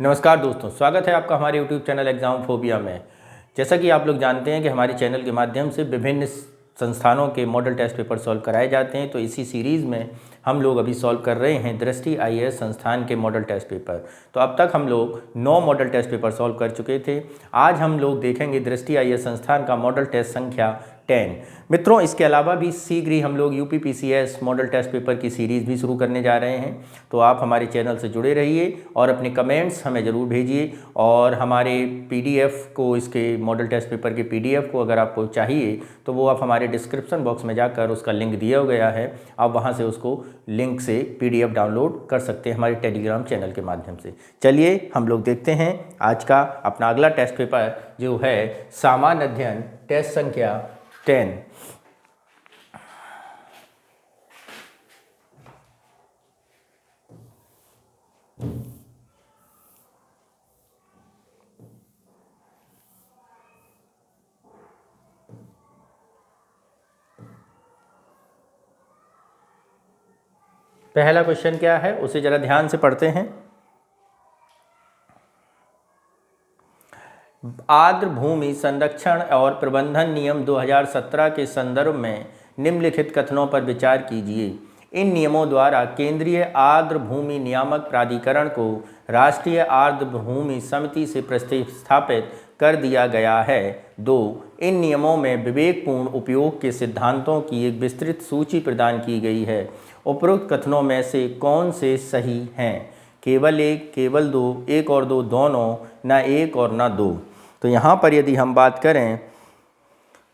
नमस्कार दोस्तों, स्वागत है आपका हमारे YouTube चैनल एग्ज़ाम फोबिया में। जैसा कि आप लोग जानते हैं कि हमारे चैनल के माध्यम से विभिन्न संस्थानों के मॉडल टेस्ट पेपर सॉल्व कराए जाते हैं, तो इसी सीरीज़ में हम लोग अभी सॉल्व कर रहे हैं दृष्टि IAS संस्थान के मॉडल टेस्ट पेपर। तो अब तक हम लोग 9 मॉडल टेस्ट पेपर सॉल्व कर चुके थे। आज हम लोग देखेंगे दृष्टि IAS संस्थान का मॉडल टेस्ट संख्या 10। मित्रों, इसके अलावा भी शीघ्र ही हम लोग UPPCS मॉडल टेस्ट पेपर की सीरीज़ भी शुरू करने जा रहे हैं। तो आप हमारे चैनल से जुड़े रहिए और अपने कमेंट्स हमें ज़रूर भेजिए। और हमारे PDF को, इसके मॉडल टेस्ट पेपर के PDF को अगर आपको चाहिए तो वो आप हमारे डिस्क्रिप्शन बॉक्स में जाकर उसका लिंक दिया गया है, आप वहाँ से उसको लिंक से PDF डाउनलोड कर सकते हैं हमारे टेलीग्राम चैनल के माध्यम से। चलिए हम लोग देखते हैं आज का अपना अगला टेस्ट पेपर, जो है सामान्य अध्ययन टेस्ट संख्या 10। पहला क्वेश्चन क्या है उसे जरा ध्यान से पढ़ते हैं। आर्द्र भूमि संरक्षण और प्रबंधन नियम 2017 के संदर्भ में निम्नलिखित कथनों पर विचार कीजिए। इन नियमों द्वारा केंद्रीय आर्द्र भूमि नियामक प्राधिकरण को राष्ट्रीय आर्द्र भूमि समिति से प्रतिस्थापित कर दिया गया है। 2. इन नियमों में विवेकपूर्ण उपयोग के सिद्धांतों की एक विस्तृत सूची प्रदान की गई है। उपरोक्त कथनों में से कौन से सही हैं? केवल एक, केवल दो, एक और दो, दोनों, ना एक और ना दो। तो यहाँ पर यदि हम बात करें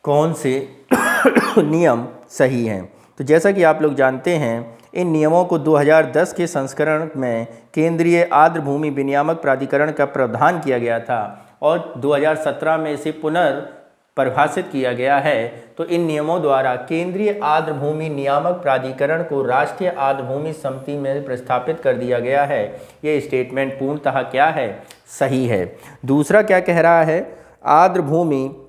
कौन से नियम सही हैं, तो जैसा कि आप लोग जानते हैं इन नियमों को 2010 के संस्करण में केंद्रीय आर्द्र भूमि विनियामक प्राधिकरण का प्रावधान किया गया था और 2017 में इसे पुनर्परिभाषित किया गया है। तो इन नियमों द्वारा केंद्रीय आर्द्र भूमि नियामक प्राधिकरण को राष्ट्रीय आर्द्र भूमि समिति में प्रस्थापित कर दिया गया है। ये स्टेटमेंट पूर्णतः क्या है? सही है। दूसरा क्या कह रहा है? आर्द्र भूमि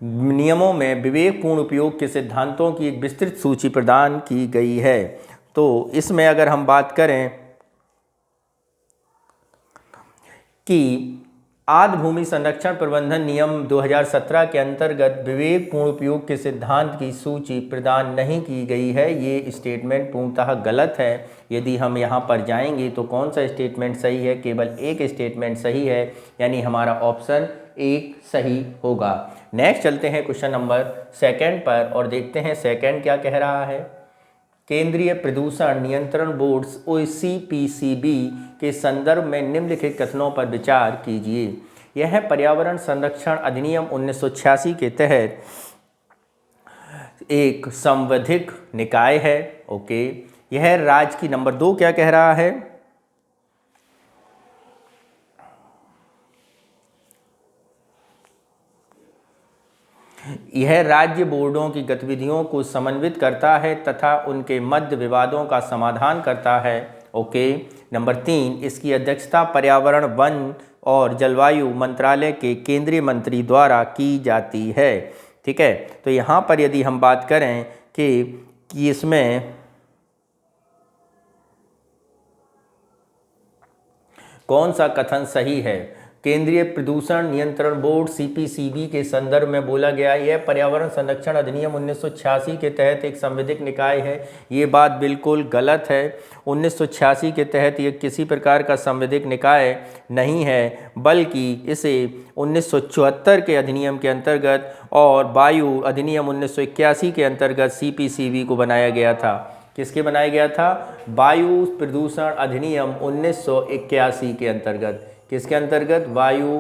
नियमों में विवेकपूर्ण उपयोग के सिद्धांतों की एक विस्तृत सूची प्रदान की गई है। तो इसमें अगर हम बात करें कि आर्द्र भूमि संरक्षण प्रबंधन नियम 2017 के अंतर्गत विवेकपूर्ण उपयोग के सिद्धांत की सूची प्रदान नहीं की गई है, ये स्टेटमेंट पूर्णतः गलत है। यदि हम यहाँ पर जाएंगे तो कौन सा स्टेटमेंट सही है? केवल एक स्टेटमेंट सही है, यानी हमारा ऑप्शन 1 सही होगा। नेक्स्ट चलते हैं क्वेश्चन नंबर 2 पर और देखते हैं 2 क्या कह रहा है। केंद्रीय प्रदूषण नियंत्रण बोर्ड OCPCB के संदर्भ में निम्नलिखित कथनों पर विचार कीजिए। यह पर्यावरण संरक्षण अधिनियम 1986 के तहत एक संवैधानिक निकाय है। ओके, यह राज्य की नंबर 2 क्या कह रहा है? यह राज्य बोर्डों की गतिविधियों को समन्वित करता है तथा उनके मध्य विवादों का समाधान करता है। ओके, नंबर 3, इसकी अध्यक्षता पर्यावरण, वन और जलवायु मंत्रालय के केंद्रीय मंत्री द्वारा की जाती है। ठीक है, तो यहाँ पर यदि हम बात करें कि इसमें कौन सा कथन सही है? केंद्रीय प्रदूषण नियंत्रण बोर्ड CPCB के संदर्भ में बोला गया यह पर्यावरण संरक्षण अधिनियम 1986 के तहत एक संवैधानिक निकाय है। ये बात बिल्कुल गलत है। 1986 के तहत ये किसी प्रकार का संवैधानिक निकाय नहीं है, बल्कि इसे 1974 के अधिनियम के अंतर्गत और वायु अधिनियम 1981 के अंतर्गत CPCB को बनाया गया था। किसके बनाया गया था? वायु प्रदूषण अधिनियम 1981 के अंतर्गत। किसके अंतर्गत? वायु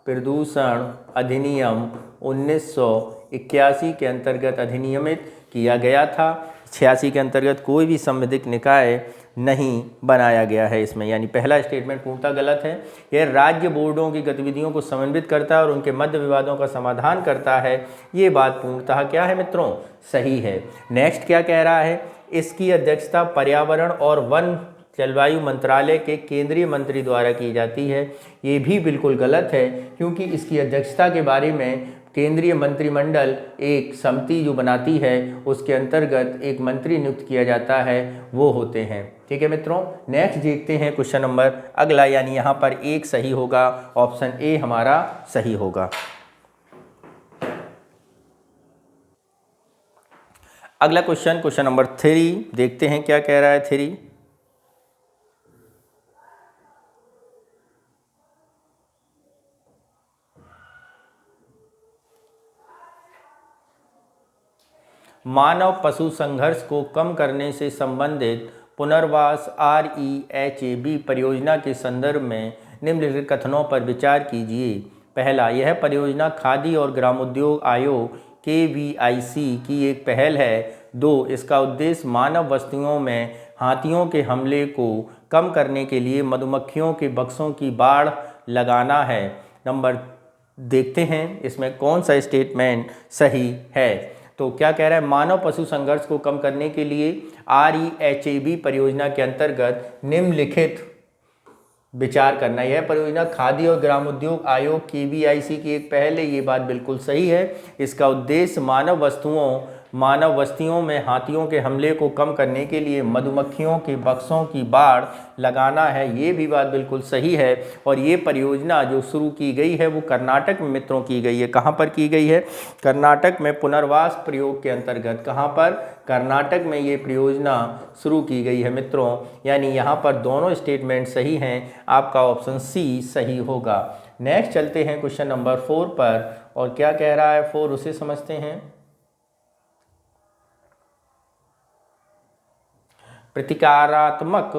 प्रदूषण अधिनियम 1981 के अंतर्गत अधिनियमित किया गया था। 86 के अंतर्गत कोई भी संवैधानिक निकाय नहीं बनाया गया है इसमें, यानी पहला स्टेटमेंट पूर्णतः गलत है। यह राज्य बोर्डों की गतिविधियों को समन्वित करता है और उनके मध्य विवादों का समाधान करता है। ये बात पूर्णतः क्या है मित्रों? सही है। नेक्स्ट क्या कह रहा है? इसकी अध्यक्षता पर्यावरण और वन जलवायु मंत्रालय के केंद्रीय मंत्री द्वारा की जाती है। ये भी बिल्कुल गलत है, क्योंकि इसकी अध्यक्षता के बारे में केंद्रीय मंत्रिमंडल एक समिति जो बनाती है उसके अंतर्गत एक मंत्री नियुक्त किया जाता है, वो होते हैं। ठीक है मित्रों, नेक्स्ट देखते हैं क्वेश्चन नंबर अगला, यानी यहाँ पर एक सही होगा, ऑप्शन ए हमारा सही होगा। अगला क्वेश्चन नंबर 3 देखते हैं क्या कह रहा है 3। मानव पशु संघर्ष को कम करने से संबंधित पुनर्वास REHAB परियोजना के संदर्भ में निम्नलिखित कथनों पर विचार कीजिए। पहला, यह परियोजना खादी और ग्रामोद्योग आयोग KVIC की एक पहल है। 2, इसका उद्देश्य मानव बस्तियों में हाथियों के हमले को कम करने के लिए मधुमक्खियों के बक्सों की बाड़ लगाना है। नंबर देखते हैं इसमें कौन सा स्टेटमेंट सही है। तो क्या कह रहा है, मानव पशु संघर्ष को कम करने के लिए REHAB परियोजना के अंतर्गत निम्नलिखित विचार करना। यह परियोजना खादी और ग्रामोद्योग आयोग KVIC की एक पहल है, ये बात बिल्कुल सही है। इसका उद्देश्य मानव बस्तियों में हाथियों के हमले को कम करने के लिए मधुमक्खियों के बक्सों की बाड़ लगाना है, ये भी बात बिल्कुल सही है। और ये परियोजना जो शुरू की गई है वो कर्नाटक में मित्रों की गई है। कहाँ पर की गई है? कर्नाटक में पुनर्वास प्रयोग के अंतर्गत। कहाँ पर? कर्नाटक में ये परियोजना शुरू की गई है मित्रों, यानी यहाँ पर दोनों स्टेटमेंट सही हैं, आपका ऑप्शन सी सही होगा। नेक्स्ट चलते हैं क्वेश्चन नंबर 4 पर, और क्या कह रहा है 4 उसे समझते हैं। प्रतिकारात्मक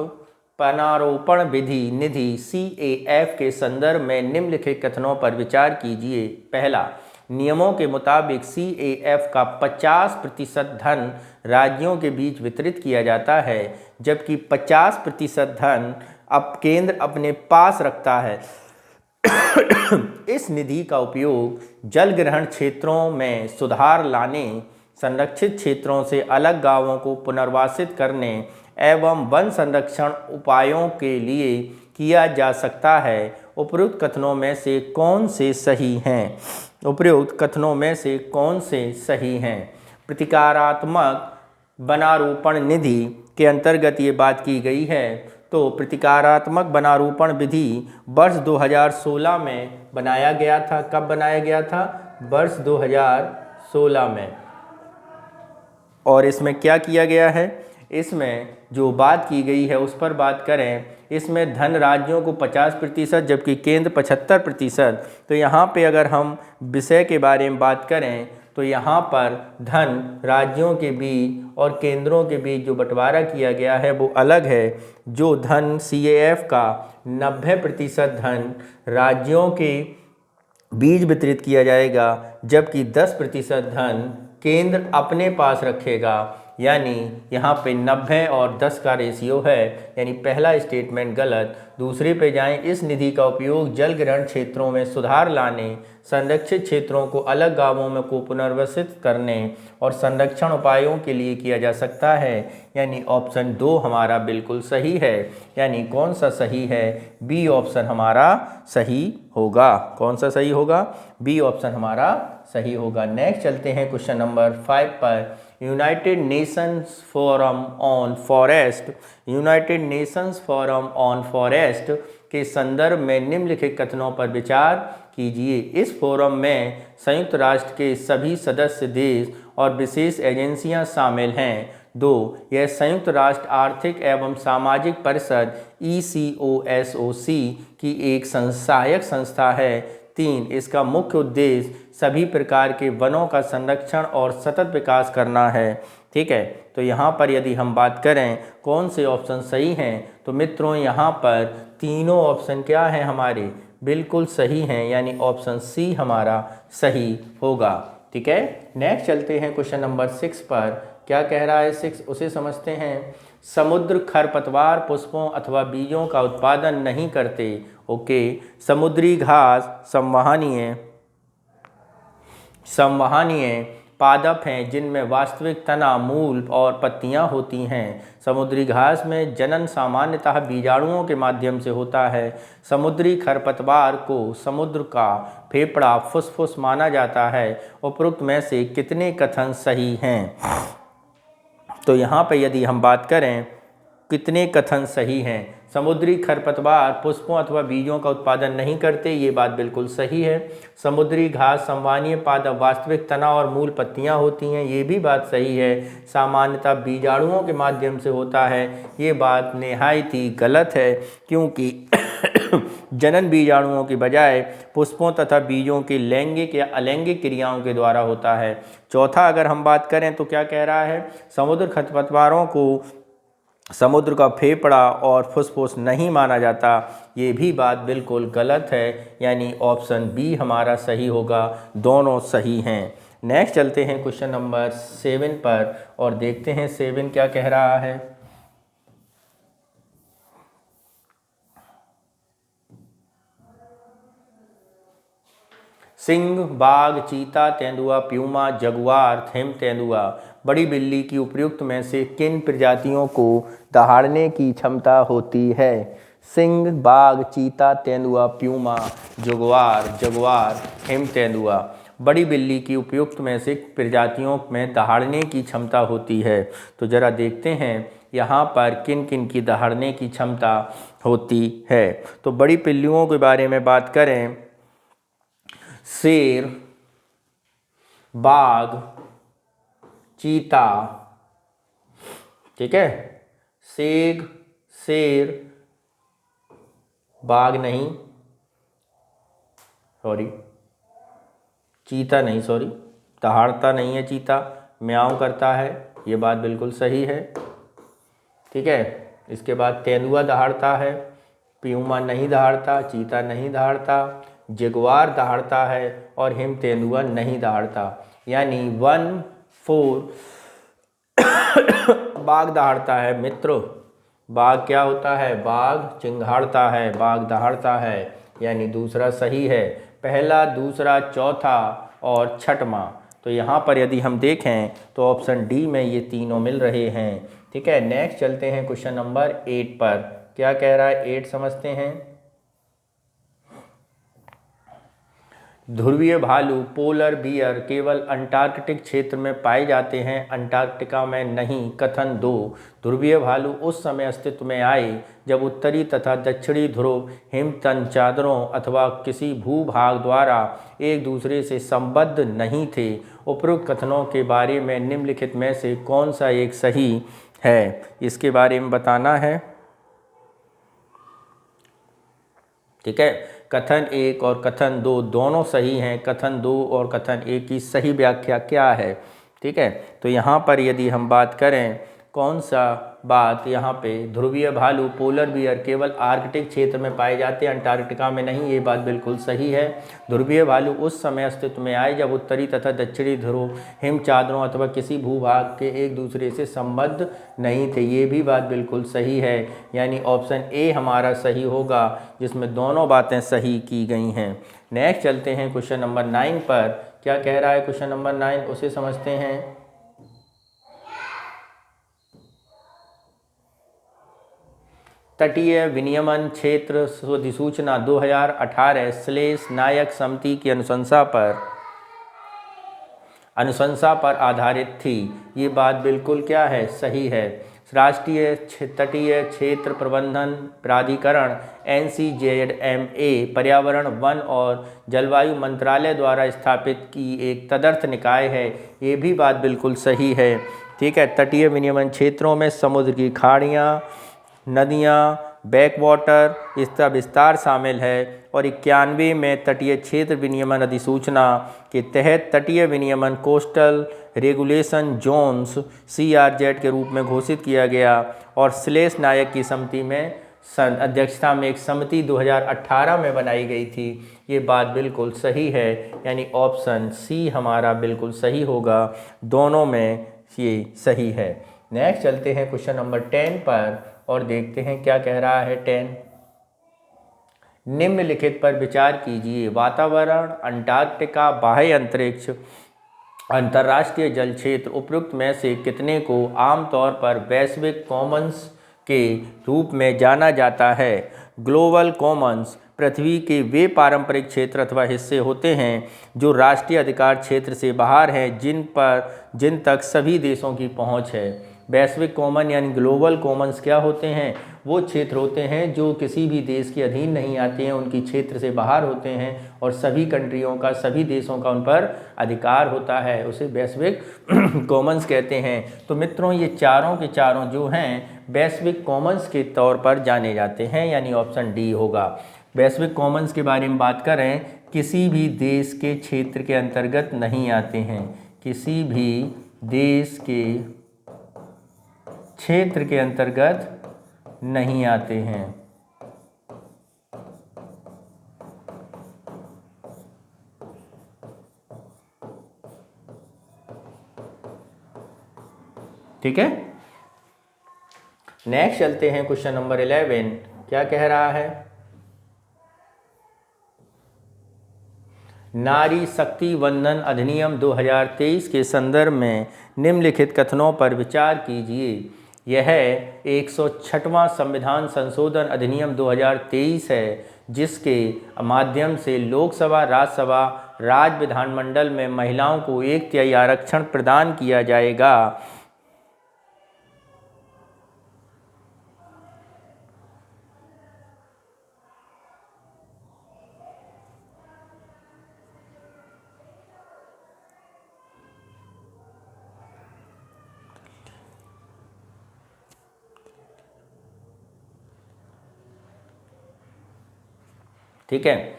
पनारोपण विधि निधि CAF के संदर्भ में निम्नलिखित कथनों पर विचार कीजिए। पहला, नियमों के मुताबिक CAF का 50% धन राज्यों के बीच वितरित किया जाता है, जबकि 50% धन अब केंद्र अपने पास रखता है। इस निधि का उपयोग जल ग्रहण क्षेत्रों में सुधार लाने, संरक्षित क्षेत्रों से अलग गांवों को पुनर्वासित करने एवं वन संरक्षण उपायों के लिए किया जा सकता है। उपरोक्त कथनों में से कौन से सही हैं? उपरोक्त कथनों में से कौन से सही हैं? प्रतिकारात्मक वनारोपण निधि के अंतर्गत ये बात की गई है। तो प्रतिकारात्मक वनारोपण विधि वर्ष 2016 में बनाया गया था। कब बनाया गया था? वर्ष 2016 में। और इसमें क्या किया गया है? इसमें जो बात की गई है उस पर बात करें, इसमें धन राज्यों को 50% जबकि केंद्र 75%। तो यहाँ पे अगर हम विषय के बारे में बात करें तो यहाँ पर धन राज्यों के बीच और केंद्रों के बीच जो बंटवारा किया गया है वो अलग है। जो धन CAF का 90% धन राज्यों के बीच वितरित किया जाएगा, जबकि 10% धन केंद्र अपने पास रखेगा। यानी यहाँ पे 90 और 10 का रेशियो है, यानी पहला स्टेटमेंट गलत। दूसरे पे जाएं, इस निधि का उपयोग जल ग्रहण क्षेत्रों में सुधार लाने, संरक्षित क्षेत्रों को अलग गांवों में को पुनर्वसित करने और संरक्षण उपायों के लिए किया जा सकता है। यानी ऑप्शन 2 हमारा बिल्कुल सही है। यानी कौन सा सही है? बी ऑप्शन हमारा सही होगा। कौन सा सही होगा? बी ऑप्शन हमारा सही होगा। नेक्स्ट चलते हैं क्वेश्चन नंबर 5 पर। United Nations forum on forest के संदर्भ में निम्नलिखित कथनों पर विचार कीजिए। इस फोरम में संयुक्त राष्ट्र के सभी सदस्य देश और विशेष एजेंसियां शामिल हैं। 2, यह संयुक्त राष्ट्र आर्थिक एवं सामाजिक परिषद ECOSOC की एक सहायक संस्था है। 3, इसका मुख्य उद्देश्य सभी प्रकार के वनों का संरक्षण और सतत विकास करना है। ठीक है, तो यहाँ पर यदि हम बात करें कौन से ऑप्शन सही हैं, तो मित्रों यहाँ पर तीनों ऑप्शन क्या हैं हमारे? बिल्कुल सही हैं, यानी ऑप्शन सी हमारा सही होगा। ठीक है, नेक्स्ट चलते हैं क्वेश्चन नंबर 6 पर। क्या कह रहा है 6 उसे समझते हैं। समुद्र खरपतवार, पुष्पों अथवा बीजों का उत्पादन नहीं करते। ओके, समुद्री घास संवहनीय पादप हैं जिनमें वास्तविक तना, मूल और पत्तियां होती हैं। समुद्री घास में जनन सामान्यतः बीजाणुओं के माध्यम से होता है। समुद्री खरपतवार को समुद्र का फेफड़ा, फुसफुस माना जाता है। उपरोक्त में से कितने कथन सही हैं? तो यहाँ पे यदि हम बात करें कितने कथन सही हैं, समुद्री खरपतवार पुष्पों अथवा बीजों का उत्पादन नहीं करते, ये बात बिल्कुल सही है। समुद्री घास संवहनीय पादप, वास्तविक तना और मूल पत्तियां होती हैं, ये भी बात सही है। सामान्यतः बीजाणुओं के माध्यम से होता है, ये बात निहायत ही गलत है, क्योंकि जनन बीजाणुओं की बजाय पुष्पों तथा बीजों की लैंगिक या अलैंगिक क्रियाओं के द्वारा होता है। चौथा अगर हम बात करें तो क्या कह रहा है, समुद्र खरपतवारों को समुद्र का फेफड़ा और फुसफुस नहीं माना जाता, ये भी बात बिल्कुल गलत है, यानी ऑप्शन बी हमारा सही होगा। दोनों सही हैं। नेक्स्ट चलते हैं क्वेश्चन नंबर 7 पर और देखते हैं 7 क्या कह रहा है। सिंह, बाघ, चीता, तेंदुआ, प्यूमा, जगुआर, हिम तेंदुआ, बड़ी बिल्ली की उपयुक्त में से किन प्रजातियों को दहाड़ने की क्षमता होती है? सिंह, बाघ, चीता, तेंदुआ, प्यूमा, जगुआर, हिम तेंदुआ, बड़ी बिल्ली की उपयुक्त में से प्रजातियों में दहाड़ने की क्षमता होती है। तो जरा देखते हैं यहाँ पर किन किन की दहाड़ने की क्षमता होती है। तो बड़ी बिल्लियों के बारे में बात करें, शेर, बाघ, चीता, ठीक है, शेर, बाघ नहीं, सॉरी, चीता नहीं, सॉरी, दहाड़ता नहीं है चीता, म्याऊं करता है, ये बात बिल्कुल सही है, ठीक है। इसके बाद तेंदुआ दहाड़ता है, प्यूमा नहीं दहाड़ता, चीता नहीं दहाड़ता, जगुआर दहाड़ता है और हिम तेंदुआ नहीं दहाड़ता, यानी 1, 4 बाघ दहाड़ता है मित्रों। बाघ क्या होता है? बाघ चिंघाड़ता है, बाघ दहाड़ता है, यानी दूसरा सही है। पहला, दूसरा, चौथा और छठवां, तो यहाँ पर यदि हम देखें तो ऑप्शन डी में ये तीनों मिल रहे हैं, ठीक है। नेक्स्ट चलते हैं क्वेश्चन नंबर 8 पर। क्या कह रहा है 8 समझते हैं। ध्रुवीय भालू, पोलर बियर केवल अंटार्कटिक क्षेत्र में पाए जाते हैं, अंटार्कटिका में नहीं। कथन 2, ध्रुवीय भालू उस समय अस्तित्व में आए जब उत्तरी तथा दक्षिणी ध्रुव हिमतन चादरों अथवा किसी भूभाग द्वारा एक दूसरे से संबद्ध नहीं थे। उपरोक्त कथनों के बारे में निम्नलिखित में से कौन सा एक सही है, इसके बारे में बताना है, ठीक है। कथन 1 और कथन 2 दोनों सही हैं। कथन 2 और कथन 1 की सही व्याख्या क्या है, ठीक है। तो यहाँ पर यदि हम बात करें कौन सा बात, यहाँ पे ध्रुवीय भालू, पोलर बियर केवल आर्कटिक क्षेत्र में पाए जाते हैं, अंटार्कटिका में नहीं, ये बात बिल्कुल सही है। ध्रुवीय भालू उस समय अस्तित्व में आए जब उत्तरी तथा दक्षिणी ध्रुव हिम चादरों अथवा किसी भूभाग के एक दूसरे से संबद्ध नहीं थे, ये भी बात बिल्कुल सही है, यानी ऑप्शन ए हमारा सही होगा, जिसमें दोनों बातें सही की गई हैं। नेक्स्ट चलते हैं क्वेश्चन नंबर 9 पर। क्या कह रहा है क्वेश्चन नंबर 9, उसे समझते हैं। तटीय विनियमन क्षेत्र अधिसूचना 2018 नायक समिति की अनुशंसा पर आधारित थी, ये बात बिल्कुल क्या है, सही है। राष्ट्रीय तटीय क्षेत्र प्रबंधन प्राधिकरण NCZMA पर्यावरण, वन और जलवायु मंत्रालय द्वारा स्थापित की एक तदर्थ निकाय है, ये भी बात बिल्कुल सही है, ठीक है। तटीय विनियमन क्षेत्रों में समुद्र की खाड़ियाँ, नदियाँ, बैकवाटर, इसका विस्तार शामिल है और 91 में तटीय क्षेत्र विनियमन अधिसूचना के तहत तटीय विनियमन कोस्टल रेगुलेशन जोन्स CRZ के रूप में घोषित किया गया और श्लेष नायक की समिति में अध्यक्षता में एक समिति 2018 में बनाई गई थी, ये बात बिल्कुल सही है, यानी ऑप्शन सी हमारा बिल्कुल सही होगा, दोनों में ये सही है। नेक्स्ट चलते हैं क्वेश्चन नंबर 10 पर और देखते हैं क्या कह रहा है 10। निम्नलिखित पर विचार कीजिए। वातावरण, अंटार्कटिका, बाह्य अंतरिक्ष अंतर्राष्ट्रीय जल क्षेत्र उपरोक्त में से कितने को आमतौर पर वैश्विक कॉमन्स के रूप में जाना जाता है? ग्लोबल कॉमन्स पृथ्वी के वे पारंपरिक क्षेत्र अथवा हिस्से होते हैं जो राष्ट्रीय अधिकार क्षेत्र से बाहर हैं, जिन तक सभी देशों की पहुंच है। वैश्विक कॉमन यानी ग्लोबल कॉमन्स क्या होते हैं? वो क्षेत्र होते हैं जो किसी भी देश के अधीन नहीं आते हैं, उनकी क्षेत्र से बाहर होते हैं और सभी कंट्रियों का, सभी देशों का उन पर अधिकार होता है, उसे वैश्विक कॉमन्स कहते हैं। तो मित्रों, ये चारों के चारों जो हैं वैश्विक कॉमन्स के तौर पर जाने जाते हैं, यानी ऑप्शन डी होगा। वैश्विक कॉमन्स के बारे में बात करें, किसी भी देश के क्षेत्र के अंतर्गत नहीं आते हैं, किसी भी देश के क्षेत्र के अंतर्गत नहीं आते हैं। ठीक है, नेक्स्ट चलते हैं क्वेश्चन नंबर 11। क्या कह रहा है? नारी शक्ति वंदन अधिनियम 2023 के संदर्भ में निम्नलिखित कथनों पर विचार कीजिए। यह 106वां संविधान संशोधन अधिनियम 2023 है, जिसके माध्यम से लोकसभा, राज्यसभा, राज्य विधानमंडल में महिलाओं को 1/3 आरक्षण प्रदान किया जाएगा। ठीक है,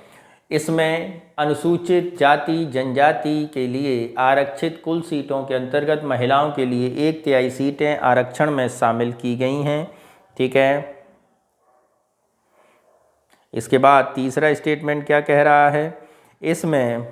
इसमें अनुसूचित जाति जनजाति के लिए आरक्षित कुल सीटों के अंतर्गत महिलाओं के लिए 1/3 सीटें आरक्षण में शामिल की गई हैं। ठीक है, इसके बाद तीसरा स्टेटमेंट क्या कह रहा है? इसमें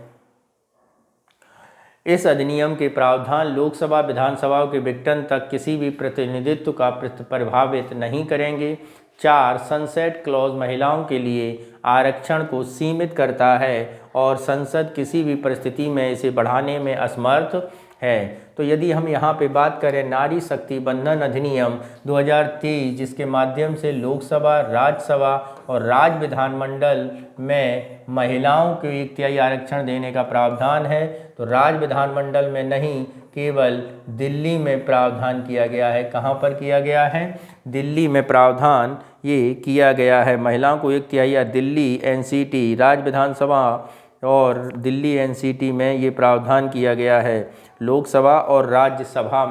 इस अधिनियम के प्रावधान लोकसभा विधानसभाओं के विघटन तक किसी भी प्रतिनिधित्व का प्रभावित नहीं करेंगे। 4, सनसेट क्लॉज महिलाओं के लिए आरक्षण को सीमित करता है और संसद किसी भी परिस्थिति में इसे बढ़ाने में असमर्थ है। तो यदि हम यहाँ पे बात करें नारी शक्ति बंधन अधिनियम 2023, जिसके माध्यम से लोकसभा, राज्यसभा और राज्य विधानमंडल में महिलाओं को 1/3 आरक्षण देने का प्रावधान है, तो राज्य विधानमंडल में नहीं, केवल दिल्ली में प्रावधान किया गया है। कहाँ पर किया गया है? दिल्ली में प्रावधान ये किया गया है। महिलाओं को 1/3 दिल्ली एनसीटी, राज्य विधानसभा और दिल्ली एनसीटी में ये प्रावधान किया गया है। लोकसभा और राज्यसभा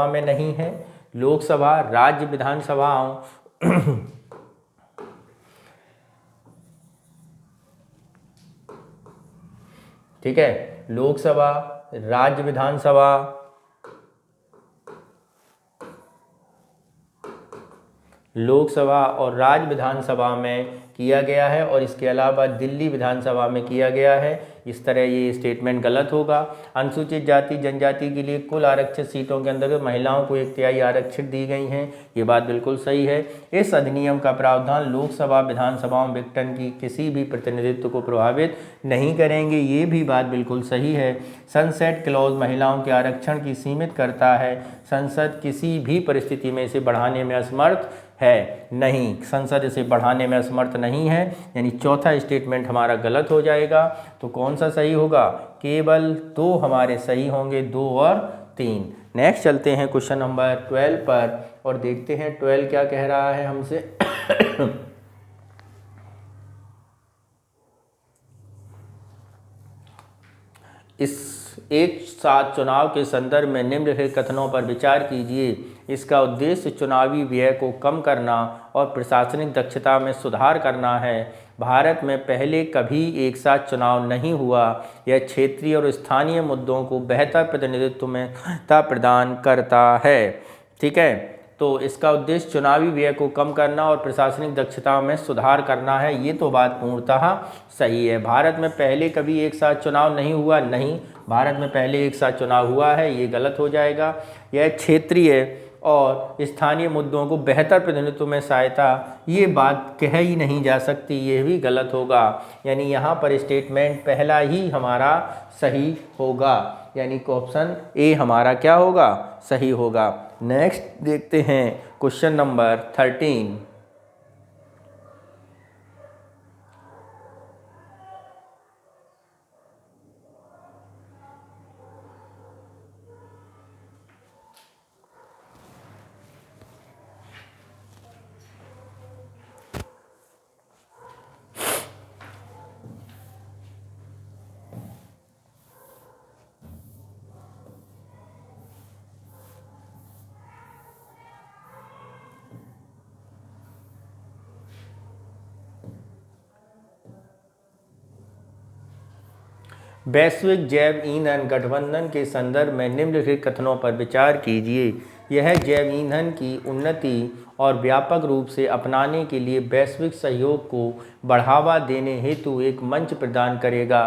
में नहीं है। लोकसभा, राज्य विधानसभाओं ठीक है, लोकसभा, राज्य विधानसभा, लोकसभा और राज्य विधानसभा में किया गया है और इसके अलावा दिल्ली विधानसभा में किया गया है। इस तरह ये स्टेटमेंट गलत होगा। अनुसूचित जाति जनजाति के लिए कुल आरक्षित सीटों के अंदर महिलाओं को 1/3 आरक्षित दी गई हैं, ये बात बिल्कुल सही है। इस अधिनियम का प्रावधान लोकसभा विधानसभाओं विघटन की किसी भी प्रतिनिधित्व को प्रभावित नहीं करेंगे, ये भी बात बिल्कुल सही है। सनसेट क्लॉज महिलाओं के आरक्षण की सीमित करता है। संसद किसी भी परिस्थिति में इसे बढ़ाने में असमर्थ है नहीं, संसद इसे बढ़ाने में असमर्थ नहीं है, यानी चौथा स्टेटमेंट हमारा गलत हो जाएगा। तो कौन सा सही होगा? केवल 2 हमारे सही होंगे, 2 और 3। नेक्स्ट चलते हैं क्वेश्चन नंबर 12 पर और देखते हैं 12 क्या कह रहा है हमसे। इस एक साथ चुनाव के संदर्भ में निम्नलिखित कथनों पर विचार कीजिए। इसका उद्देश्य चुनावी व्यय को कम करना और प्रशासनिक दक्षता में सुधार करना है। भारत में पहले कभी एक साथ चुनाव नहीं हुआ। यह क्षेत्रीय और स्थानीय मुद्दों को बेहतर प्रतिनिधित्व में प्रदान करता है। ठीक है, तो इसका उद्देश्य चुनावी व्यय को कम करना और प्रशासनिक दक्षता में सुधार करना है, ये तो बात पूर्णतः सही है। भारत में पहले कभी एक साथ चुनाव नहीं हुआ, नहीं, भारत में पहले एक साथ चुनाव हुआ है, ये गलत हो जाएगा। यह क्षेत्रीय और स्थानीय मुद्दों को बेहतर प्रतिनिधित्व में सहायता, ये बात कह ही नहीं जा सकती, ये भी गलत होगा। यानी यहाँ पर स्टेटमेंट पहला ही हमारा सही होगा। यानी कि ऑप्शन ए हमारा क्या होगा, सही होगा। नेक्स्ट देखते हैं क्वेश्चन नंबर 13। वैश्विक जैव ईंधन गठबंधन के संदर्भ में निम्नलिखित कथनों पर विचार कीजिए। यह जैव ईंधन की उन्नति और व्यापक रूप से अपनाने के लिए वैश्विक सहयोग को बढ़ावा देने हेतु एक मंच प्रदान करेगा।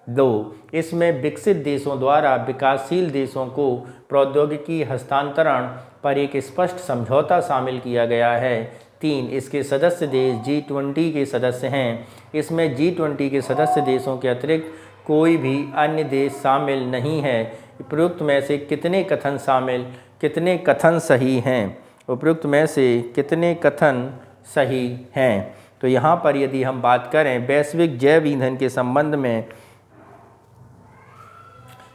2, इसमें विकसित देशों द्वारा विकासशील देशों को प्रौद्योगिकी हस्तांतरण पर एक स्पष्ट समझौता शामिल किया गया है। 3, इसके सदस्य देश G20 के सदस्य हैं। इसमें G20 के सदस्य देशों के अतिरिक्त कोई भी अन्य देश शामिल नहीं है। उपरोक्त में से कितने कथन सही हैं? उपरोक्त में से कितने कथन सही हैं? तो यहाँ पर यदि हम बात करें वैश्विक जैव ईंधन के संबंध में,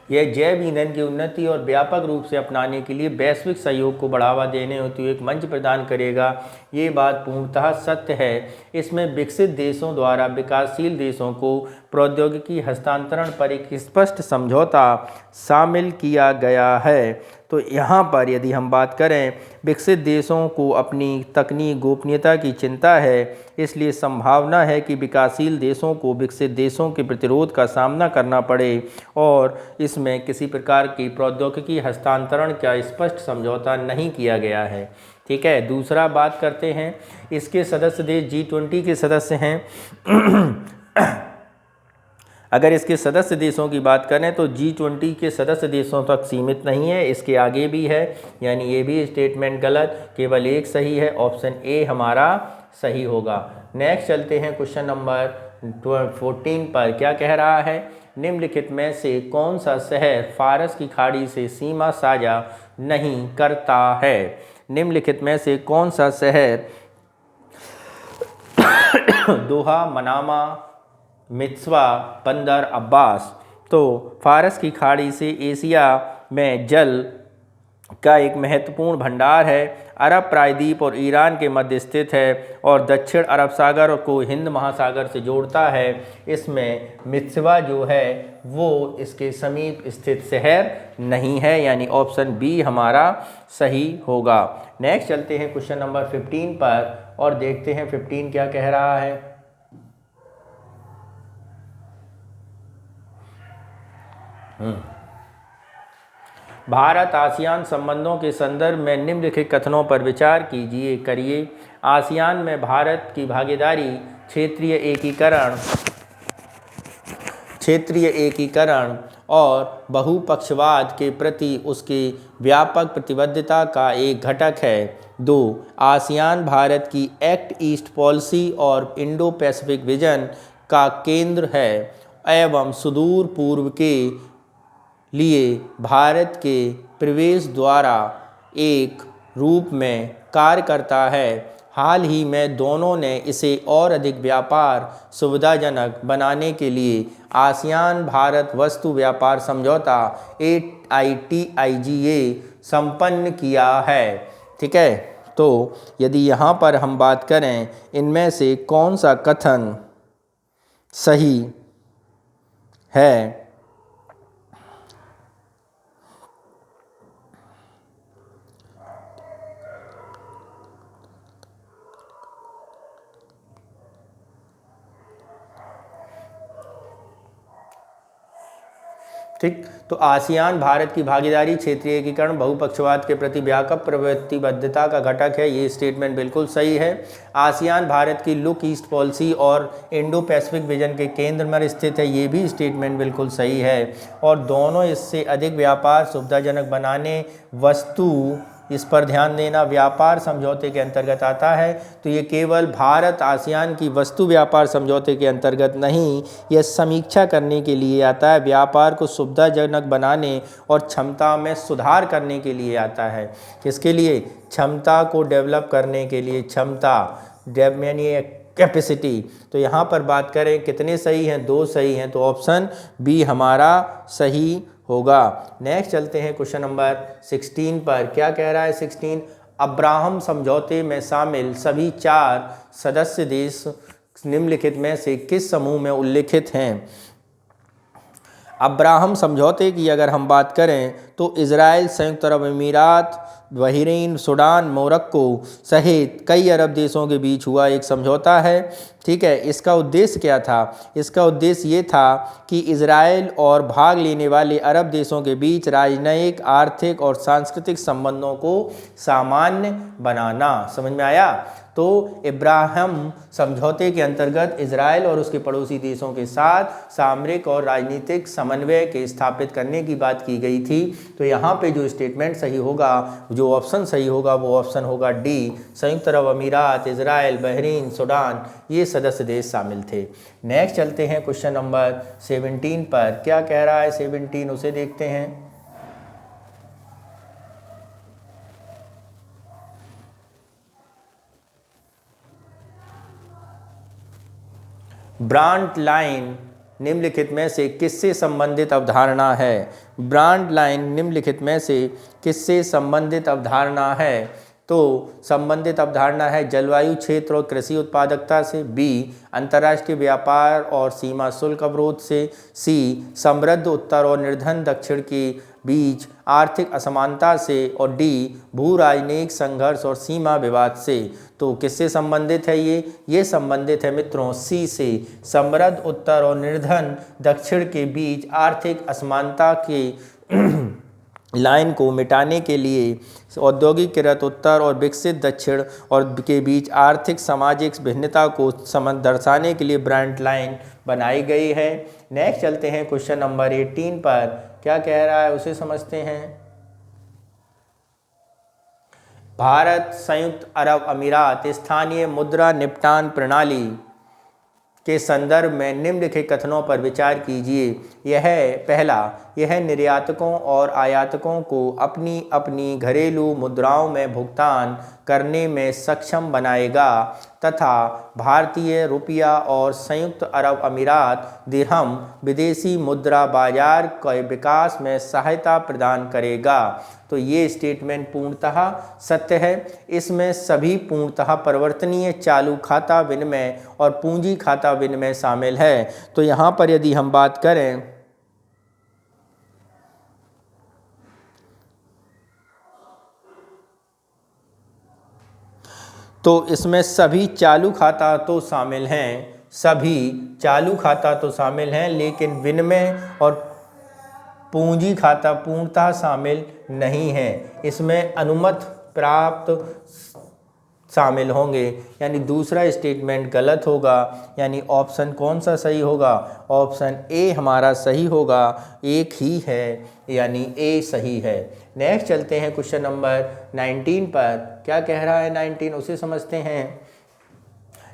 यह जैव ईंधन की उन्नति और व्यापक रूप से अपनाने के लिए वैश्विक सहयोग को बढ़ावा देने हेतु एक मंच प्रदान करेगा। ये बात पूर्णतः सत्य है। इसमें विकसित देशों द्वारा विकासशील देशों को प्रौद्योगिकी हस्तांतरण पर एक स्पष्ट समझौता शामिल किया गया है। तो यहाँ पर यदि हम बात करें विकसित देशों को अपनी तकनीक गोपनीयता की चिंता है, इसलिए संभावना है कि विकासशील देशों को विकसित देशों के प्रतिरोध का सामना करना पड़े और इसमें किसी प्रकार की प्रौद्योगिकी हस्तांतरण का स्पष्ट समझौता नहीं किया गया है। ठीक है, दूसरा बात करते हैं, इसके सदस्य देश G20 के सदस्य हैं। अगर इसके सदस्य देशों की बात करें तो G20 के सदस्य देशों तक सीमित नहीं है, इसके आगे भी है, यानी ये भी स्टेटमेंट गलत, केवल एक सही है, ऑप्शन ए हमारा सही होगा। नेक्स्ट चलते हैं क्वेश्चन नंबर 14 पर। क्या कह रहा है? निम्नलिखित में से कौन सा शहर फारस की खाड़ी से सीमा साझा नहीं करता है? निम्नलिखित में से कौन सा शहर दोहा, मनामा, मित्सवा, बंदर अब्बास, तो फारस की खाड़ी से एशिया में जल का एक महत्वपूर्ण भंडार है, अरब प्रायद्वीप और ईरान के मध्य स्थित है और दक्षिण अरब सागर को हिंद महासागर से जोड़ता है। इसमें मित्सवा जो है वो इसके समीप स्थित शहर नहीं है, यानी ऑप्शन बी हमारा सही होगा। नेक्स्ट चलते हैं क्वेश्चन नंबर 15 पर और देखते हैं 15 क्या कह रहा है। भारत आसियान संबंधों के संदर्भ में निम्नलिखित कथनों पर विचार करिए। आसियान में भारत की भागीदारी क्षेत्रीय एकीकरण और बहुपक्षवाद के प्रति उसकी व्यापक प्रतिबद्धता का एक घटक है। 2, आसियान भारत की एक्ट ईस्ट पॉलिसी और इंडो पैसिफिक विजन का केंद्र है एवं सुदूर पूर्व के लिए भारत के प्रवेश द्वारा एक रूप में कार्य करता है। हाल ही में दोनों ने इसे और अधिक व्यापार सुविधाजनक बनाने के लिए आसियान भारत वस्तु व्यापार समझौता AITIGA संपन्न किया है। ठीक है, तो यदि यहाँ पर हम बात करें इनमें से कौन सा कथन सही है? ठीक, तो आसियान भारत की भागीदारी क्षेत्रीय एकीकरण बहुपक्षवाद के प्रति व्यापक प्रतिबद्धता का घटक है, ये स्टेटमेंट बिल्कुल सही है। आसियान भारत की लुक ईस्ट पॉलिसी और इंडो पैसिफिक विजन के केंद्र में स्थित है, ये भी स्टेटमेंट बिल्कुल सही है। और दोनों इससे अधिक व्यापार सुविधाजनक बनाने वस्तु इस पर ध्यान देना, व्यापार समझौते के अंतर्गत आता है। तो ये केवल भारत आसियान की वस्तु व्यापार समझौते के अंतर्गत नहीं, यह समीक्षा करने के लिए आता है, व्यापार को सुविधाजनक बनाने और क्षमता में सुधार करने के लिए आता है। किसके लिए? क्षमता को डेवलप करने के लिए, क्षमता यानी कैपेसिटी। तो यहाँ पर बात करें कितने सही हैं? 2 सही हैं, तो ऑप्शन बी हमारा सही होगा। नेक्स्ट चलते हैं क्वेश्चन नंबर 16 पर। क्या कह रहा है 16? अब्राहम समझौते में शामिल सभी 4 सदस्य देश निम्नलिखित में से किस समूह में उल्लिखित हैं? अब्राहम समझौते की अगर हम बात करें तो इजराइल, संयुक्त अरब अमीरात, बहरीन, सूडान, मोरक्को सहित कई अरब देशों के बीच हुआ एक समझौता है। ठीक है, इसका उद्देश्य क्या था? इसका उद्देश्य ये था कि इजराइल और भाग लेने वाले अरब देशों के बीच राजनयिक, आर्थिक और सांस्कृतिक संबंधों को सामान्य बनाना। समझ में आया? तो इब्राहिम समझौते के अंतर्गत इजराइल और उसके पड़ोसी देशों के साथ सामरिक और राजनीतिक समन्वय के स्थापित करने की बात की गई थी। तो यहाँ पे जो स्टेटमेंट सही होगा, जो ऑप्शन सही होगा, वो ऑप्शन होगा डी, संयुक्त अरब अमीरात, इजराइल, बहरीन, सूडान, ये सदस्य देश शामिल थे। नेक्स्ट चलते हैं क्वेश्चन नंबर 17 पर। क्या कह रहा है 17, उसे देखते हैं। ब्रांड लाइन निम्नलिखित में से किससे संबंधित अवधारणा है? ब्रांड लाइन निम्नलिखित में से किससे संबंधित अवधारणा है? तो संबंधित अवधारणा है जलवायु क्षेत्र और कृषि उत्पादकता से, बी अंतर्राष्ट्रीय व्यापार और सीमा शुल्क अवरोध से, सी समृद्ध उत्तर और निर्धन दक्षिण के बीच आर्थिक असमानता से, और डी भू राजनयिक संघर्ष और सीमा विवाद से। तो किससे संबंधित है ये संबंधित है मित्रों सी से, समृद्ध उत्तर और निर्धन दक्षिण के बीच आर्थिक असमानता के लाइन को मिटाने के लिए औद्योगिकीकृत उत्तर और विकसित दक्षिण और के बीच आर्थिक सामाजिक भिन्नता को दर्शाने के लिए ब्रांड लाइन बनाई गई है। नेक्स्ट चलते हैं क्वेश्चन नंबर 18 पर। क्या कह रहा है उसे समझते हैं। भारत संयुक्त अरब अमीरात स्थानीय मुद्रा निपटान प्रणाली के संदर्भ में निम्नलिखित कथनों पर विचार कीजिए। यह पहला, यह निर्यातकों और आयातकों को अपनी अपनी घरेलू मुद्राओं में भुगतान करने में सक्षम बनाएगा तथा भारतीय रुपया और संयुक्त अरब अमीरात दिरहम विदेशी मुद्रा बाजार के विकास में सहायता प्रदान करेगा। तो ये स्टेटमेंट पूर्णतः सत्य है। इसमें सभी पूर्णतः परिवर्तनीय चालू खाता विनिमय और पूंजी खाता विनिमय शामिल है। तो यहाँ पर यदि हम बात करें तो इसमें सभी चालू खाता तो शामिल हैं, सभी चालू खाता तो शामिल हैं, लेकिन विनिमय और पूंजी खाता पूर्णतः शामिल नहीं है। इसमें अनुमति प्राप्त शामिल होंगे, यानी दूसरा स्टेटमेंट गलत होगा। यानी ऑप्शन कौन सा सही होगा? ऑप्शन ए हमारा सही होगा, एक ही है, यानी ए सही है। नेक्स्ट चलते हैं क्वेश्चन नंबर 19 पर। क्या कह रहा है 19, उसे समझते हैं।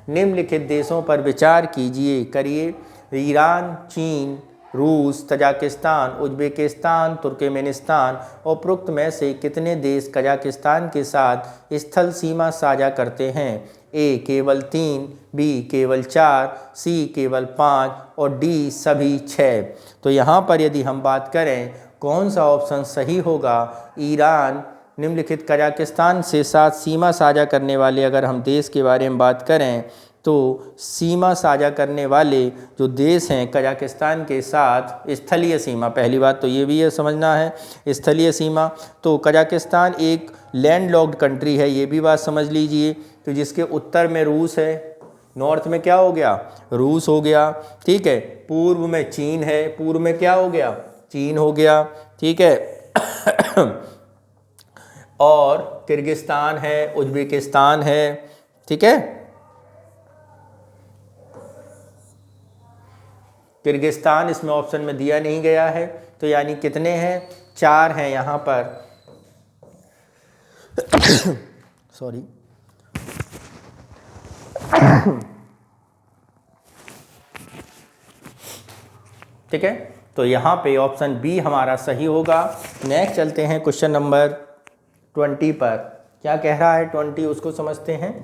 निम्नलिखित देशों पर विचार करिए। ईरान, चीन, रूस, तजाकिस्तान, उज्बेकिस्तान, तुर्कमेनिस्तान उपरोक्त में से कितने देश कजाकिस्तान के साथ स्थल सीमा साझा करते हैं? ए केवल 3, बी केवल 4, सी केवल 5 और डी सभी 6। तो यहाँ पर यदि हम बात करें कौन सा ऑप्शन सही होगा? ईरान निम्नलिखित कजाकिस्तान से साथ सीमा साझा करने वाले अगर हम देश के बारे में बात करें तो सीमा साझा करने वाले जो देश हैं कजाकिस्तान के साथ स्थलीय सीमा, पहली बात तो ये भी है समझना है स्थलीय सीमा। तो कजाकिस्तान एक लैंडलॉक्ड कंट्री है, ये भी बात समझ लीजिए। तो जिसके उत्तर में रूस है, नॉर्थ में क्या हो गया? रूस हो गया, ठीक है। पूर्व में चीन है, पूर्व में क्या हो गया? चीन हो गया, ठीक है। और किर्गिस्तान है, उज्बेकिस्तान है, ठीक है। किर्गिस्तान इसमें ऑप्शन में दिया नहीं गया है, तो यानी कितने हैं? 4 हैं यहाँ पर। सॉरी। ठीक है, तो यहाँ पे ऑप्शन बी हमारा सही होगा। नेक्स्ट चलते हैं क्वेश्चन नंबर 20 पर। क्या कह रहा है 20, उसको समझते हैं।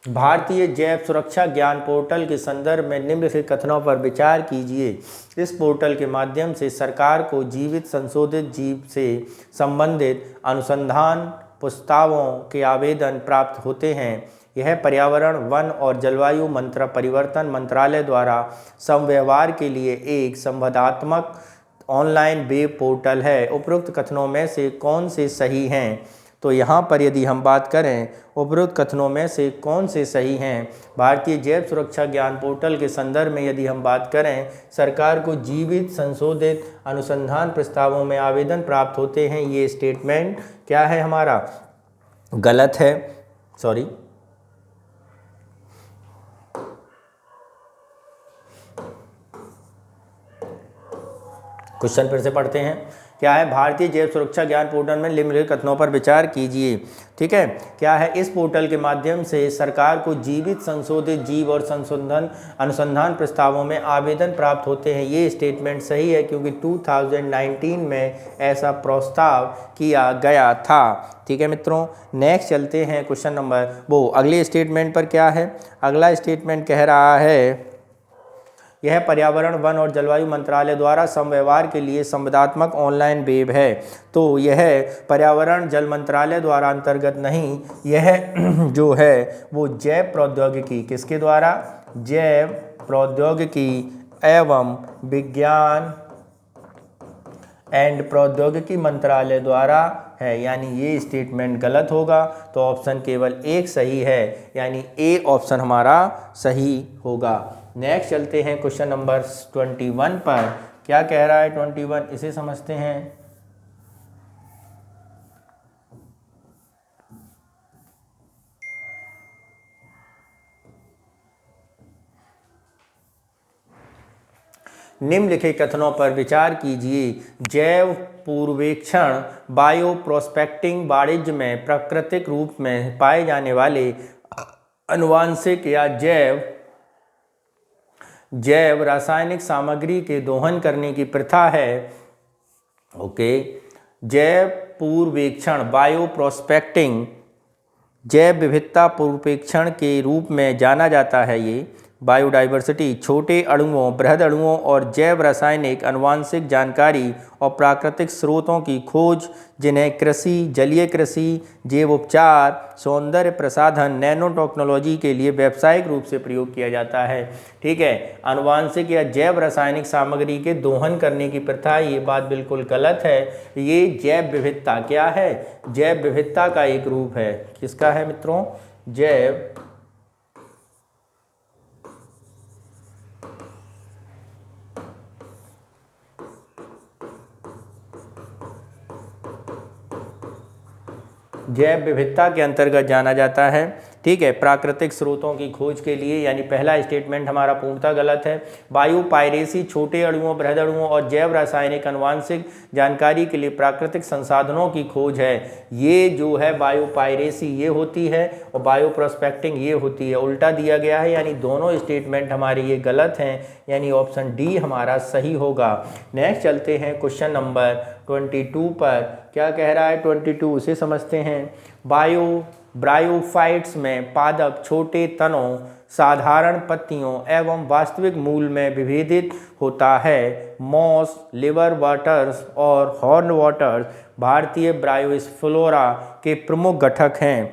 भारतीय जैव सुरक्षा ज्ञान पोर्टल के संदर्भ में निम्नलिखित कथनों पर विचार कीजिए। इस पोर्टल के माध्यम से सरकार को जीवित संशोधित जीव से संबंधित अनुसंधान प्रस्तावों के आवेदन प्राप्त होते हैं। यह पर्यावरण, वन और जलवायु परिवर्तन मंत्रालय द्वारा समव्यवहार के लिए एक संवादात्मक ऑनलाइन वेब पोर्टल है। उपरोक्त कथनों में से कौन से सही हैं? तो यहाँ पर यदि हम बात करें उपरोक्त कथनों में से कौन से सही हैं, भारतीय जैव सुरक्षा ज्ञान पोर्टल के संदर्भ में यदि हम बात करें, सरकार को जीवित संशोधित अनुसंधान प्रस्तावों में आवेदन प्राप्त होते हैं, ये स्टेटमेंट क्या है हमारा? गलत है। सॉरी, क्वेश्चन फिर से पढ़ते हैं। क्या है? भारतीय जैव सुरक्षा ज्ञान पोर्टल में निम्नलिखित कथनों पर विचार कीजिए। ठीक है, क्या है? इस पोर्टल के माध्यम से सरकार को जीवित संशोधित जीव और अनुसंधान प्रस्तावों में आवेदन प्राप्त होते हैं। ये स्टेटमेंट सही है क्योंकि 2019 में ऐसा प्रस्ताव किया गया था। ठीक है मित्रों, नेक्स्ट चलते हैं क्वेश्चन नंबर अगले स्टेटमेंट पर। क्या है अगला स्टेटमेंट? कह रहा है यह पर्यावरण, वन और जलवायु मंत्रालय द्वारा समव्यवहार के लिए संवादात्मक ऑनलाइन वेब है। तो यह पर्यावरण जल मंत्रालय द्वारा अंतर्गत नहीं, यह जो है वो जैव प्रौद्योगिकी, किसके द्वारा? जैव प्रौद्योगिकी एवं विज्ञान एंड प्रौद्योगिकी मंत्रालय द्वारा है। यानी ये स्टेटमेंट गलत होगा। तो ऑप्शन केवल एक सही है, यानी ए ऑप्शन हमारा सही होगा। नेक्स्ट चलते हैं क्वेश्चन नंबर 21 पर। क्या कह रहा है 21, इसे समझते हैं। निम्नलिखित कथनों पर विचार कीजिए। जैव पूर्वेक्षण, बायो प्रोस्पेक्टिंग वाणिज्य में प्राकृतिक रूप में पाए जाने वाले आनुवांशिक या जैव रासायनिक सामग्री के दोहन करने की प्रथा है। ओके, जैव पूर्वेक्षण, बायो प्रोस्पेक्टिंग जैव विविधता पूर्वेक्षण के रूप में जाना जाता है। ये बायोडाइवर्सिटी छोटे अणुओं, बृहद अणुओं और जैव रासायनिक आनुवांशिक जानकारी और प्राकृतिक स्रोतों की खोज, जिन्हें कृषि, जलीय कृषि, जैव उपचार, सौंदर्य प्रसाधन, नैनो टेक्नोलॉजी के लिए व्यावसायिक रूप से प्रयोग किया जाता है। ठीक है, आनुवांशिक या जैव रासायनिक सामग्री के दोहन करने की प्रथा, ये बात बिल्कुल गलत है। ये जैव विविधता क्या है? जैव विविधता का एक रूप है। किसका है मित्रों? जैव विविधता के अंतर्गत जाना जाता है। ठीक है, प्राकृतिक स्रोतों की खोज के लिए, यानी पहला स्टेटमेंट हमारा पूर्णतः गलत है। बायो पायरेसी छोटे अणुओं, बृहद अणुओं और जैव रासायनिक आनुवांशिक जानकारी के लिए प्राकृतिक संसाधनों की खोज है। ये जो है बायो पायरेसी ये होती है और बायो प्रोस्पेक्टिंग ये होती है। उल्टा दिया गया है, यानी दोनों स्टेटमेंट हमारे ये गलत हैं, यानी ऑप्शन डी हमारा सही होगा। नेक्स्ट चलते हैं क्वेश्चन नंबर 22 पर। क्या कह रहा है 22, उसे समझते हैं। ब्रायोफाइट्स में पादप छोटे तनों, साधारण पत्तियों एवं वास्तविक मूल में विभेदित होता है। मॉस, लिवर वाटर्स और हॉर्न वाटर्स भारतीय ब्रायोस्फेरा के प्रमुख घटक हैं।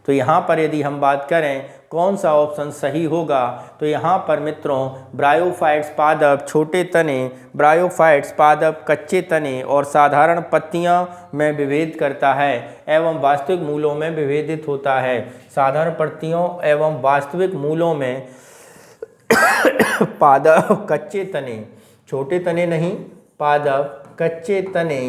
तो यहाँ पर यदि हम बात करें कौन सा ऑप्शन सही होगा, तो यहाँ पर मित्रों ब्रायोफाइट्स पादप छोटे तने, ब्रायोफाइट्स पादप कच्चे तने और साधारण पत्तियाँ में विभेद करता है एवं वास्तविक मूलों में विभेदित होता है। साधारण पत्तियों एवं वास्तविक मूलों में पादप कच्चे तने, छोटे तने नहीं, पादप कच्चे तने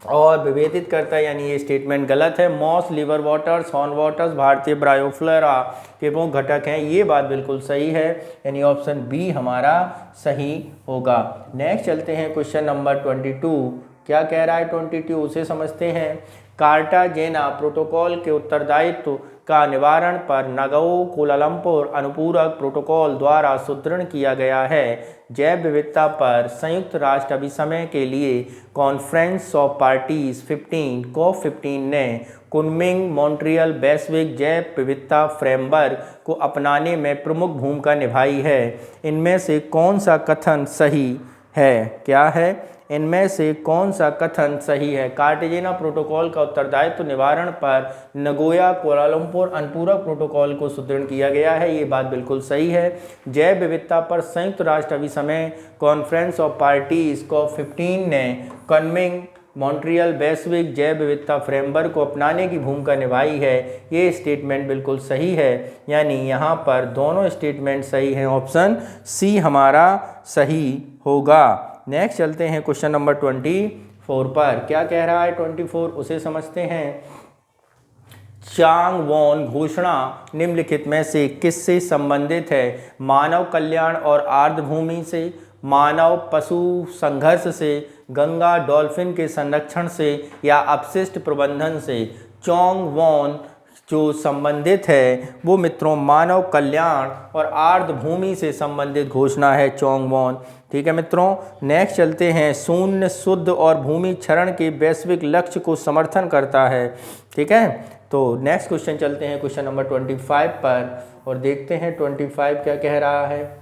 और विभेदित करता है, यानी ये स्टेटमेंट गलत है। Moss, liverworts, hornworts भारतीय ब्रायोफ्लोरा के प्रमुख घटक हैं, ये बात बिल्कुल सही है, यानी ऑप्शन बी हमारा सही होगा। नेक्स्ट चलते हैं क्वेश्चन नंबर 22। क्या कह रहा है 22, उसे समझते हैं। कार्टाजेना प्रोटोकॉल के उत्तरदायित्व का निवारण पर नगाओ कुआलालंपुर अनुपूरक प्रोटोकॉल द्वारा सुदृढ़ किया गया है। जैव विविधता पर संयुक्त राष्ट्र अभिसमय के लिए कॉन्फ्रेंस ऑफ पार्टीज 15 COP15 ने कुनमिंग मॉन्ट्रियल वैश्विक जैव विविधता फ्रेमवर्क को अपनाने में प्रमुख भूमिका निभाई है। इनमें से कौन सा कथन सही है? क्या है? इनमें से कौन सा कथन सही है? कार्टेजेना प्रोटोकॉल का उत्तरदायित्व निवारण पर नगोया कुआलालंपुर अनुपूरक प्रोटोकॉल को सुदृढ़ किया गया है, ये बात बिल्कुल सही है। जैव विविधता पर संयुक्त राष्ट्र अभिसमय कॉन्फ्रेंस ऑफ पार्टीज COP15 ने कुनमिंग मॉन्ट्रियल वैश्विक जैव विविधता फ्रेमवर्क को अपनाने की भूमिका निभाई है, ये स्टेटमेंट बिल्कुल सही है, यानी यहाँ पर दोनों स्टेटमेंट सही हैं, ऑप्शन सी हमारा सही होगा। नेक्स्ट चलते हैं क्वेश्चन नंबर 24 पर। क्या कह रहा है 24, उसे समझते हैं। चांग वॉन घोषणा निम्नलिखित में से किससे संबंधित है? मानव कल्याण और आर्द्रभूमि से, मानव पशु संघर्ष से, गंगा डॉल्फिन के संरक्षण से, या अपशिष्ट प्रबंधन से? चांग वॉन जो संबंधित है वो मित्रों मानव कल्याण और आर्द्रभूमि से संबंधित घोषणा है, चांग वॉन। ठीक है मित्रों, नेक्स्ट चलते हैं। शून्य, शुद्ध और भूमि क्षरण के वैश्विक लक्ष्य को समर्थन करता है। ठीक है, तो नेक्स्ट क्वेश्चन चलते हैं क्वेश्चन नंबर 25 पर और देखते हैं 25 क्या कह रहा है।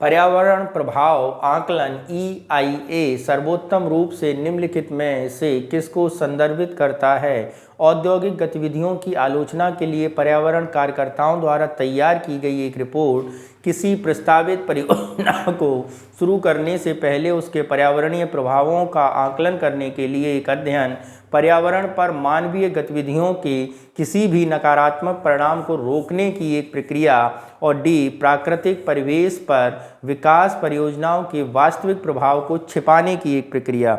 पर्यावरण प्रभाव आकलन EIA सर्वोत्तम रूप से निम्नलिखित में से किसको संदर्भित करता है? औद्योगिक गतिविधियों की आलोचना के लिए पर्यावरण कार्यकर्ताओं द्वारा तैयार की गई एक रिपोर्ट किसी प्रस्तावित परियोजना को शुरू करने से पहले उसके पर्यावरणीय प्रभावों का आकलन करने के लिए एक अध्ययन, पर्यावरण पर मानवीय गतिविधियों के किसी भी नकारात्मक परिणाम को रोकने की एक प्रक्रिया, और डी प्राकृतिक परिवेश पर विकास परियोजनाओं के वास्तविक प्रभाव को छिपाने की एक प्रक्रिया।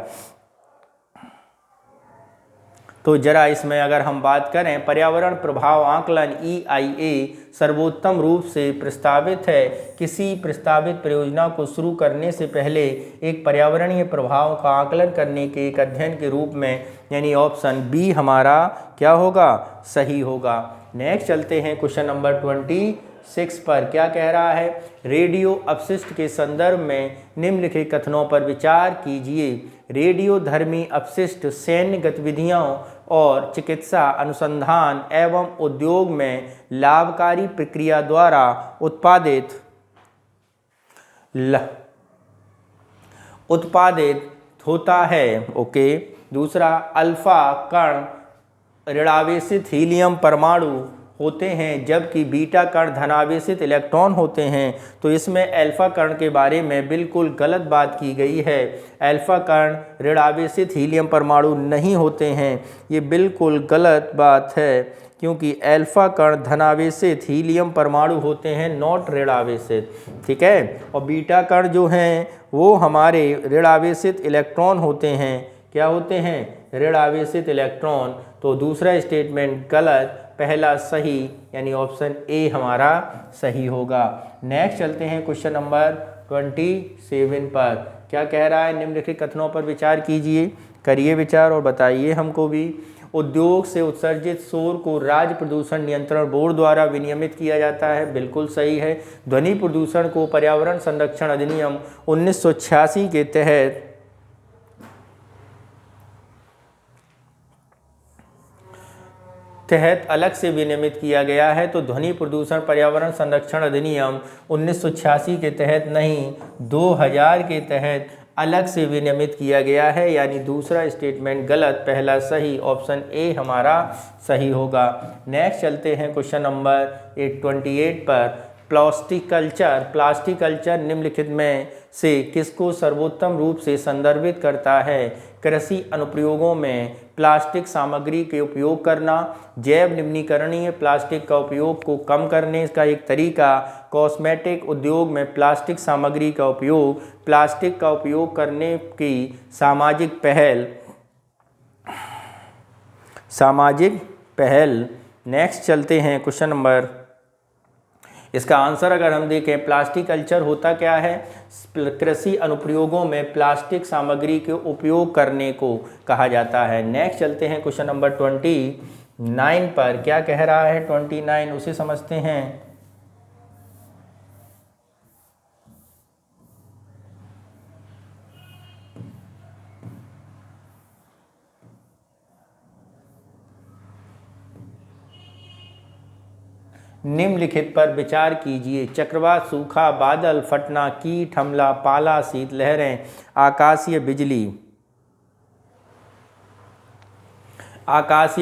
तो जरा इसमें अगर हम बात करें, पर्यावरण प्रभाव आकलन EIA सर्वोत्तम रूप से प्रस्तावित है किसी प्रस्तावित परियोजना को शुरू करने से पहले एक पर्यावरणीय प्रभाव का आकलन करने के एक अध्ययन के रूप में, यानी ऑप्शन बी हमारा क्या होगा? सही होगा। नेक्स्ट चलते हैं क्वेश्चन नंबर 26 पर। क्या कह रहा है? रेडियो अपशिष्ट के संदर्भ में निम्नलिखित कथनों पर विचार कीजिए। रेडियोधर्मी अपशिष्ट सैन्य गतिविधियों और चिकित्सा अनुसंधान एवं उद्योग में लाभकारी प्रक्रिया द्वारा उत्पादित होता है। ओके। दूसरा, अल्फा कण ऋणावेशित हीलियम परमाणु होते हैं जबकि बीटा कण धनावेशित इलेक्ट्रॉन होते हैं। तो इसमें अल्फा कण के बारे में बिल्कुल गलत बात की गई है। अल्फा कण ऋणावेशित हीलियम परमाणु नहीं होते हैं, ये बिल्कुल गलत बात है, क्योंकि अल्फा कण धनावेशित हीलियम परमाणु होते हैं, नॉट ऋणावेशित। ठीक है, और बीटा कण जो हैं वो हमारे ऋणावेशित इलेक्ट्रॉन होते हैं। क्या होते हैं? ऋणावेशित इलेक्ट्रॉन। तो दूसरा स्टेटमेंट गलत, पहला सही, यानी ऑप्शन ए हमारा सही होगा। नेक्स्ट चलते हैं क्वेश्चन नंबर 27 पर। क्या कह रहा है? निम्नलिखित कथनों पर विचार कीजिए, करिए विचार और बताइए हमको भी। उद्योग से उत्सर्जित शोर को राज्य प्रदूषण नियंत्रण बोर्ड द्वारा विनियमित किया जाता है, बिल्कुल सही है। ध्वनि प्रदूषण को पर्यावरण संरक्षण अधिनियम 1986 के तहत अलग से विनियमित किया गया है। तो ध्वनि प्रदूषण पर्यावरण संरक्षण अधिनियम 1986 के तहत नहीं, 2000 के तहत अलग से विनियमित किया गया है, यानी दूसरा स्टेटमेंट गलत, पहला सही, ऑप्शन ए हमारा सही होगा। नेक्स्ट चलते हैं क्वेश्चन नंबर 28 पर। प्लास्टिक कल्चर निम्नलिखित में से किसको सर्वोत्तम रूप से संदर्भित करता है? कृषि अनुप्रयोगों में प्लास्टिक सामग्री के उपयोग करना, जैव निम्नीकरणीय प्लास्टिक का उपयोग को कम करने का एक तरीका, कॉस्मेटिक उद्योग में प्लास्टिक सामग्री का उपयोग, प्लास्टिक का उपयोग करने की सामाजिक पहल। नेक्स्ट चलते हैं क्वेश्चन नंबर, इसका आंसर अगर हम देखें, प्लास्टिक कल्चर होता क्या है? कृषि अनुप्रयोगों में प्लास्टिक सामग्री के उपयोग करने को कहा जाता है। नेक्स्ट चलते हैं क्वेश्चन नंबर 29 पर, क्या कह रहा है 29 उसे समझते हैं। निम्नलिखित पर विचार कीजिए। चक्रवात, सूखा, बादल फटना, कीट हमला, पाला, शीतलहरें, आकाशीय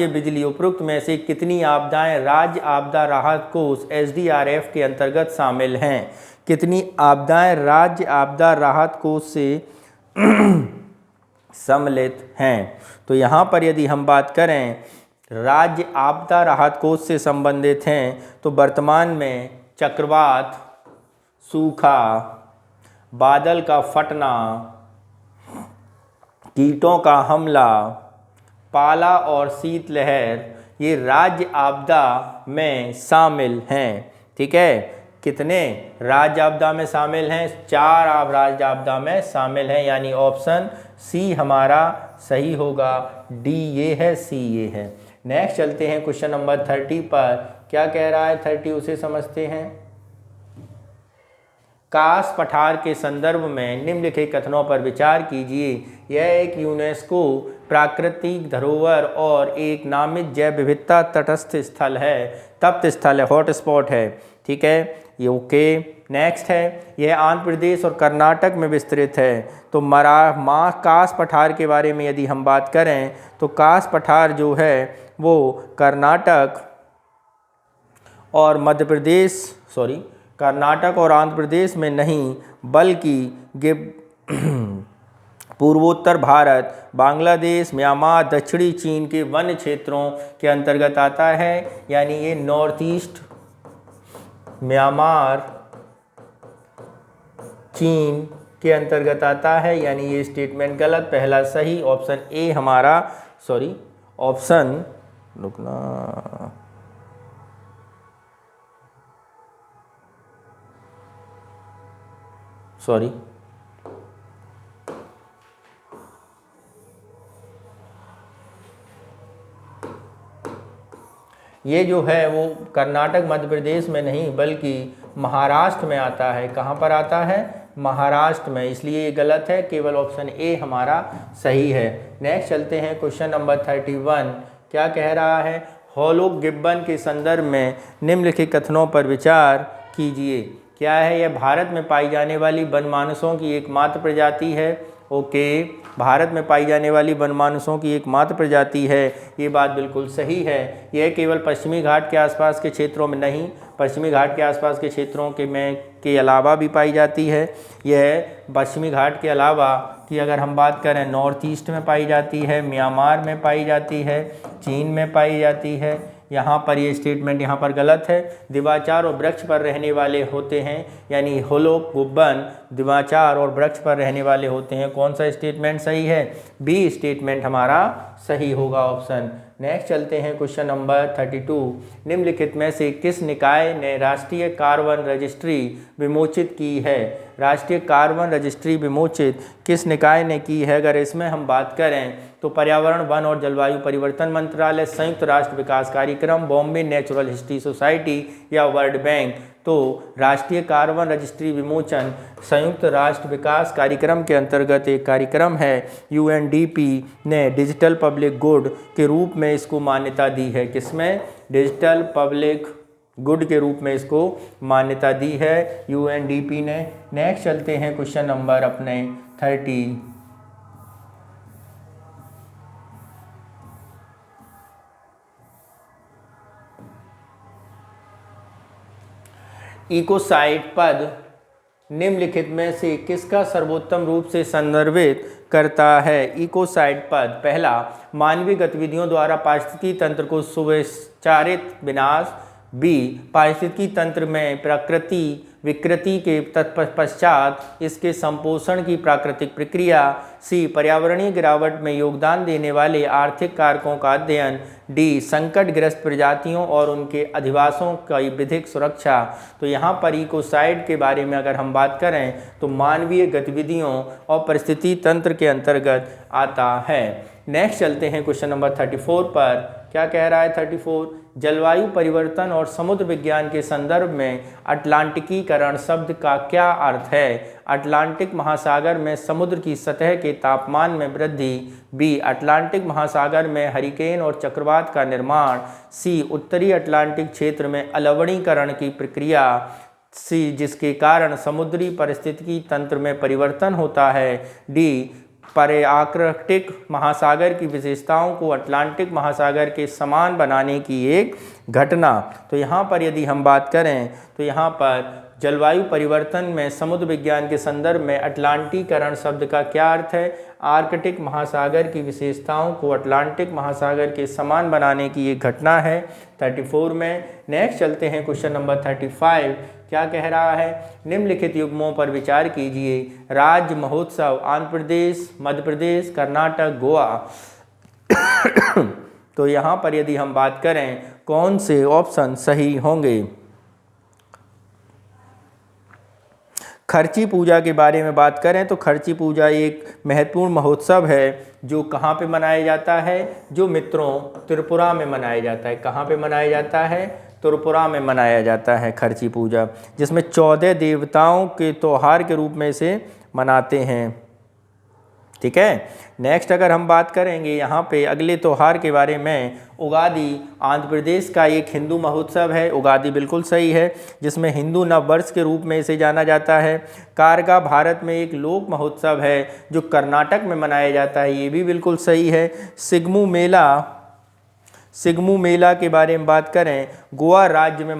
बिजली उपरोक्त में से कितनी आपदाएं राज्य आपदा राहत कोष SDRF के अंतर्गत शामिल हैं? कितनी आपदाएं राज्य आपदा राहत कोष से सम्मिलित हैं? तो यहाँ पर यदि हम बात करें राज्य आपदा राहत कोष से संबंधित हैं तो वर्तमान में चक्रवात, सूखा, बादल का फटना, कीटों का हमला, पाला और शीतलहर ये राज्य आपदा में शामिल हैं। ठीक है, कितने राज्य आपदा में शामिल हैं? 4 राज्य आपदा में शामिल हैं, यानी ऑप्शन सी हमारा सही होगा। डी ये है, सी ये है। नेक्स्ट चलते हैं क्वेश्चन नंबर 30 पर, क्या कह रहा है 30 उसे समझते हैं। कास पठार के संदर्भ में निम्नलिखित कथनों पर विचार कीजिए। यह एक यूनेस्को प्राकृतिक धरोहर और एक नामित जैव विविधता तटस्थ स्थल है, तप्त स्थल है, हॉटस्पॉट है। ठीक है, ये ओके। नेक्स्ट है, यह आंध्र प्रदेश और कर्नाटक में विस्तृत है। तो कास पठार के बारे में यदि हम बात करें तो कास पठार जो है वो कर्नाटक और कर्नाटक और आंध्र प्रदेश में नहीं बल्कि पूर्वोत्तर भारत, बांग्लादेश, म्यांमार, दक्षिणी चीन के वन क्षेत्रों के अंतर्गत आता है, यानी ये नॉर्थ ईस्ट, म्यांमार, चीन के अंतर्गत आता है, यानी ये स्टेटमेंट गलत, पहला सही, ऑप्शन ए हमारा ऑप्शन ये जो है वो कर्नाटक मध्य प्रदेश में नहीं बल्कि महाराष्ट्र में आता है। कहाँ पर आता है? महाराष्ट्र में, इसलिए ये गलत है, केवल ऑप्शन ए हमारा सही है। नेक्स्ट चलते हैं क्वेश्चन नंबर 31, क्या कह रहा है? हॉलोक गिब्बन के संदर्भ में निम्नलिखित कथनों पर विचार कीजिए। क्या है? यह भारत में पाई जाने वाली वनमानसों की एकमात्र प्रजाति है। ओके, भारत में पाई जाने वाली वनमानसों की एकमात्र प्रजाति है, ये बात बिल्कुल सही है। यह केवल पश्चिमी घाट के आसपास के क्षेत्रों में नहीं, पश्चिमी घाट के आसपास के क्षेत्रों के अलावा भी पाई जाती है। यह पश्चिमी घाट के अलावा कि अगर हम बात करें नॉर्थ ईस्ट में पाई जाती है, म्यांमार में पाई जाती है, चीन में पाई जाती है। यहाँ पर ये स्टेटमेंट यहाँ पर गलत है। दिवाचार और वृक्ष पर रहने वाले होते हैं, यानी होलोक गिब्बन दिवाचार और वृक्ष पर रहने वाले होते हैं। कौन सा स्टेटमेंट सही है? बी स्टेटमेंट हमारा सही होगा, ऑप्शन। नेक्स्ट चलते हैं क्वेश्चन नंबर 32, निम्नलिखित में से किस निकाय ने राष्ट्रीय कार्बन रजिस्ट्री विमोचित की है? राष्ट्रीय कार्बन रजिस्ट्री विमोचित किस निकाय ने की है? अगर इसमें हम बात करें तो पर्यावरण, वन और जलवायु परिवर्तन मंत्रालय, संयुक्त राष्ट्र विकास कार्यक्रम, बॉम्बे नेचुरल हिस्ट्री सोसाइटी या वर्ल्ड बैंक। तो राष्ट्रीय कार्बन रजिस्ट्री विमोचन संयुक्त राष्ट्र विकास कार्यक्रम के अंतर्गत एक कार्यक्रम है। UNDP ने डिजिटल पब्लिक गुड के रूप में इसको मान्यता दी है। किसमें? डिजिटल पब्लिक गुड के रूप में इसको मान्यता दी है UNDP ने। नेक्स्ट चलते हैं क्वेश्चन नंबर अपने 30, इकोसाइट पद निम्नलिखित में से किसका सर्वोत्तम रूप से संदर्भित करता है? इकोसाइड पद। पहला, मानवीय गतिविधियों द्वारा पारिस्थितिकी तंत्र को सुविचारित विनाश। बी, पारिस्थितिकी तंत्र में प्रकृति विकृति के तत्पश्चात इसके संपोषण की प्राकृतिक प्रक्रिया। सी, पर्यावरणीय गिरावट में योगदान देने वाले आर्थिक कारकों का अध्ययन। डी, संकटग्रस्त प्रजातियों और उनके अधिवासों की विधिक सुरक्षा। तो यहाँ पर इकोसाइड के बारे में अगर हम बात करें तो मानवीय गतिविधियों और परिस्थिति तंत्र के अंतर्गत आता है। नेक्स्ट चलते हैं क्वेश्चन नंबर 34 पर। क्या कह रहा है 34? जलवायु परिवर्तन और समुद्र विज्ञान के संदर्भ में अटलांटिकीकरण शब्द का क्या अर्थ है? अटलांटिक महासागर में समुद्र की सतह के तापमान में वृद्धि। बी, अटलांटिक महासागर में हरिकेन और चक्रवात का निर्माण। सी, उत्तरी अटलांटिक क्षेत्र में अलवणीकरण की प्रक्रिया। सी, जिसके कारण समुद्री पारिस्थितिकी तंत्र में परिवर्तन होता है। डी, आर्कटिक महासागर की विशेषताओं को अटलांटिक महासागर के समान बनाने की एक घटना। तो यहाँ पर यदि हम बात करें तो यहाँ पर जलवायु परिवर्तन में समुद्र विज्ञान के संदर्भ में अटलांटिकीकरण शब्द का क्या अर्थ है? आर्कटिक महासागर की विशेषताओं को अटलांटिक महासागर के समान बनाने की एक घटना है 34 में। नेक्स्ट चलते हैं क्वेश्चन नंबर 35। क्या कह रहा है? निम्नलिखित युग्मों पर विचार कीजिए। राज्य महोत्सव आंध्र प्रदेश, मध्य प्रदेश, कर्नाटक, गोवा। तो यहाँ पर यदि हम बात करें कौन से ऑप्शन सही होंगे? खर्ची पूजा के बारे में बात करें तो खर्ची पूजा एक महत्वपूर्ण महोत्सव है जो कहाँ पे मनाया जाता है? जो मित्रों त्रिपुरा में मनाया जाता है। कहाँ पे मनाया जाता है? त्रिपुरा में मनाया जाता है खर्ची पूजा, जिसमें 14 देवताओं के त्योहार के रूप में इसे मनाते हैं। ठीक है। नेक्स्ट अगर हम बात करेंगे यहाँ पे अगले त्यौहार के बारे में, उगादि आंध्र प्रदेश का एक हिंदू महोत्सव है। उगादि बिल्कुल सही है, जिसमें हिंदू नववर्ष के रूप में इसे जाना जाता है। कारगा भारत में एक लोक महोत्सव है जो कर्नाटक में मनाया जाता है, ये भी बिल्कुल सही है। सिगमू मेला के बारे में बात करें, गोवा राज्य में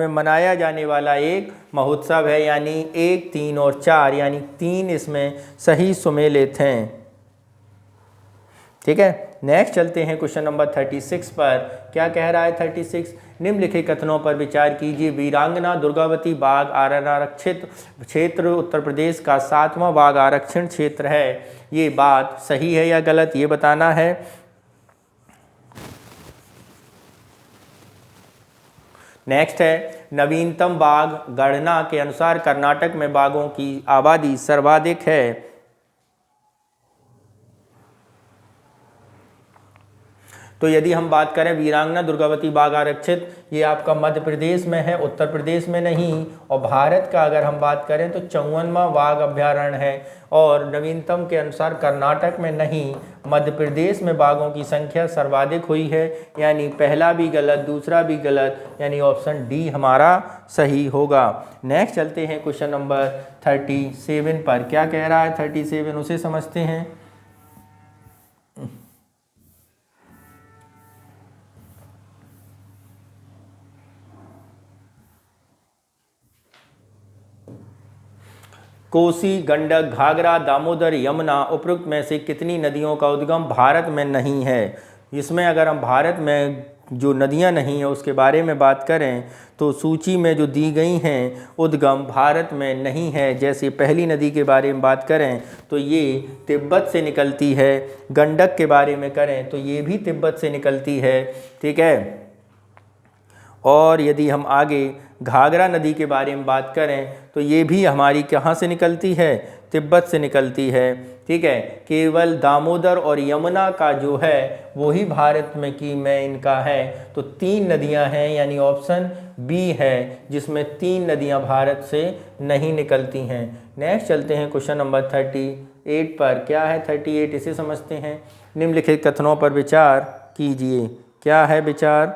मनाया जाने वाला एक महोत्सव है, यानी 1, 3 और 4, यानी 3 इसमें सही सुमेलित हैं। ठीक है। नेक्स्ट चलते हैं क्वेश्चन नंबर 36 पर। क्या कह रहा है 36? निम्नलिखित कथनों पर विचार कीजिए। वीरांगना दुर्गावती बाघ आरक्षित क्षेत्र उत्तर प्रदेश का 7वां बाघ आरक्षण क्षेत्र है। ये बात सही है या गलत, ये बताना है। नेक्स्ट है नवीनतम बाघ गणना के अनुसार कर्नाटक में बाघों की आबादी सर्वाधिक है। तो यदि हम बात करें वीरांगना दुर्गावती बाघ आरक्षित, ये आपका मध्य प्रदेश में है, उत्तर प्रदेश में नहीं। और भारत का अगर हम बात करें तो 54वां बाघ अभ्यारण्य है। और नवीनतम के अनुसार कर्नाटक में नहीं, मध्य प्रदेश में बाघों की संख्या सर्वाधिक हुई है, यानी पहला भी गलत, दूसरा भी गलत, यानी ऑप्शन डी हमारा सही होगा। नेक्स्ट चलते हैं क्वेश्चन नंबर 37 पर। क्या कह रहा है 37, उसे समझते हैं। कोसी, गंडक, घाघरा, दामोदर, यमुना उपरोक्त में से कितनी नदियों का उद्गम भारत में नहीं है? इसमें अगर हम भारत में जो नदियां नहीं हैं उसके बारे में बात करें तो सूची में जो दी गई हैं उद्गम भारत में नहीं है। जैसे पहली नदी के बारे में बात करें तो ये तिब्बत से निकलती है। गंडक के बारे में करें तो ये भी तिब्बत से निकलती है। ठीक है। और यदि हम आगे घाघरा नदी के बारे में बात करें तो ये भी हमारी कहाँ से निकलती है? तिब्बत से निकलती है। ठीक है। केवल दामोदर और यमुना का जो है वही भारत में इनका है। तो 3 नदियां हैं, यानी ऑप्शन बी है, जिसमें 3 नदियां भारत से नहीं निकलती हैं। नेक्स्ट चलते हैं क्वेश्चन नंबर 38 पर। क्या है 38, इसे समझते हैं। निम्नलिखित कथनों पर विचार कीजिए। क्या है विचार?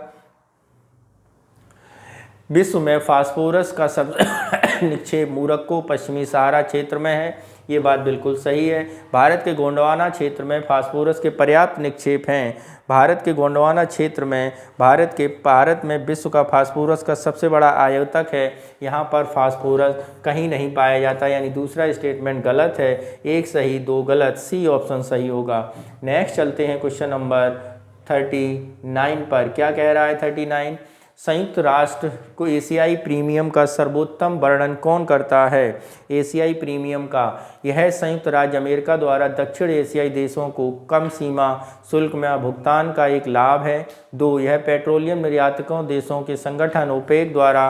विश्व में फास्फोरस का सबसे निक्षेप मोरक्को पश्चिमी सहारा क्षेत्र में है। ये बात बिल्कुल सही है। भारत के गोंडवाना क्षेत्र में फास्फोरस के पर्याप्त निक्षेप हैं। भारत के गोंडवाना क्षेत्र में भारत में विश्व का फास्फोरस का सबसे बड़ा आयातक है। यहाँ पर फास्फोरस कहीं नहीं पाया जाता, यानी दूसरा स्टेटमेंट गलत है। एक सही दो गलत, सी ऑप्शन सही होगा। नेक्स्ट चलते हैं क्वेश्चन नंबर 39 पर। क्या कह रहा है 39? संयुक्त राष्ट्र को एशियाई प्रीमियम का सर्वोत्तम वर्णन कौन करता है? एशियाई प्रीमियम का यह संयुक्त राज्य अमेरिका द्वारा दक्षिण एशियाई देशों को कम सीमा शुल्क में भुगतान का एक लाभ है। 2, यह पेट्रोलियम निर्यातकों देशों के संगठन ओपेक द्वारा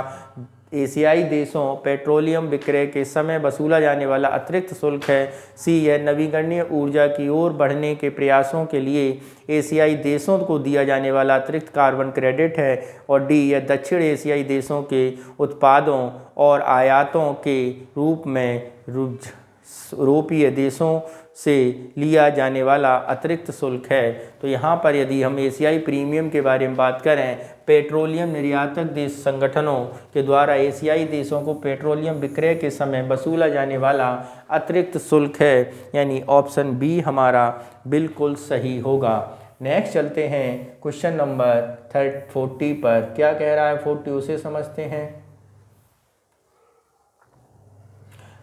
एशियाई देशों पेट्रोलियम विक्रय के समय वसूला जाने वाला अतिरिक्त शुल्क है। सी, यह नवीकरणीय ऊर्जा की ओर बढ़ने के प्रयासों के लिए एशियाई देशों को दिया जाने वाला अतिरिक्त कार्बन क्रेडिट है। और डी, यह दक्षिण एशियाई देशों के उत्पादों और आयातों के रूप में यूरोपीय देशों से लिया जाने वाला अतिरिक्त शुल्क है। तो यहाँ पर यदि हम एशियाई प्रीमियम के बारे में बात करें, पेट्रोलियम निर्यातक देश संगठनों के द्वारा एशियाई देशों को पेट्रोलियम विक्रय के समय वसूला जाने वाला अतिरिक्त शुल्क है, यानी ऑप्शन बी हमारा बिल्कुल सही होगा। नेक्स्ट चलते हैं क्वेश्चन नंबर 40 पर। क्या कह रहा है 40, उसे समझते हैं।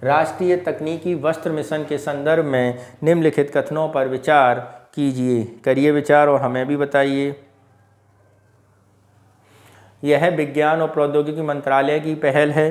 राष्ट्रीय तकनीकी वस्त्र मिशन के संदर्भ में निम्नलिखित कथनों पर विचार कीजिए। करिए विचार और हमें भी बताइए। यह विज्ञान और प्रौद्योगिकी मंत्रालय की पहल है।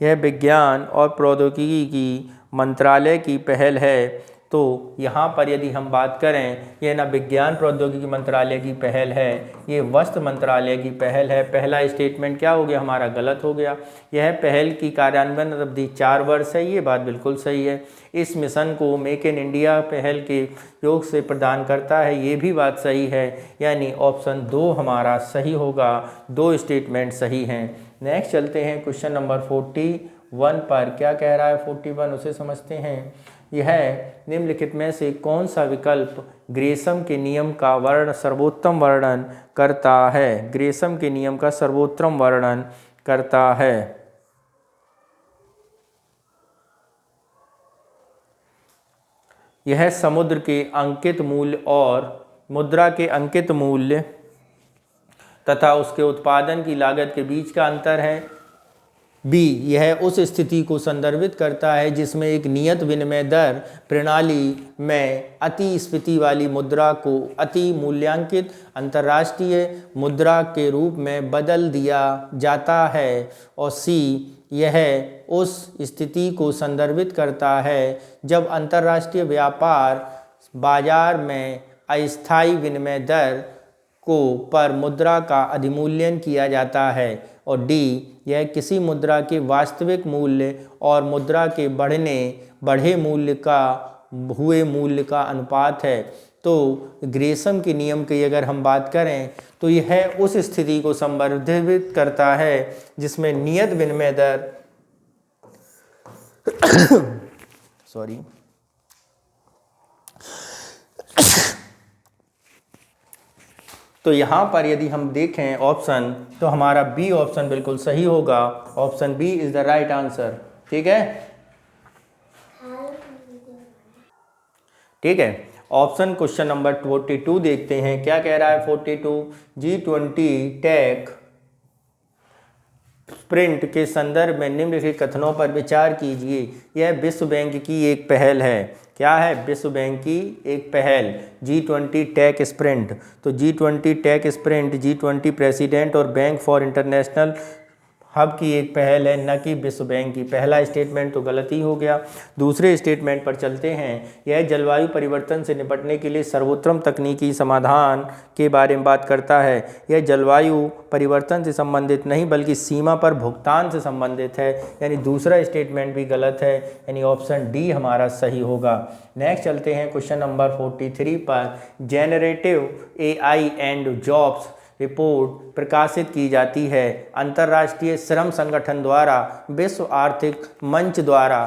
यह विज्ञान और प्रौद्योगिकी मंत्रालय की पहल है। तो यहाँ पर यदि हम बात करें, यह ना विज्ञान प्रौद्योगिकी मंत्रालय की पहल है, ये वस्त्र मंत्रालय की पहल है। पहला स्टेटमेंट क्या हो गया हमारा? गलत हो गया। यह पहल की कार्यान्वयन अवधि 4 वर्ष है, ये बात बिल्कुल सही है। इस मिशन को मेक इन इंडिया पहल के योग से प्रदान करता है, ये भी बात सही है, यानी ऑप्शन 2 हमारा सही होगा। 2 स्टेटमेंट सही हैं। नेक्स्ट चलते हैं क्वेश्चन नंबर 41 पर। क्या कह रहा है 41, उसे समझते हैं। यह निम्नलिखित में से कौन सा विकल्प ग्रेसम के नियम का सर्वोत्तम वर्णन करता है? ग्रेसम के नियम का सर्वोत्तम वर्णन करता है। यह समुद्र के अंकित मूल्य और मुद्रा के अंकित मूल्य तथा उसके उत्पादन की लागत के बीच का अंतर है। बी, यह उस स्थिति को संदर्भित करता है जिसमें एक नियत विनिमय दर प्रणाली में अतिस्फीति वाली मुद्रा को अति मूल्यांकित अंतर्राष्ट्रीय मुद्रा के रूप में बदल दिया जाता है। और सी, यह उस स्थिति को संदर्भित करता है जब अंतर्राष्ट्रीय व्यापार बाजार में अस्थायी विनिमय दर को पर मुद्रा का अधिमूल्यन किया जाता है। और डी, यह किसी मुद्रा के वास्तविक मूल्य और मुद्रा के बढ़े मूल्य का हुए मूल्य का अनुपात है। तो ग्रेसम के नियम की अगर हम बात करें तो यह उस स्थिति को संदर्भित करता है जिसमें नियत विनिमय दर तो यहाँ पर यदि हम देखें ऑप्शन, तो हमारा बी ऑप्शन बिल्कुल सही होगा। Option B is the right answer. ठीक है, ठीक है। ऑप्शन क्वेश्चन नंबर 42 देखते हैं। क्या कह रहा है 42? G20 टेक स्प्रिंट के संदर्भ में निम्नलिखित कथनों पर विचार कीजिए। यह विश्व बैंक की एक पहल है। क्या है? विश्व बैंक की एक पहल G20 टेक स्प्रिंट। तो G20 tech sprint G20 president और बैंक फॉर इंटरनेशनल हब की एक पहल है, न कि विश्व बैंक की। पहला स्टेटमेंट तो गलत ही हो गया। दूसरे स्टेटमेंट पर चलते हैं। यह जलवायु परिवर्तन से निपटने के लिए सर्वोत्तम तकनीकी समाधान के बारे में बात करता है। यह जलवायु परिवर्तन से संबंधित नहीं बल्कि सीमा पर भुगतान से संबंधित है, यानी दूसरा स्टेटमेंट भी गलत है, यानी ऑप्शन डी हमारा सही होगा। नेक्स्ट चलते हैं क्वेश्चन नंबर 43 पर। Generative AI and jobs report प्रकाशित की जाती है। अंतर्राष्ट्रीय श्रम संगठन द्वारा विश्व आर्थिक मंच द्वारा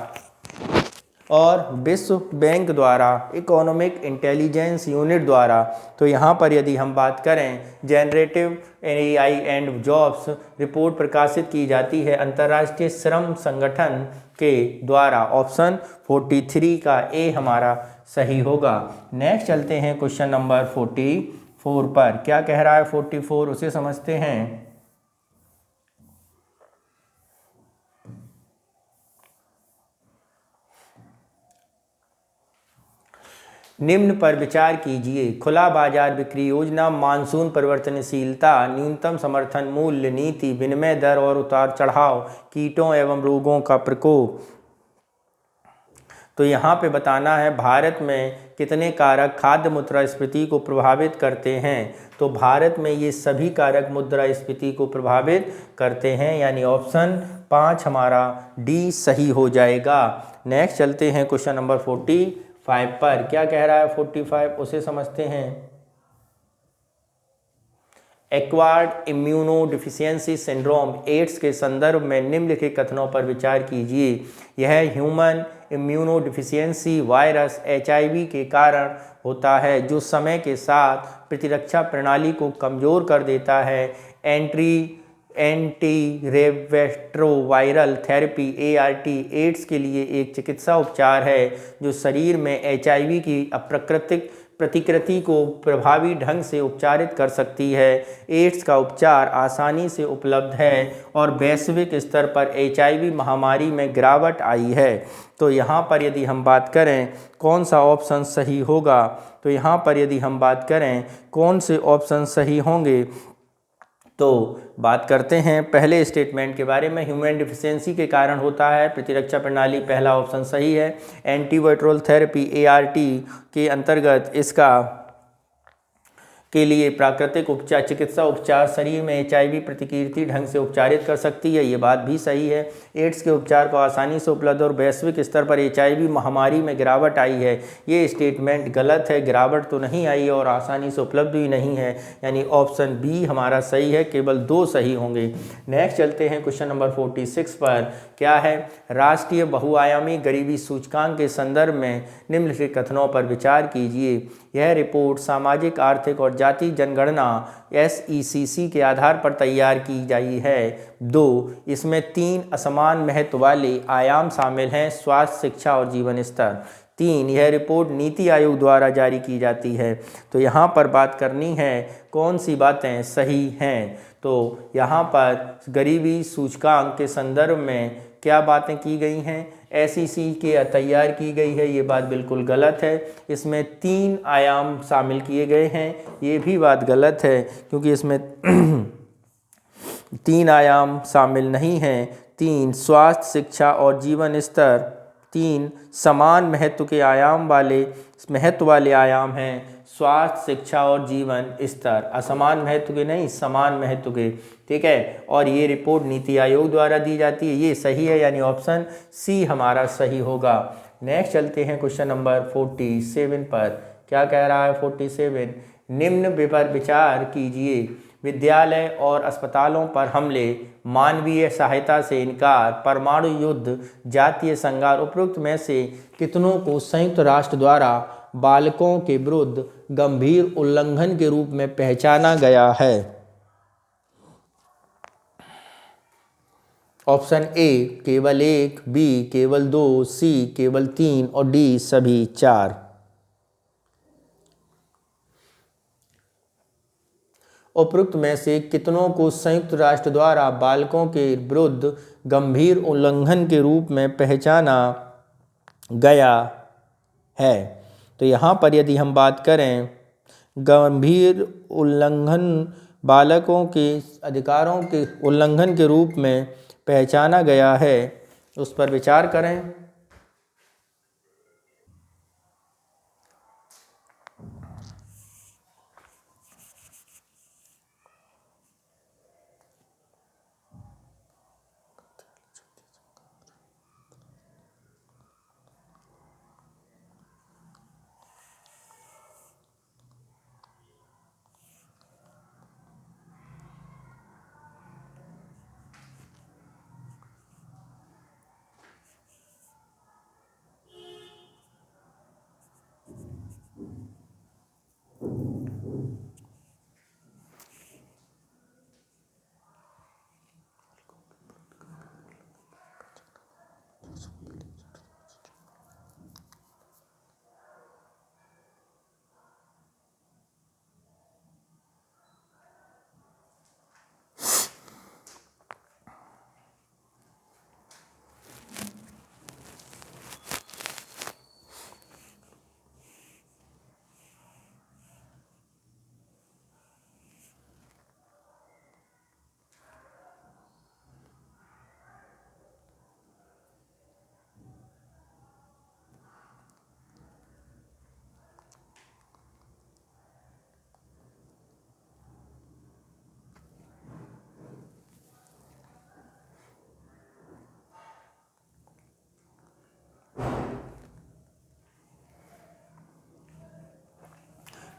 और विश्व बैंक द्वारा इकोनॉमिक इंटेलिजेंस यूनिट द्वारा। तो यहाँ पर यदि हम बात करें generative AI and jobs report प्रकाशित की जाती है अंतर्राष्ट्रीय श्रम संगठन के द्वारा। ऑप्शन 43 का ए हमारा सही होगा। नेक्स्ट चलते हैं क्वेश्चन नंबर 44 पर। क्या कह रहा है 44, उसे समझते हैं। निम्न पर विचार कीजिए। खुला बाजार बिक्री योजना, मानसून परिवर्तनशीलता, न्यूनतम समर्थन मूल्य नीति, विनिमय दर और उतार चढ़ाव, कीटों एवं रोगों का प्रकोप। तो यहाँ पे बताना है भारत में कितने कारक खाद्य मुद्रास्फीति को प्रभावित करते हैं। तो भारत में ये सभी कारक मुद्रास्फीति को प्रभावित करते हैं, यानी ऑप्शन 5 हमारा डी सही हो जाएगा। नेक्स्ट चलते हैं क्वेश्चन नंबर 45 पर। क्या कह रहा है 45, उसे समझते हैं। एक्वायर्ड इम्यूनोडिफिशियंसी सिंड्रोम एड्स के संदर्भ में निम्नलिखित कथनों पर विचार कीजिए। यह ह्यूमन इम्यूनोडिफिशियंसी वायरस HIV के कारण होता है, जो समय के साथ प्रतिरक्षा प्रणाली को कमज़ोर कर देता है। Anti retroviral therapy ART AIDS के लिए एक चिकित्सा उपचार है जो शरीर में HIV की अप्राकृतिक प्रतिकृति को प्रभावी ढंग से उपचारित कर सकती है। एड्स का उपचार आसानी से उपलब्ध है और वैश्विक स्तर पर HIV महामारी में गिरावट आई है। तो यहाँ पर यदि हम बात करें कौन सा ऑप्शन सही होगा, तो यहाँ पर यदि हम बात करें कौन से ऑप्शन सही होंगे, तो बात करते हैं पहले स्टेटमेंट के बारे में। ह्यूमन डिफिशियंसी के कारण होता है प्रतिरक्षा प्रणाली, पहला ऑप्शन सही है। एंटीवायरल थेरेपी ART के अंतर्गत इसका के लिए प्राकृतिक उपचार चिकित्सा उपचार शरीर में HIV प्रतिकृति ढंग से उपचारित कर सकती है, ये बात भी सही है। एड्स के उपचार को आसानी से उपलब्ध और वैश्विक स्तर पर HIV महामारी में गिरावट आई है, ये स्टेटमेंट गलत है। गिरावट तो नहीं आई और आसानी से उपलब्ध भी नहीं है, यानी ऑप्शन बी हमारा सही है। केवल 2 सही होंगे। नेक्स्ट चलते हैं क्वेश्चन नंबर 46 पर। क्या है, राष्ट्रीय बहुआयामी गरीबी सूचकांक के संदर्भ में निम्नलिखित कथनों पर विचार कीजिए। यह रिपोर्ट सामाजिक आर्थिक और जाति जनगणना SECC के आधार पर तैयार की गई है। 2, इसमें 3 असमान महत्व वाले आयाम शामिल हैं, स्वास्थ्य, शिक्षा और जीवन स्तर। 3, यह रिपोर्ट नीति आयोग द्वारा जारी की जाती है। तो यहाँ पर बात करनी है कौन सी बातें सही हैं। तो यहाँ पर गरीबी सूचकांक के संदर्भ में क्या बातें की गई हैं, SEC के तैयार की गई है, ये बात बिल्कुल गलत है। इसमें 3 आयाम शामिल किए गए हैं, ये भी बात गलत है, क्योंकि इसमें 3 आयाम शामिल नहीं हैं। 3 स्वास्थ्य, शिक्षा और जीवन स्तर 3 समान महत्व के आयाम वाले महत्व वाले आयाम हैं। स्वास्थ्य, शिक्षा और जीवन स्तर असमान महत्व के नहीं, समान महत्व के, ठीक है। और ये रिपोर्ट नीति आयोग द्वारा दी जाती है, ये सही है, यानी ऑप्शन सी हमारा सही होगा। नेक्स्ट चलते हैं क्वेश्चन नंबर 47 पर। क्या कह रहा है 47, निम्न पर विचार कीजिए। विद्यालय और अस्पतालों पर हमले, मानवीय सहायता से इनकार, परमाणु युद्ध, जातीय संघार उपरोक्त में से कितनों को संयुक्त राष्ट्र द्वारा बालकों के विरुद्ध गंभीर उल्लंघन के रूप में पहचाना गया है। ऑप्शन ए केवल 1, बी केवल 2, सी केवल 3 और डी सभी 4। उपरोक्त में से कितनों को संयुक्त राष्ट्र द्वारा बालकों के विरुद्ध गंभीर उल्लंघन के रूप में पहचाना गया है। तो यहाँ पर यदि हम बात करें गंभीर उल्लंघन, बालकों के अधिकारों के उल्लंघन के रूप में पहचाना गया है, उस पर विचार करें।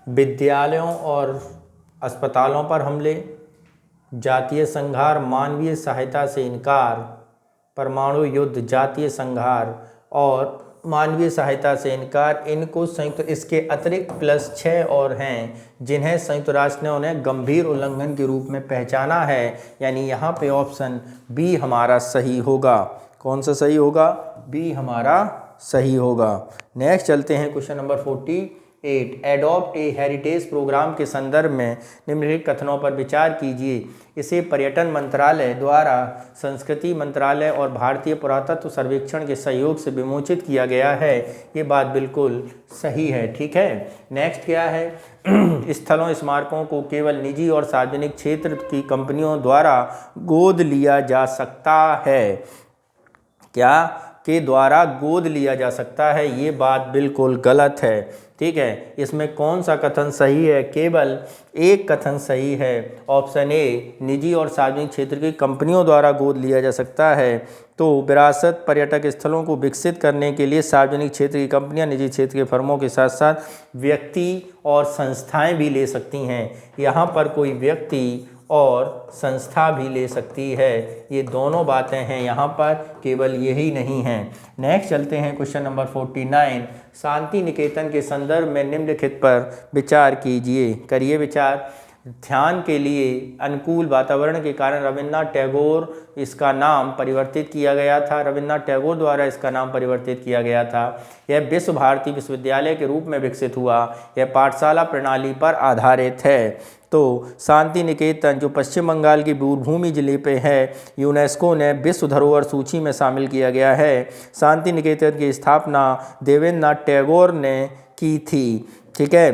विद्यालयों और अस्पतालों पर हमले, जातीय संघार, मानवीय सहायता से इनकार, परमाणु युद्ध, जातीय संघार और मानवीय सहायता से इनकार, इनको संयुक्त, इसके अतिरिक्त प्लस 6 और हैं जिन्हें संयुक्त राष्ट्र ने गंभीर उल्लंघन के रूप में पहचाना है। यानी यहाँ पे ऑप्शन बी हमारा सही होगा। कौन सा सही होगा? बी हमारा सही होगा। नेक्स्ट चलते हैं question number 48। Adopt a heritage program के संदर्भ में निम्नलिखित कथनों पर विचार कीजिए। इसे पर्यटन मंत्रालय द्वारा संस्कृति मंत्रालय और भारतीय पुरातत्व सर्वेक्षण के सहयोग से विमोचित किया गया है। ये बात बिल्कुल सही है। ठीक है, नेक्स्ट क्या है? स्थलों स्मारकों को केवल निजी और सार्वजनिक क्षेत्र की कंपनियों द्वारा गोद लिया जा सकता है। क्या? के द्वारा गोद लिया जा सकता है। ये बात बिल्कुल गलत है। ठीक है, इसमें कौन सा कथन सही है? केवल एक कथन सही है, ऑप्शन ए, निजी और सार्वजनिक क्षेत्र की कंपनियों द्वारा गोद लिया जा सकता है। तो विरासत पर्यटक स्थलों को विकसित करने के लिए सार्वजनिक क्षेत्र की कंपनियां निजी क्षेत्र के फर्मों के साथ साथ व्यक्ति और संस्थाएं भी ले सकती हैं। यहाँ पर कोई व्यक्ति और संस्था भी ले सकती है। ये दोनों बातें हैं यहाँ पर, केवल यही नहीं है। नेक्स्ट चलते हैं क्वेश्चन नंबर 49। शांति निकेतन के संदर्भ में निम्नलिखित पर विचार कीजिए। करिए विचार। ध्यान के लिए अनुकूल वातावरण के कारण रविन्द्रनाथ टैगोर इसका नाम परिवर्तित किया गया था। रविन्द्रनाथ टैगोर द्वारा इसका नाम परिवर्तित किया गया था। यह विश्व भारती विश्वविद्यालय के रूप में विकसित हुआ। यह पाठशाला प्रणाली पर आधारित है। तो शांति निकेतन जो पश्चिम बंगाल की बीरभूम जिले पे है, यूनेस्को ने विश्व धरोहर सूची में शामिल किया गया है। शांति निकेतन की स्थापना देवेंद्रनाथ टैगोर ने की थी। ठीक है,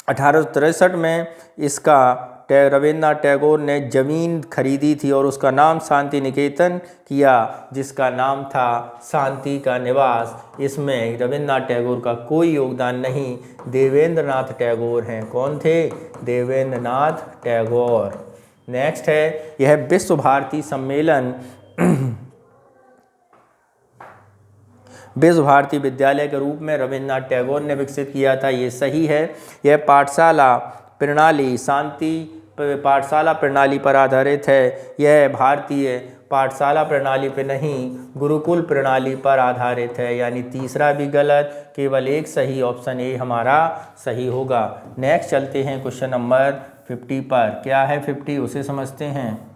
1863 में इसका रविन्द्रनाथ टैगोर ने ज़मीन खरीदी थी और उसका नाम शांति निकेतन किया, जिसका नाम था शांति का निवास। इसमें रविन्द्रनाथ टैगोर का कोई योगदान नहीं, देवेंद्रनाथ टैगोर हैं। कौन थे? देवेंद्रनाथ टैगोर। नेक्स्ट है, यह विश्व भारती सम्मेलन विश्व भारती विद्यालय के रूप में रविन्द्रनाथ टैगोर ने विकसित किया था। ये सही है। यह पाठशाला प्रणाली शांति पाठशाला प्रणाली पर आधारित है। यह भारतीय पाठशाला प्रणाली पर नहीं, गुरुकुल प्रणाली पर आधारित है। यानी तीसरा भी गलत, केवल एक सही, ऑप्शन ए हमारा सही होगा। नेक्स्ट चलते हैं क्वेश्चन नंबर 50 पर। क्या है 50? उसे समझते हैं।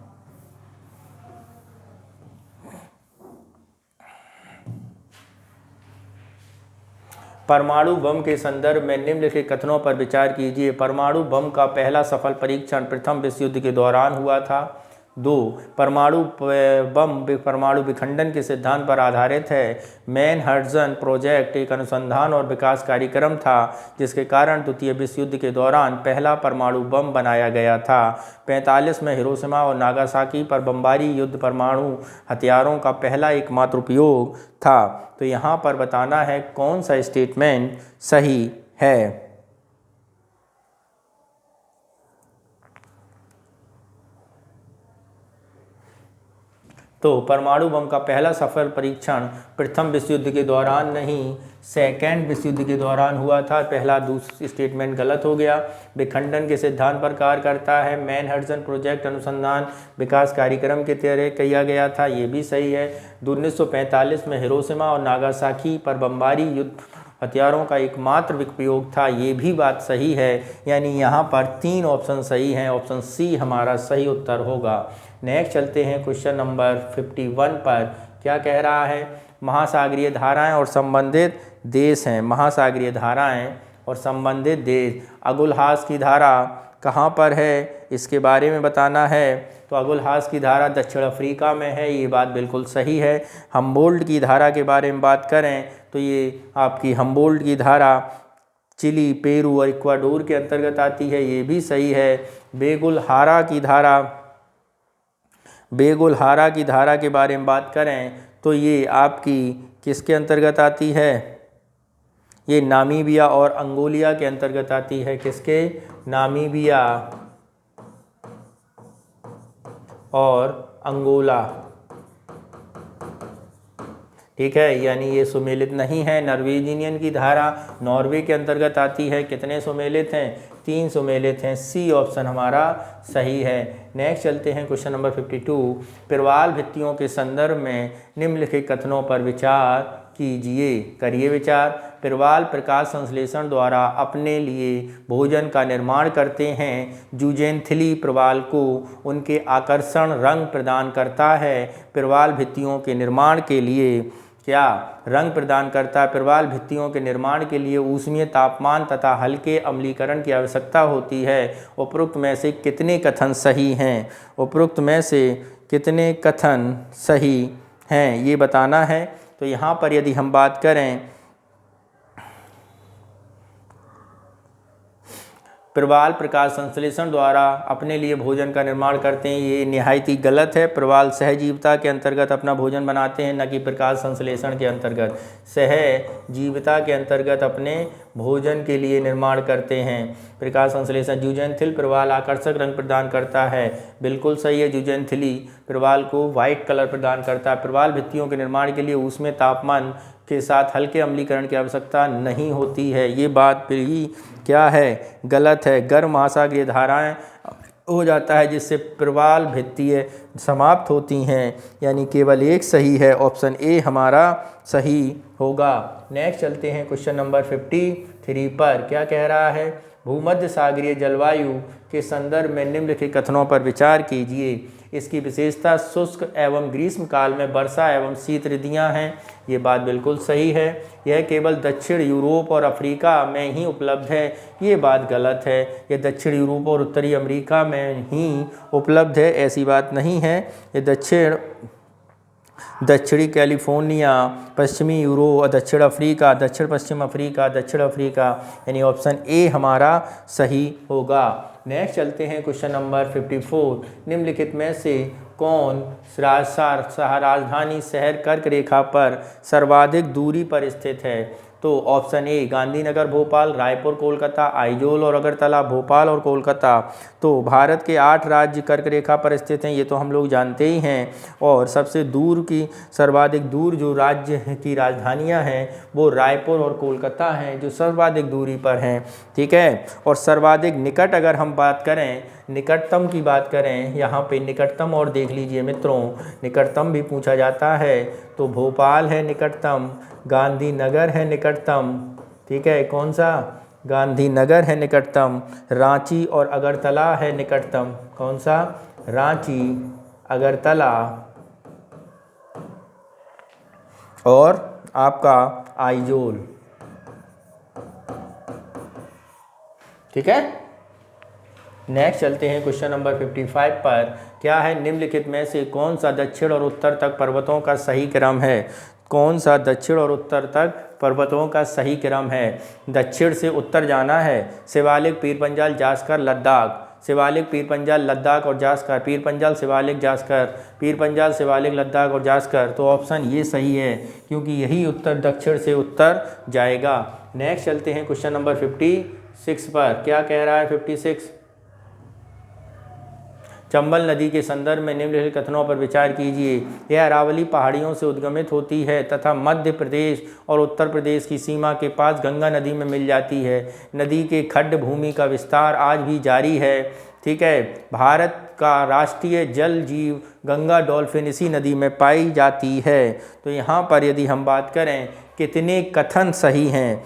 परमाणु बम के संदर्भ में निम्नलिखित कथनों पर विचार कीजिए। परमाणु बम का पहला सफल परीक्षण प्रथम विश्व युद्ध के दौरान हुआ था। 2, परमाणु बम परमाणु विखंडन के सिद्धांत पर आधारित है। मैनहट्टन प्रोजेक्ट एक अनुसंधान और विकास कार्यक्रम था जिसके कारण द्वितीय विश्व युद्ध के दौरान पहला परमाणु बम बनाया गया था। 45 में हिरोशिमा और नागासाकी पर बमबारी युद्ध परमाणु हथियारों का पहला एकमात्र उपयोग था। तो यहाँ पर बताना है कौन सा स्टेटमेंट सही है। तो परमाणु बम का पहला सफल परीक्षण प्रथम विश्व युद्ध के दौरान नहीं, सेकेंड विश्व युद्ध के दौरान हुआ था। पहला दूसरा स्टेटमेंट गलत हो गया। विखंडन के सिद्धांत पर कार्य करता है। मैनहट्टन प्रोजेक्ट अनुसंधान विकास कार्यक्रम के तहत किया गया था, ये भी सही है। 1945 में हिरोशिमा और नागासाकी पर बमबारी युद्ध हथियारों का एकमात्र उपयोग था, ये भी बात सही है। यानी यहाँ पर 3 ऑप्शन सही हैं। ऑप्शन सी हमारा सही उत्तर होगा। नेक्स्ट चलते हैं क्वेश्चन नंबर 51 पर। क्या कह रहा है? महासागरीय धाराएं और संबंधित देश हैं। महासागरीय धाराएं और संबंधित देश। अगुलहास की धारा कहाँ पर है, इसके बारे में बताना है। तो अगुलहास की धारा दक्षिण अफ्रीका में है, ये बात बिल्कुल सही है। हम्बोल्ट की धारा के बारे में बात करें तो ये आपकी हम्बोल्ट की धारा चिली, पेरू और इक्वाडोर के अंतर्गत आती है, ये भी सही है। बेगुलहारा की धारा के बारे में बात करें तो ये आपकी किसके अंतर्गत आती है? ये नामीबिया और अंगोलिया के अंतर्गत आती है। किसके? नामीबिया और अंगोला। ठीक है, यानी ये सुमेलित नहीं है। नॉर्वेजियन की धारा नॉर्वे के अंतर्गत आती है। कितने सुमेलित हैं? 3 सुमेलित हैं। सी ऑप्शन हमारा सही है। नेक्स्ट चलते हैं क्वेश्चन नंबर 52। प्रवाल भित्तियों के संदर्भ में निम्नलिखित कथनों पर विचार कीजिए। करिए विचार। प्रवाल प्रकाश संश्लेषण द्वारा अपने लिए भोजन का निर्माण करते हैं। जूजेंथिली प्रवाल को उनके आकर्षण रंग प्रदान करता है। प्रवाल भित्तियों के निर्माण के लिए क्या रंग प्रदान करता है? प्रवाल भित्तियों के निर्माण के लिए ऊष्मीय तापमान तथा हल्के अम्लीकरण की आवश्यकता होती है। उपरोक्त में से कितने कथन सही हैं? उपरोक्त में से कितने कथन सही हैं ये बताना है। तो यहाँ पर यदि हम बात करें, प्रवाल प्रकाश संश्लेषण द्वारा अपने लिए भोजन का निर्माण करते हैं, ये निहायत ही गलत है। प्रवाल सहजीविता के अंतर्गत अपना भोजन बनाते हैं, न कि प्रकाश संश्लेषण के अंतर्गत। सहजीविता के अंतर्गत अपने भोजन के लिए निर्माण करते हैं। प्रकाश संश्लेषण जूजेंथिल प्रवाल आकर्षक रंग प्रदान करता है, बिल्कुल सही है। जूजेंथिली प्रवाल को वाइट कलर प्रदान करता है। प्रवाल भित्तियों के निर्माण के लिए ऊष्मीय तापमान के साथ हल्के अम्लीकरण की आवश्यकता नहीं होती है, ये बात भी क्या है? गलत है। गर्म महासागरीय धाराएं हो जाता है जिससे प्रवाल भित्तियाँ समाप्त होती हैं, यानी केवल एक सही है। ऑप्शन ए हमारा सही होगा। नेक्स्ट चलते हैं क्वेश्चन नंबर 53 पर। क्या कह रहा है? भूमध्य सागरीय जलवायु के संदर्भ में निम्नलिखित कथनों पर विचार कीजिए। इसकी विशेषता शुष्क एवं ग्रीष्म काल में वर्षा एवं शीत ऋतुएं हैं, ये बात बिल्कुल सही है। यह केवल दक्षिण यूरोप और अफ्रीका में ही उपलब्ध है, ये बात गलत है। यह दक्षिण यूरोप और उत्तरी अमेरिका में ही उपलब्ध है, ऐसी बात नहीं है। ये दक्षिणी कैलिफोर्निया, पश्चिमी यूरोप, दक्षिण अफ्रीका, दक्षिण पश्चिम अफ्रीका, दक्षिण अफ्रीका, यानी ऑप्शन ए हमारा सही होगा। नेक्स्ट चलते हैं क्वेश्चन नंबर 54। निम्नलिखित में से कौन राजधानी शहर कर्क रेखा पर सर्वाधिक दूरी पर स्थित है? तो ऑप्शन ए गांधीनगर भोपाल, रायपुर कोलकाता, आइजोल और अगरतला भोपाल और कोलकाता। तो भारत के 8 राज्य कर्क रेखा पर स्थित हैं, ये तो हम लोग जानते ही हैं। और सबसे दूर की सर्वाधिक दूर जो राज्य की राजधानियां हैं वो रायपुर और कोलकाता हैं, जो सर्वाधिक दूरी पर हैं, ठीक है। और सर्वाधिक निकट अगर हम बात करें, निकटतम की बात करें, यहाँ पे निकटतम और देख लीजिए मित्रों, निकटतम भी पूछा जाता है तो भोपाल है निकटतम, गांधीनगर है निकटतम, ठीक है। कौन सा? गांधीनगर है निकटतम। रांची और अगरतला है निकटतम। कौन सा? रांची, अगरतला और आपका आइजोल, ठीक है। नेक्स्ट चलते हैं क्वेश्चन नंबर 55 पर। क्या है? निम्नलिखित में से कौन सा दक्षिण और उत्तर तक पर्वतों का सही क्रम है? कौन सा दक्षिण और उत्तर तक पर्वतों का सही क्रम है? दक्षिण से उत्तर जाना है, शिवालिक, पीरपंजाल, जास्कर, लद्दाख। शिवालिक, पीरपंजाल, लद्दाख और जास्कर। पीरपंजाल, शिवालिक, जास्कर। पीरपंजाल, शिवालिक, लद्दाख और जास्कर। तो ऑप्शन ये सही है, क्योंकि यही उत्तर दक्षिण से उत्तर जाएगा। नेक्स्ट चलते हैं क्वेश्चन नंबर 56 पर। क्या कह रहा है 56? चंबल नदी के संदर्भ में निम्नलिखित कथनों पर विचार कीजिए। यह अरावली पहाड़ियों से उद्गमित होती है तथा मध्य प्रदेश और उत्तर प्रदेश की सीमा के पास गंगा नदी में मिल जाती है। नदी के खड्ड भूमि का विस्तार आज भी जारी है, ठीक है। भारत का राष्ट्रीय जल जीव गंगा डॉल्फिन इसी नदी में पाई जाती है। तो यहाँ पर यदि हम बात करें कितने कथन सही हैं,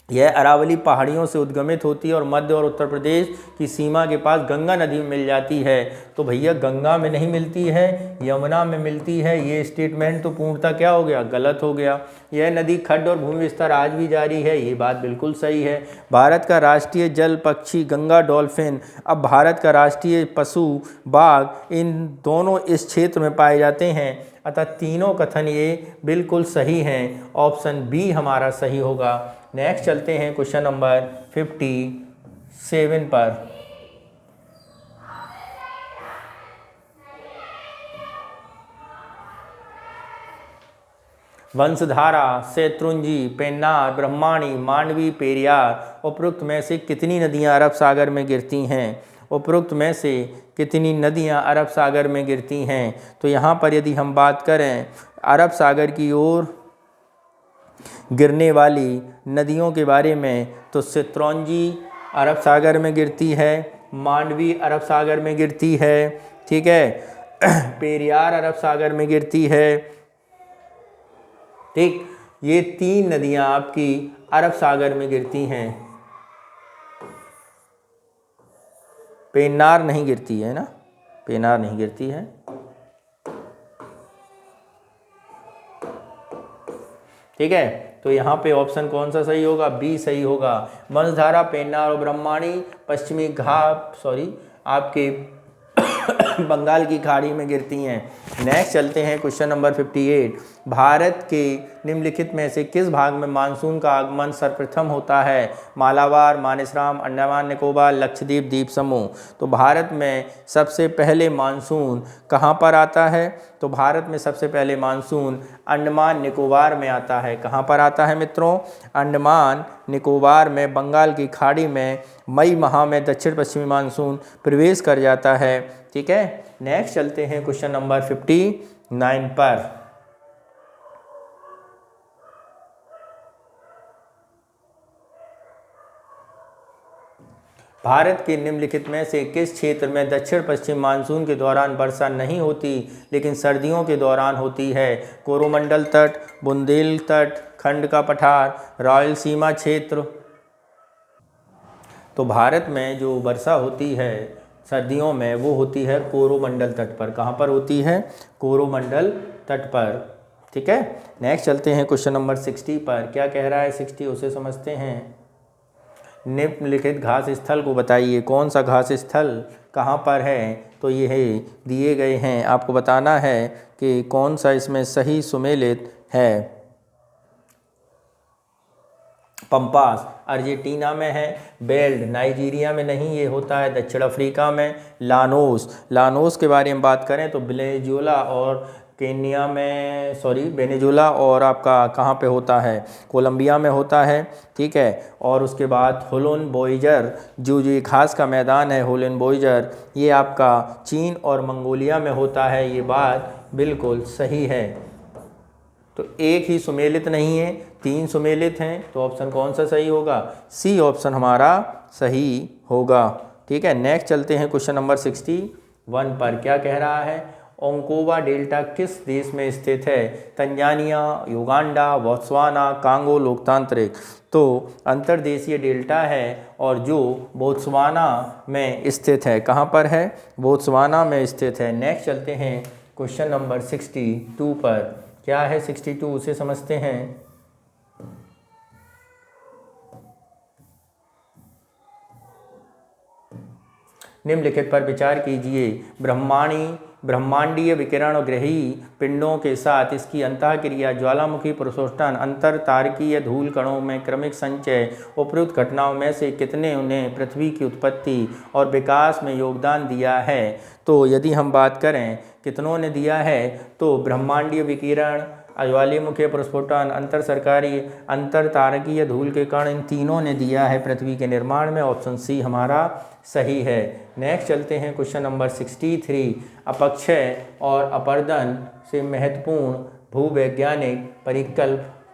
यह अरावली पहाड़ियों से उद्गमित होती है और मध्य और उत्तर प्रदेश की सीमा के पास गंगा नदी में मिल जाती है। तो भैया गंगा में नहीं मिलती है, यमुना में मिलती है, ये स्टेटमेंट तो पूर्णतः क्या हो गया? गलत हो गया। यह नदी खड्ड और भूमि विस्तार आज भी जारी है, ये बात बिल्कुल सही है। भारत का राष्ट्रीय जल पक्षी गंगा डॉल्फिन, अब भारत का राष्ट्रीय पशु बाघ, इन दोनों इस क्षेत्र में पाए जाते हैं। अतः तीनों कथन ये बिल्कुल सही हैं, ऑप्शन बी हमारा सही होगा। नेक्स्ट चलते हैं क्वेश्चन नंबर 57 पर। वंशधारा, शैत्रुंजी, पेन्नार, ब्रह्माणी, मांडवी, पेरियार, उपरोक्त में से कितनी नदियां अरब सागर में गिरती हैं? उपरोक्त में से कितनी नदियां अरब सागर में गिरती हैं? तो यहाँ पर यदि हम बात करें अरब सागर की ओर गिरने वाली नदियों के बारे में, तो शेत्रुंजी अरब सागर में गिरती है, मांडवी अरब सागर में गिरती है, ठीक है, पेरियार अरब सागर में गिरती है, ठीक। ये 3 नदियां आपकी अरब सागर में गिरती हैं। पेन्नार नहीं गिरती है ना, पेन्नार नहीं गिरती है। ठीक है, तो यहाँ पे ऑप्शन कौन सा सही होगा? बी सही होगा। वंशधारा, पेन्नार और ब्रह्मणी पश्चिमी घाट आपके बंगाल की खाड़ी में गिरती हैं। नेक्स्ट चलते हैं क्वेश्चन नंबर 58। भारत के निम्नलिखित में से किस भाग में मानसून का आगमन सर्वप्रथम होता है? मालाबार, मानसरोवर, अंडमान निकोबार, लक्षद्वीप द्वीप समूह। तो भारत में सबसे पहले मानसून कहाँ पर आता है? तो भारत में सबसे पहले मानसून अंडमान निकोबार में आता है। कहाँ पर आता है मित्रों? अंडमान निकोबार में, बंगाल की खाड़ी में मई माह में दक्षिण पश्चिमी मानसून प्रवेश कर जाता है। ठीक है, नेक्स्ट चलते हैं क्वेश्चन नंबर 59 पर। भारत के निम्नलिखित में से किस क्षेत्र में दक्षिण पश्चिम मानसून के दौरान वर्षा नहीं होती लेकिन सर्दियों के दौरान होती है? कोरोमंडल तट, बुंदेल तट, खंड का पठार, रायलसीमा क्षेत्र। तो भारत में जो वर्षा होती है सर्दियों में वो होती है कोरोमंडल तट पर। कहाँ पर होती है? कोरोमंडल तट पर। ठीक है, नेक्स्ट चलते हैं क्वेश्चन नंबर 60 पर। क्या कह रहा है 60, उसे समझते हैं। निम्नलिखित घास स्थल को बताइए। कौन सा घास स्थल कहाँ पर है? तो ये दिए गए हैं, आपको बताना है कि कौन सा इसमें सही सुमेलित है। पंपास अर्जेंटीना में है, बेल्ट नाइजीरिया में नहीं, ये होता है दक्षिण अफ्रीका में। लानोस के बारे में बात करें तो वेनेजुएला और केन्या में, वेनेजुएला और आपका कहाँ पे होता है? कोलंबिया में होता है। ठीक है, और उसके बाद होलन बोइजर, जो ये घास का मैदान है होलन बोइजर, ये आपका चीन और मंगोलिया में होता है। ये बात बिल्कुल सही है। तो एक ही सुमेलित नहीं है, 3 सुमेलित हैं। तो ऑप्शन कौन सा सही होगा? सी ऑप्शन हमारा सही होगा। ठीक है, नेक्स्ट चलते हैं क्वेश्चन नंबर 61 पर। क्या कह रहा है? ओंकोवा डेल्टा किस देश में स्थित है? तंजानिया, युगांडा, बोत्सवाना, कांगो लोकतांत्रिक। तो अंतर्देशीय डेल्टा है और जो बोत्सवाना में स्थित है। कहाँ पर है? बोत्सवाना में स्थित है। नेक्स्ट चलते हैं क्वेश्चन नंबर 62 पर। क्या है 62, उसे समझते हैं। निम्नलिखित पर विचार कीजिए। ब्रह्मांडीय विकिरण ग्रही पिंडों के साथ इसकी अंतःक्रिया, ज्वालामुखी प्रस्फोटन, अंतर तारकीय धूल कणों में क्रमिक संचय, उपरोक्त घटनाओं में से कितने उन्हें पृथ्वी की उत्पत्ति और विकास में योगदान दिया है? तो यदि हम बात करें कितनों ने दिया है, तो ब्रह्मांडीय विकिरण, ज्वालामुखी प्रस्फोटन, अंतर तारकीय धूल के कण, इन तीनों ने दिया है पृथ्वी के निर्माण में। ऑप्शन सी हमारा सही है। नेक्स्ट चलते हैं क्वेश्चन नंबर 63। अपक्षय और अपरदन से महत्वपूर्ण भूवैज्ञानिक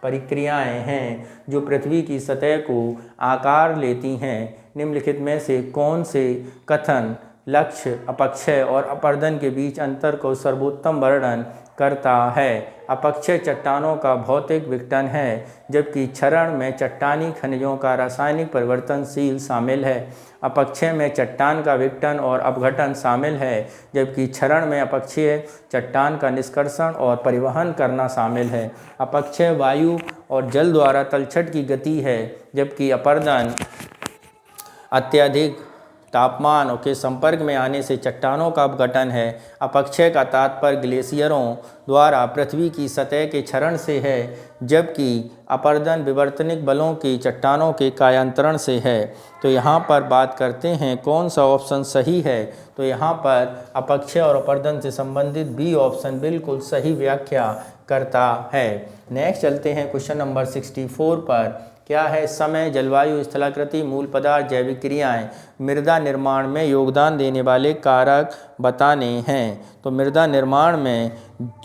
प्रक्रियाएं हैं जो पृथ्वी की सतह को आकार लेती हैं। निम्नलिखित में से कौन से कथन लक्ष्य अपक्षय और अपरदन के बीच अंतर को सर्वोत्तम वर्णन करता है? अपक्षय चट्टानों का भौतिक विघटन है, जबकि क्षरण में चट्टानी खनिजों का रासायनिक परिवर्तनशील शामिल है। अपक्षय में चट्टान का विघटन और अपघटन शामिल है, जबकि क्षरण में अपक्षय चट्टान का निष्कर्षण और परिवहन करना शामिल है। अपक्षय वायु और जल द्वारा तलछट की गति है, जबकि अपरदन अत्यधिक तापमान के संपर्क में आने से चट्टानों का अपघटन है। अपक्षय का तात्पर्य ग्लेशियरों द्वारा पृथ्वी की सतह के क्षरण से है, जबकि अपरदन विवर्तनिक बलों की चट्टानों के कायांतरण से है। तो यहाँ पर बात करते हैं कौन सा ऑप्शन सही है। तो यहाँ पर अपक्षय और अपरदन से संबंधित बी ऑप्शन बिल्कुल सही व्याख्या करता है। नेक्स्ट चलते हैं क्वेश्चन नंबर 64 पर। क्या है? समय, जलवायु, स्थलाकृति, मूल पदार्थ, जैविक क्रियाएं मृदा निर्माण में योगदान देने वाले कारक बताने हैं। तो मृदा निर्माण में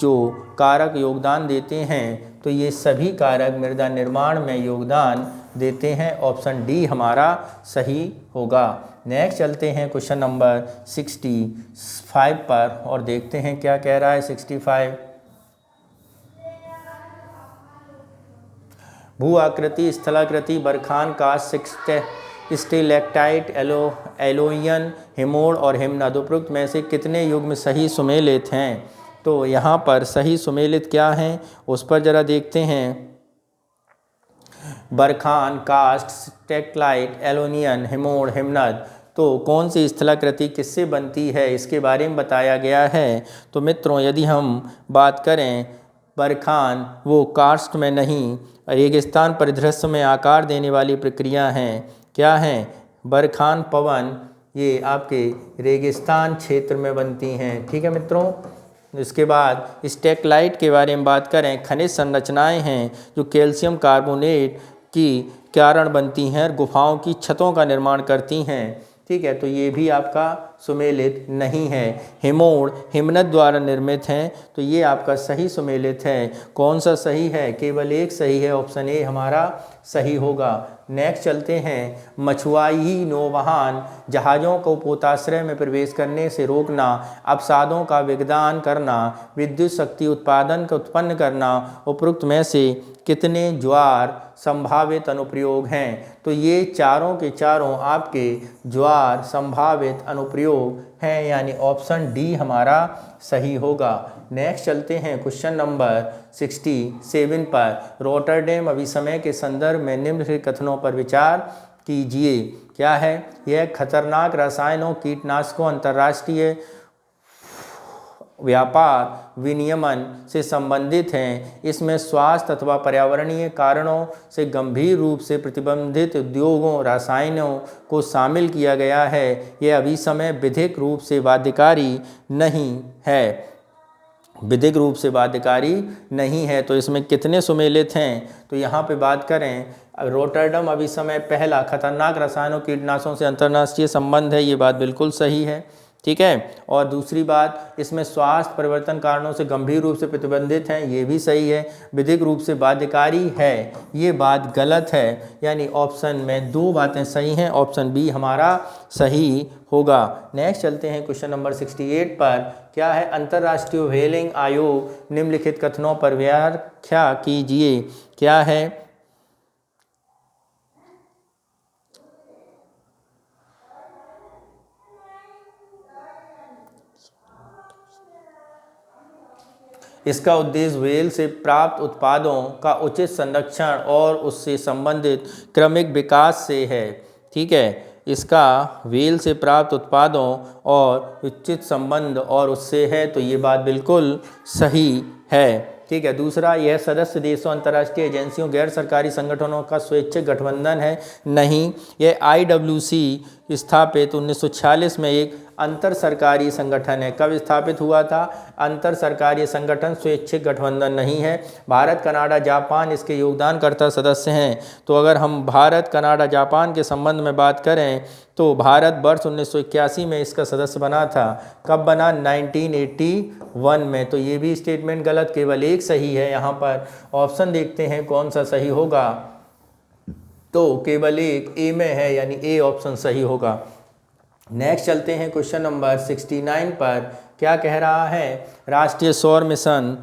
जो कारक योगदान देते हैं तो ये सभी कारक मृदा निर्माण में योगदान देते हैं। ऑप्शन डी हमारा सही होगा। नेक्स्ट चलते हैं क्वेश्चन नंबर 65 पर और देखते हैं क्या कह रहा है 65। भू आकृति, स्थलाकृति, बरखान, कास्ट, स्टेलेक्टाइट, एलोयन, हिमोड़ और हिमनद उपरोक्त में से कितने युग्म सही सुमेलित हैं? तो यहाँ पर सही सुमेलित क्या हैं उस पर जरा देखते हैं। बरखान, कास्ट, स्टेलेक्टाइट, एलोनियन, हिमोड़, हिमनद। तो कौन सी स्थलाकृति किससे बनती है इसके बारे में बताया गया है। तो मित्रों यदि हम बात करें बरखान, वो कार्स्ट में नहीं, रेगिस्तान परिदृश्य में आकार देने वाली प्रक्रिया हैं। क्या हैं? बरखान पवन ये आपके रेगिस्तान क्षेत्र में बनती हैं। ठीक है मित्रों। इसके बाद स्टेलेक्टाइट के बारे में बात करें, खनिज संरचनाएं हैं जो कैल्शियम कार्बोनेट की कारण बनती हैं और गुफाओं की छतों का निर्माण करती हैं। ठीक है, तो ये भी आपका सुमेलित नहीं है। हिमोड़ हिमनद द्वारा निर्मित हैं, तो ये आपका सही सुमेलित है। कौन सा सही है? केवल एक सही है, ऑप्शन ए हमारा सही होगा। नेक्स्ट चलते हैं। मछुआई नौवहन जहाज़ों को पोताश्रय में प्रवेश करने से रोकना, अवसादों का विघटन करना, विद्युत शक्ति उत्पादन का उत्पन्न करना, उपरोक्त में से कितने ज्वार संभावित अनुप्रयोग हैं? तो ये चारों के चारों आपके ज्वार संभावित अनुप्रयोग हैं, यानी ऑप्शन डी हमारा सही होगा। नेक्स्ट चलते हैं क्वेश्चन नंबर 67 पर। रॉटरडैम अभिसमय के संदर्भ में निम्नलिखित कथनों पर विचार कीजिए। क्या है? यह खतरनाक रसायनों, कीटनाशकों, अंतर्राष्ट्रीय व्यापार विनियमन से संबंधित हैं। इसमें स्वास्थ्य अथवा पर्यावरणीय कारणों से गंभीर रूप से प्रतिबंधित उद्योगों, रसायनों को शामिल किया गया है। यह अभिसमय विधिक रूप से बाध्यकारी नहीं है। विधिक रूप से बाध्यकारी नहीं है, तो इसमें कितने सुमेलित हैं? तो यहाँ पे बात करें रॉटरडैम अभिसमय पहला, खतरनाक रसायनों, कीटनाशकों से अंतर्राष्ट्रीय संबंध है, ये बात बिल्कुल सही है। ठीक है। और दूसरी बात, इसमें स्वास्थ्य परिवर्तन कारणों से गंभीर रूप से प्रतिबंधित हैं, ये भी सही है। विधिक रूप से बाध्यकारी है, ये बात गलत है, यानी ऑप्शन में दो बातें सही हैं, ऑप्शन बी हमारा सही होगा। नेक्स्ट चलते हैं क्वेश्चन नंबर 68 पर। क्या है? अंतर्राष्ट्रीय व्हेलिंग आयोग निम्नलिखित कथनों पर व्याख्या कीजिए। क्या है? इसका उद्देश्य व्हेल से प्राप्त उत्पादों का उचित संरक्षण और उससे संबंधित क्रमिक विकास से है। ठीक है, इसका व्हेल से प्राप्त उत्पादों और उचित संबंध और उससे है, तो ये बात बिल्कुल सही है। ठीक है। दूसरा, यह सदस्य देशों, अंतर्राष्ट्रीय एजेंसियों, गैर सरकारी संगठनों का स्वैच्छिक गठबंधन है, नहीं। यह IWC स्थापित 1946 में एक अंतर सरकारी संगठन है। कब स्थापित हुआ था? अंतर सरकारी संगठन, स्वैच्छिक गठबंधन नहीं है। भारत, कनाडा, जापान इसके योगदानकर्ता सदस्य हैं। तो अगर हम भारत, कनाडा, जापान के संबंध में बात करें तो भारत वर्ष 1981 में इसका सदस्य बना था। कब बना? 1981 में। तो ये भी स्टेटमेंट गलत, केवल एक सही है। यहाँ पर ऑप्शन देखते हैं कौन सा सही होगा, तो केवल एक ए में है, यानी ए ऑप्शन सही होगा। नेक्स्ट चलते हैं क्वेश्चन नंबर 69 पर। क्या कह रहा है? राष्ट्रीय सौर मिशन,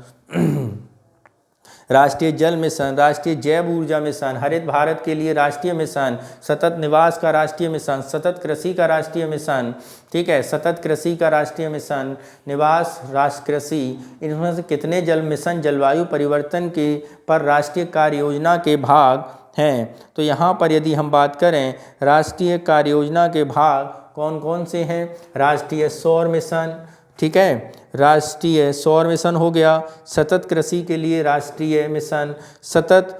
राष्ट्रीय जल मिशन, राष्ट्रीय जैव ऊर्जा मिशन, हरित भारत के लिए राष्ट्रीय मिशन, सतत निवास का राष्ट्रीय मिशन, सतत कृषि का राष्ट्रीय मिशन। ठीक है, सतत कृषि का राष्ट्रीय मिशन, निवास राष्ट्रीय कृषि, इनमें से कितने जल मिशन जलवायु परिवर्तन के पर राष्ट्रीय कार्य योजना के भाग हैं? तो यहाँ पर यदि हम बात करें राष्ट्रीय कार्य योजना के भाग कौन कौन से हैं? राष्ट्रीय सौर मिशन, ठीक है, राष्ट्रीय सौर मिशन हो गया, सतत कृषि के लिए राष्ट्रीय मिशन, सतत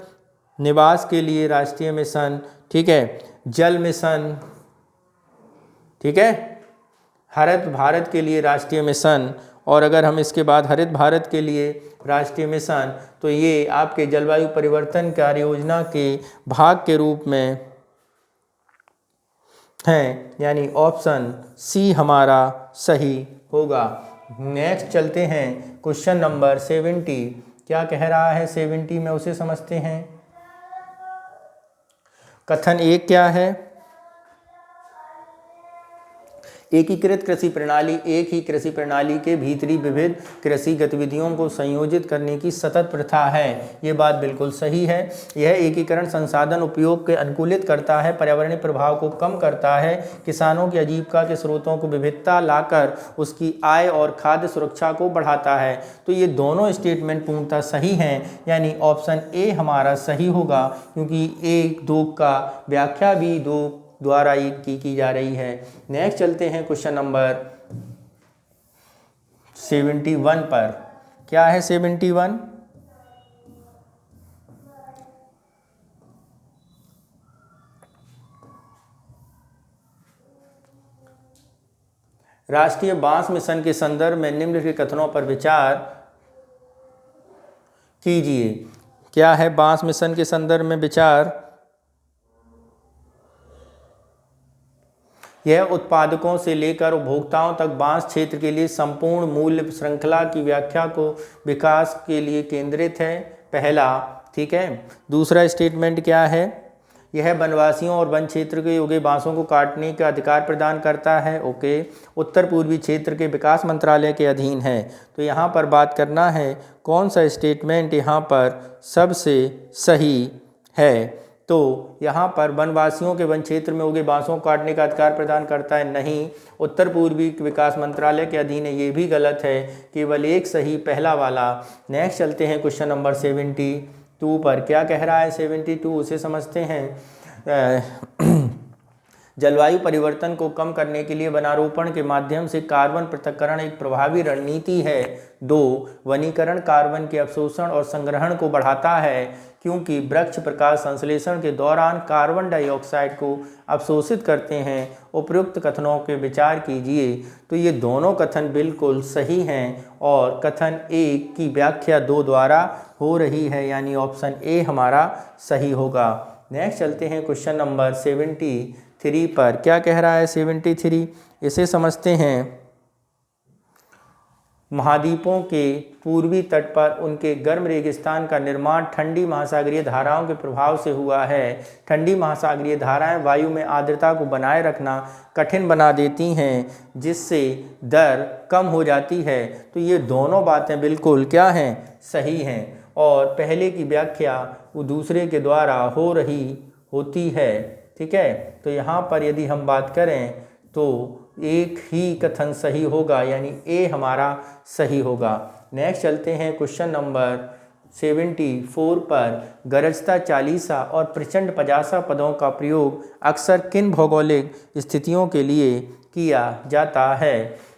निवास के लिए राष्ट्रीय मिशन, ठीक है, जल मिशन, ठीक है, हरित भारत के लिए राष्ट्रीय मिशन, और अगर हम इसके बाद हरित भारत के लिए राष्ट्रीय मिशन, तो ये आपके जलवायु परिवर्तन कार्य योजना के भाग के रूप में हैं, यानी ऑप्शन सी हमारा सही होगा। नेक्स्ट चलते हैं क्वेश्चन नंबर 70। क्या कह रहा है 70 में, उसे समझते हैं। कथन एक क्या है? एकीकृत कृषि प्रणाली एक ही कृषि प्रणाली के भीतरी विविध कृषि गतिविधियों को संयोजित करने की सतत प्रथा है। ये बात बिल्कुल सही है। यह एकीकरण संसाधन उपयोग के अनुकूलित करता है, पर्यावरणीय प्रभाव को कम करता है, किसानों की आजीविका के स्रोतों को विविधता लाकर उसकी आय और खाद्य सुरक्षा को बढ़ाता है। तो ये दोनों स्टेटमेंट पूर्णतः सही हैं, यानी ऑप्शन ए हमारा सही होगा, क्योंकि एक दो का व्याख्या भी दो द्वारा की जा रही है। नेक्स्ट चलते हैं क्वेश्चन नंबर 71 पर। क्या है 71? राष्ट्रीय बांस मिशन के संदर्भ में निम्नलिखित कथनों पर विचार कीजिए। क्या है बांस मिशन के संदर्भ में विचार? यह उत्पादकों से लेकर उपभोक्ताओं तक बांस क्षेत्र के लिए संपूर्ण मूल्य श्रृंखला की व्याख्या को विकास के लिए केंद्रित है, पहला। ठीक है। दूसरा स्टेटमेंट क्या है? यह वनवासियों और वन क्षेत्र के उगे बांसों को काटने का अधिकार प्रदान करता है, ओके। उत्तर पूर्वी क्षेत्र के विकास मंत्रालय के अधीन है। तो यहाँ पर बात करना है कौन सा स्टेटमेंट यहाँ पर सबसे सही है। तो यहाँ पर वनवासियों के वन क्षेत्र में उगे बांसों को काटने का अधिकार प्रदान करता है, नहीं। उत्तर पूर्वी विकास मंत्रालय के अधीन है, ये भी गलत है, केवल एक सही पहला वाला। नेक्स्ट चलते हैं क्वेश्चन नंबर 72 पर। क्या कह रहा है 72, उसे समझते हैं। जलवायु परिवर्तन को कम करने के लिए वनारोपण के माध्यम से कार्बन पृथक्करण एक प्रभावी रणनीति है। 2, वनीकरण कार्बन के अवशोषण और संग्रहण को बढ़ाता है, क्योंकि वृक्ष प्रकाश संश्लेषण के दौरान कार्बन डाइऑक्साइड को अवशोषित करते हैं। उपयुक्त कथनों के विचार कीजिए। तो ये दोनों कथन बिल्कुल सही हैं और कथन एक की व्याख्या 2 द्वारा हो रही है, यानी ऑप्शन ए हमारा सही होगा। नेक्स्ट चलते हैं क्वेश्चन नंबर 73 पर। क्या कह रहा है 73, इसे समझते हैं। महाद्वीपों के पूर्वी तट पर उनके गर्म रेगिस्तान का निर्माण ठंडी महासागरीय धाराओं के प्रभाव से हुआ है। ठंडी महासागरीय धाराएं वायु में आर्द्रता को बनाए रखना कठिन बना देती हैं, जिससे दर कम हो जाती है। तो ये दोनों बातें बिल्कुल क्या हैं? सही हैं, और पहले की व्याख्या वो दूसरे के द्वारा हो रही होती है। ठीक है। तो यहाँ पर यदि हम बात करें तो एक ही कथन सही होगा, यानी ए हमारा सही होगा। नेक्स्ट चलते हैं क्वेश्चन नंबर 74 पर। गरजता चालीसा और प्रचंड पचासा पदों का प्रयोग अक्सर किन भौगोलिक स्थितियों के लिए किया जाता है?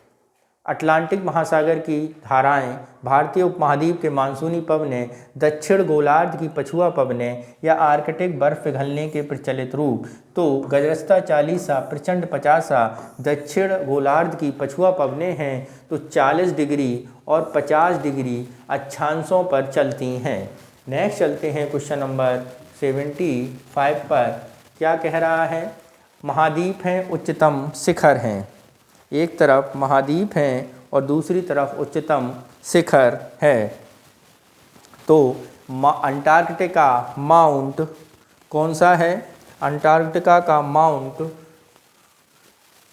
अटलांटिक महासागर की धाराएं, भारतीय उपमहाद्वीप के मानसूनी पवनें, दक्षिण गोलार्ध की पछुआ पवनें या आर्कटिक बर्फ पिघलने के प्रचलित रूप। तो गरजता चालीसा, प्रचंड पचासा दक्षिण गोलार्ध की पछुआ पवनें हैं, तो 40 डिग्री और 50 डिग्री अक्षांशों पर चलती हैं। नेक्स्ट चलते हैं क्वेश्चन नंबर 75 पर। क्या कह रहा है? महाद्वीप हैं, उच्चतम शिखर हैं। एक तरफ महाद्वीप हैं और दूसरी तरफ उच्चतम शिखर है। तो अंटार्कटिका माउंट कौन सा है? अंटार्कटिका का माउंट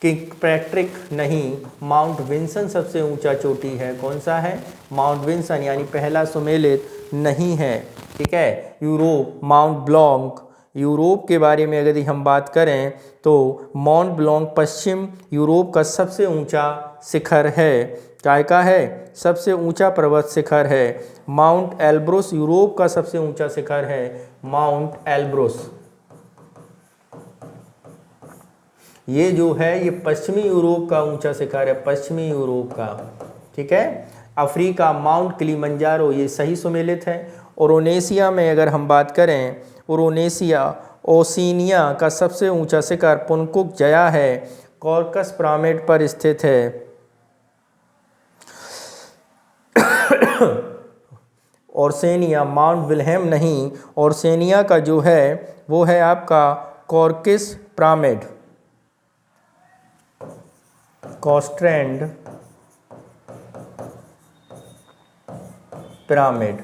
किंगपेट्रिक नहीं, माउंट विंसन सबसे ऊंचा चोटी है। कौन सा है? माउंट विंसन, यानी पहला सुमेलित नहीं है। ठीक है। यूरोप माउंट ब्लॉन्क, यूरोप के बारे में यदि हम बात करें तो माउंट ब्लॉन्क पश्चिम यूरोप का सबसे ऊंचा शिखर है। काय का है? सबसे ऊंचा पर्वत शिखर है। माउंट एल्ब्रुस यूरोप का सबसे ऊंचा शिखर है, माउंट एल्ब्रुस। ये जो है ये पश्चिमी यूरोप का ऊंचा शिखर है, पश्चिमी यूरोप का। ठीक है। अफ्रीका माउंट किलिमंजारो, ये सही सुमेलित है। ओरोनेशिया में अगर हम बात करें, ओशिनिया का सबसे ऊंचा शिखर पुनकुक जया है, कॉर्कस पिरामिड पर स्थित है। ओर्सेनिया, माउंट विल्हेम नहीं, ओर्सेनिया का जो है वो है आपका कॉर्किस पिरामिड, कॉस्ट्रैंड पिरामिड।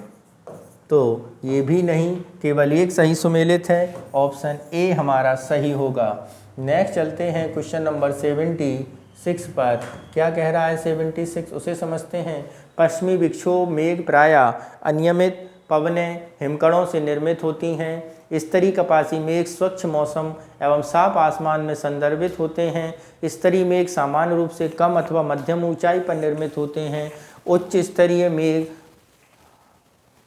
तो ये भी नहीं, केवल एक सही सुमेलित है, ऑप्शन ए हमारा सही होगा। नेक्स्ट चलते हैं क्वेश्चन नंबर 76 पर। क्या कह रहा है 76, उसे समझते हैं। पश्चिमी विक्षोभ मेघ प्रायः अनियमित पवनें हिमकणों से निर्मित होती हैं। स्तरीय कपासी मेघ स्वच्छ मौसम एवं साफ आसमान में संदर्भित होते हैं। स्तरीय मेघ सामान्य रूप से कम अथवा मध्यम ऊंचाई पर निर्मित होते हैं। उच्च स्तरीय मेघ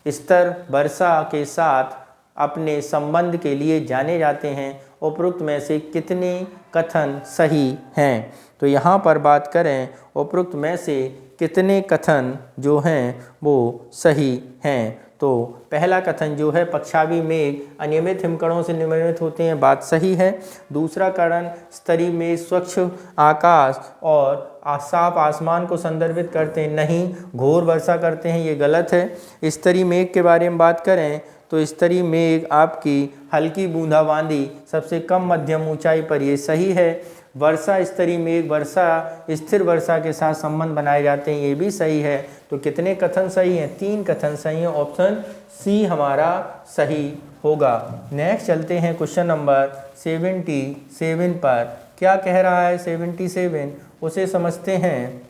स्तर वर्षा के साथ अपने संबंध के लिए जाने जाते हैं। उपरोक्त में से कितने कथन सही हैं? तो यहाँ पर बात करें, उपरोक्त में से कितने कथन जो हैं वो सही हैं। तो पहला कथन जो है, पक्षावी मेघ अनियमित हिमकणों से निर्मित होते हैं, बात सही है। दूसरा कथन, स्तरीय मेघ स्वच्छ आकाश और साफ आसमान को संदर्भित करते हैं, नहीं, घोर वर्षा करते हैं, ये गलत है। स्तरीय मेघ के बारे में बात करें तो स्तरीय मेघ आपकी हल्की बूंदाबांदी सबसे कम मध्यम ऊंचाई पर, ये सही है। वर्षा स्तरीय मेघ वर्षा स्थिर वर्षा के साथ संबंध बनाए जाते हैं, ये भी सही है। तो कितने कथन सही हैं? 3 कथन सही हैं, ऑप्शन सी हमारा सही होगा। नेक्स्ट चलते हैं क्वेश्चन नंबर 77 पर। क्या कह रहा है 77, उसे समझते हैं।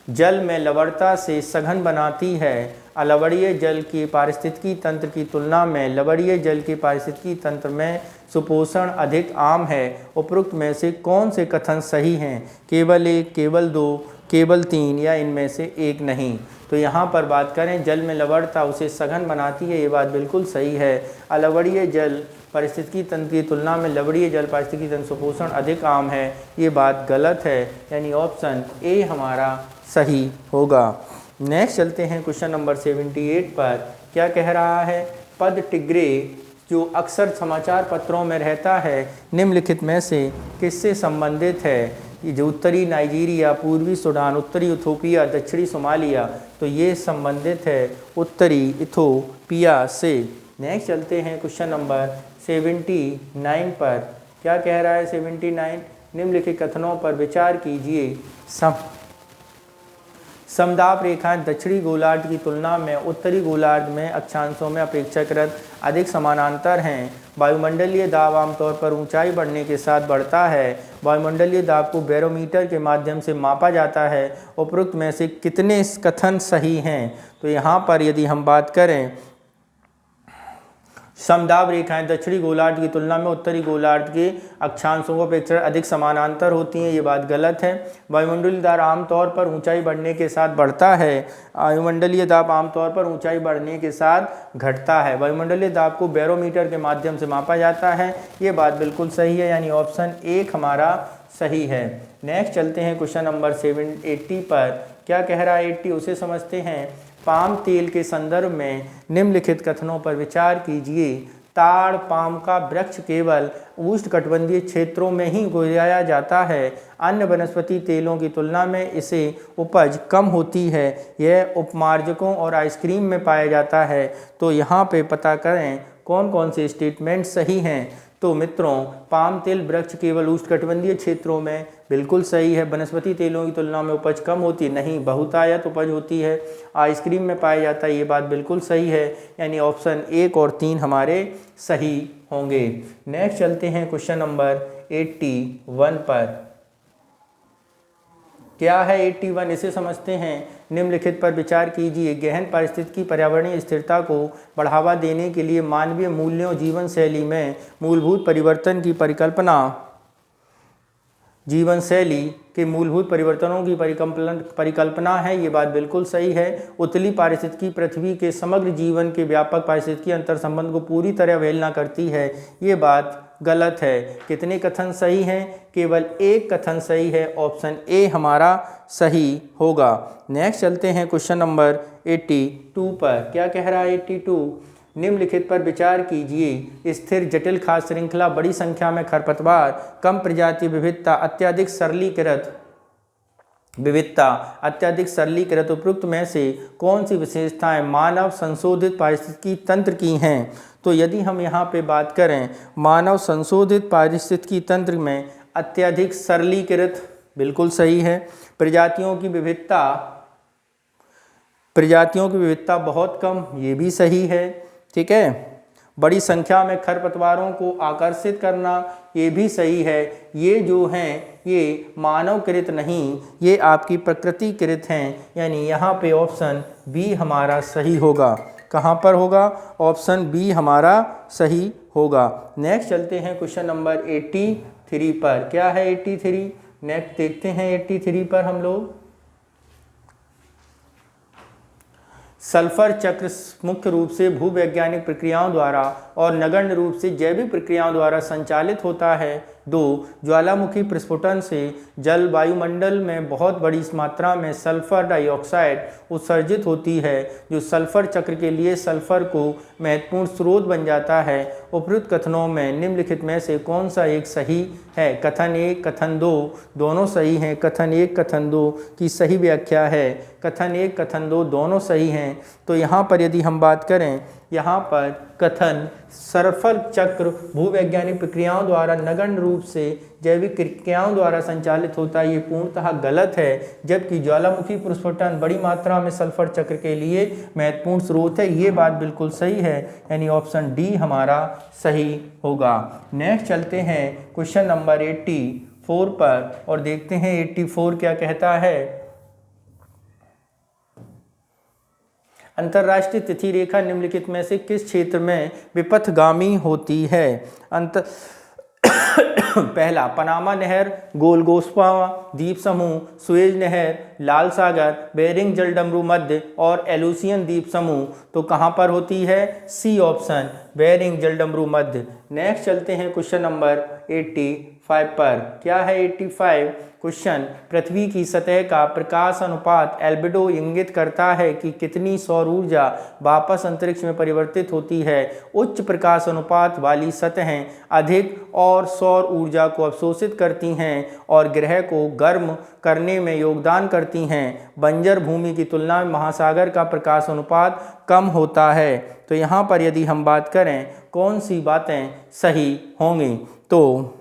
जल में लवणता से सघन बनाती है। अलवणीय जल के पारिस्थितिकी तंत्र की तुलना में लवणीय जल के पारिस्थितिकी तंत्र में सुपोषण अधिक आम है। उपरोक्त में से कौन से कथन सही हैं? केवल 1, केवल 2, केवल 3 या इनमें से एक नहीं। तो यहाँ पर बात करें, जल में लवणता उसे सघन बनाती है, ये बात बिल्कुल सही है। अलवणीय जल पारिस्थितिकी तंत्र की तुलना में लवणीय जल पारिस्थितिकी तंत्र सुपोषण अधिक आम है, ये बात गलत है, यानी ऑप्शन ए हमारा सही होगा। नेक्स्ट चलते हैं क्वेश्चन नंबर 78 पर। क्या कह रहा है? पद टिग्रे जो अक्सर समाचार पत्रों में रहता है, निम्नलिखित में से किससे संबंधित है? ये जो उत्तरी नाइजीरिया, पूर्वी सूडान, उत्तरी इथोपिया, दक्षिणी सोमालिया, तो ये संबंधित है उत्तरी इथोपिया से। नेक्स्ट चलते हैं क्वेश्चन नंबर 79 पर। क्या कह रहा है 79, निम्नलिखित कथनों पर विचार कीजिए। समदाब रेखाएं दक्षिणी गोलार्ध की तुलना में उत्तरी गोलार्ध में अक्षांशों में अपेक्षाकृत अधिक समानांतर हैं। वायुमंडलीय दाब आमतौर पर ऊंचाई बढ़ने के साथ बढ़ता है। वायुमंडलीय दाब को बैरोमीटर के माध्यम से मापा जाता है। उपरोक्त में से कितने कथन सही हैं? तो यहाँ पर यदि हम बात करें, समदाब रेखाएं दक्षिणी गोलार्ध की तुलना में उत्तरी गोलार्ध के अक्षांशों को अपेक्षा अधिक समानांतर होती हैं, ये बात गलत है। वायुमंडलीय दाब आमतौर पर ऊंचाई बढ़ने के साथ बढ़ता है। वायुमंडलीय दाब आमतौर पर ऊंचाई बढ़ने के साथ घटता है। वायुमंडलीय दाब को बैरोमीटर के माध्यम से मापा जाता है, ये बात बिल्कुल सही है, यानी ऑप्शन 1 हमारा सही है। नेक्स्ट चलते हैं क्वेश्चन नंबर 80 पर। क्या कह रहा है 80, उसे समझते हैं। पाम तेल के संदर्भ में निम्नलिखित कथनों पर विचार कीजिए। ताड़ पाम का वृक्ष केवल उष्णकटिबंधीय क्षेत्रों में ही उगाया जाता है। अन्य वनस्पति तेलों की तुलना में इसे उपज कम होती है। यह उपमार्जकों और आइसक्रीम में पाया जाता है। तो यहाँ पे पता करें कौन कौन से स्टेटमेंट सही हैं। तो मित्रों, पाम तेल वृक्ष केवल उष्णकटिबंधीय क्षेत्रों में, बिल्कुल सही है। वनस्पति तेलों की तुलना में उपज कम होती है, नहीं, बहुतायत उपज होती है। आइसक्रीम में पाया जाता है, ये बात बिल्कुल सही है, यानी ऑप्शन 1 और 3 हमारे सही होंगे। नेक्स्ट चलते हैं क्वेश्चन नंबर 81 पर। क्या है 81, इसे समझते हैं। निम्नलिखित पर विचार कीजिए। गहन पारिस्थितिकी पर्यावरणीय स्थिरता को बढ़ावा देने के लिए मानवीय मूल्यों जीवन शैली में मूलभूत परिवर्तन की परिकल्पना, जीवन शैली के मूलभूत परिवर्तनों की परिकल्पना है, ये बात बिल्कुल सही है। उथली पारिस्थितिकी पृथ्वी के समग्र जीवन के व्यापक पारिस्थितिकी अंतर संबंध को पूरी तरह अवहेलना करती है, ये बात गलत है। कितने कथन सही हैं? केवल 1 कथन सही है, ऑप्शन ए हमारा सही होगा। नेक्स्ट चलते हैं क्वेश्चन नंबर 82 पर। क्या कह रहा है 82, निम्नलिखित पर विचार कीजिए। स्थिर जटिल खाद्य श्रृंखला, बड़ी संख्या में खरपतवार, कम प्रजातीय विविधता, अत्यधिक सरलीकृत विविधता अत्यधिक सरलीकृत उपयुक्त में से कौन सी विशेषताएं मानव संशोधित पारिस्थितिकी तंत्र की हैं? तो यदि हम यहाँ पे बात करें मानव संशोधित पारिस्थितिकी तंत्र में अत्यधिक सरलीकृत, बिल्कुल सही है। प्रजातियों की विविधता बहुत कम, ये भी सही है। ठीक है। बड़ी संख्या में खरपतवारों को आकर्षित करना, ये भी सही है। ये जो हैं ये मानवकृत नहीं, ये आपकी प्रकृतिकृत हैं, यानी यहाँ पे ऑप्शन बी हमारा सही होगा। कहाँ पर होगा? ऑप्शन बी हमारा सही होगा। नेक्स्ट चलते हैं क्वेश्चन नंबर 83 पर। क्या है 83? नेक्स्ट देखते हैं 83 पर हम लोग। सल्फर चक्र मुख्य रूप से भूवैज्ञानिक प्रक्रियाओं द्वारा और नगण्य रूप से जैविक प्रक्रियाओं द्वारा संचालित होता है। 2. ज्वालामुखी प्रस्फुटन से जल वायुमंडल में बहुत बड़ी मात्रा में सल्फर डाइऑक्साइड उत्सर्जित होती है, जो सल्फर चक्र के लिए सल्फर को महत्वपूर्ण स्रोत बन जाता है। उपयुक्त कथनों में निम्नलिखित में से कौन सा एक सही है? कथन 1, कथन 2 दोनों सही हैं। कथन 1, कथन 2 की सही व्याख्या है। कथन 1, कथन 2 दोनों सही हैं। तो यहाँ पर यदि हम बात करें, यहाँ पर कथन सल्फर चक्र भूवैज्ञानिक प्रक्रियाओं द्वारा नगण्य रूप से जैविक प्रक्रियाओं द्वारा संचालित होता है, ये पूर्णतः गलत है। जबकि ज्वालामुखी प्रस्फुटन बड़ी मात्रा में सल्फर चक्र के लिए महत्वपूर्ण स्रोत है, ये बात बिल्कुल सही है, यानी ऑप्शन डी हमारा सही होगा। नेक्स्ट चलते हैं क्वेश्चन नंबर 84 पर और देखते हैं 84 क्या कहता है। अंतर्राष्ट्रीय तिथि रेखा निम्नलिखित में से किस क्षेत्र में विपथगामी होती है? पहला, पनामा नहर, गोलगोस्पा द्वीप समूह, सुएज नहर, लाल सागर, बेरिंग जलडमरू मध्य और एलुसियन द्वीप समूह। तो कहाँ पर होती है? सी ऑप्शन, बेरिंग जलडमरू मध्य। नेक्स्ट चलते हैं क्वेश्चन नंबर 85 पर। क्या है 85 क्वेश्चन? पृथ्वी की सतह का प्रकाश अनुपात एल्बिडो इंगित करता है कि कितनी सौर ऊर्जा वापस अंतरिक्ष में परिवर्तित होती है। उच्च प्रकाश अनुपात वाली सतहें अधिक और सौर ऊर्जा को अवशोषित करती हैं और ग्रह को गर्म करने में योगदान करती हैं। बंजर भूमि की तुलना में महासागर का प्रकाश अनुपात कम होता है। तो यहाँ पर यदि हम बात करें कौन सी बातें सही होंगी, तो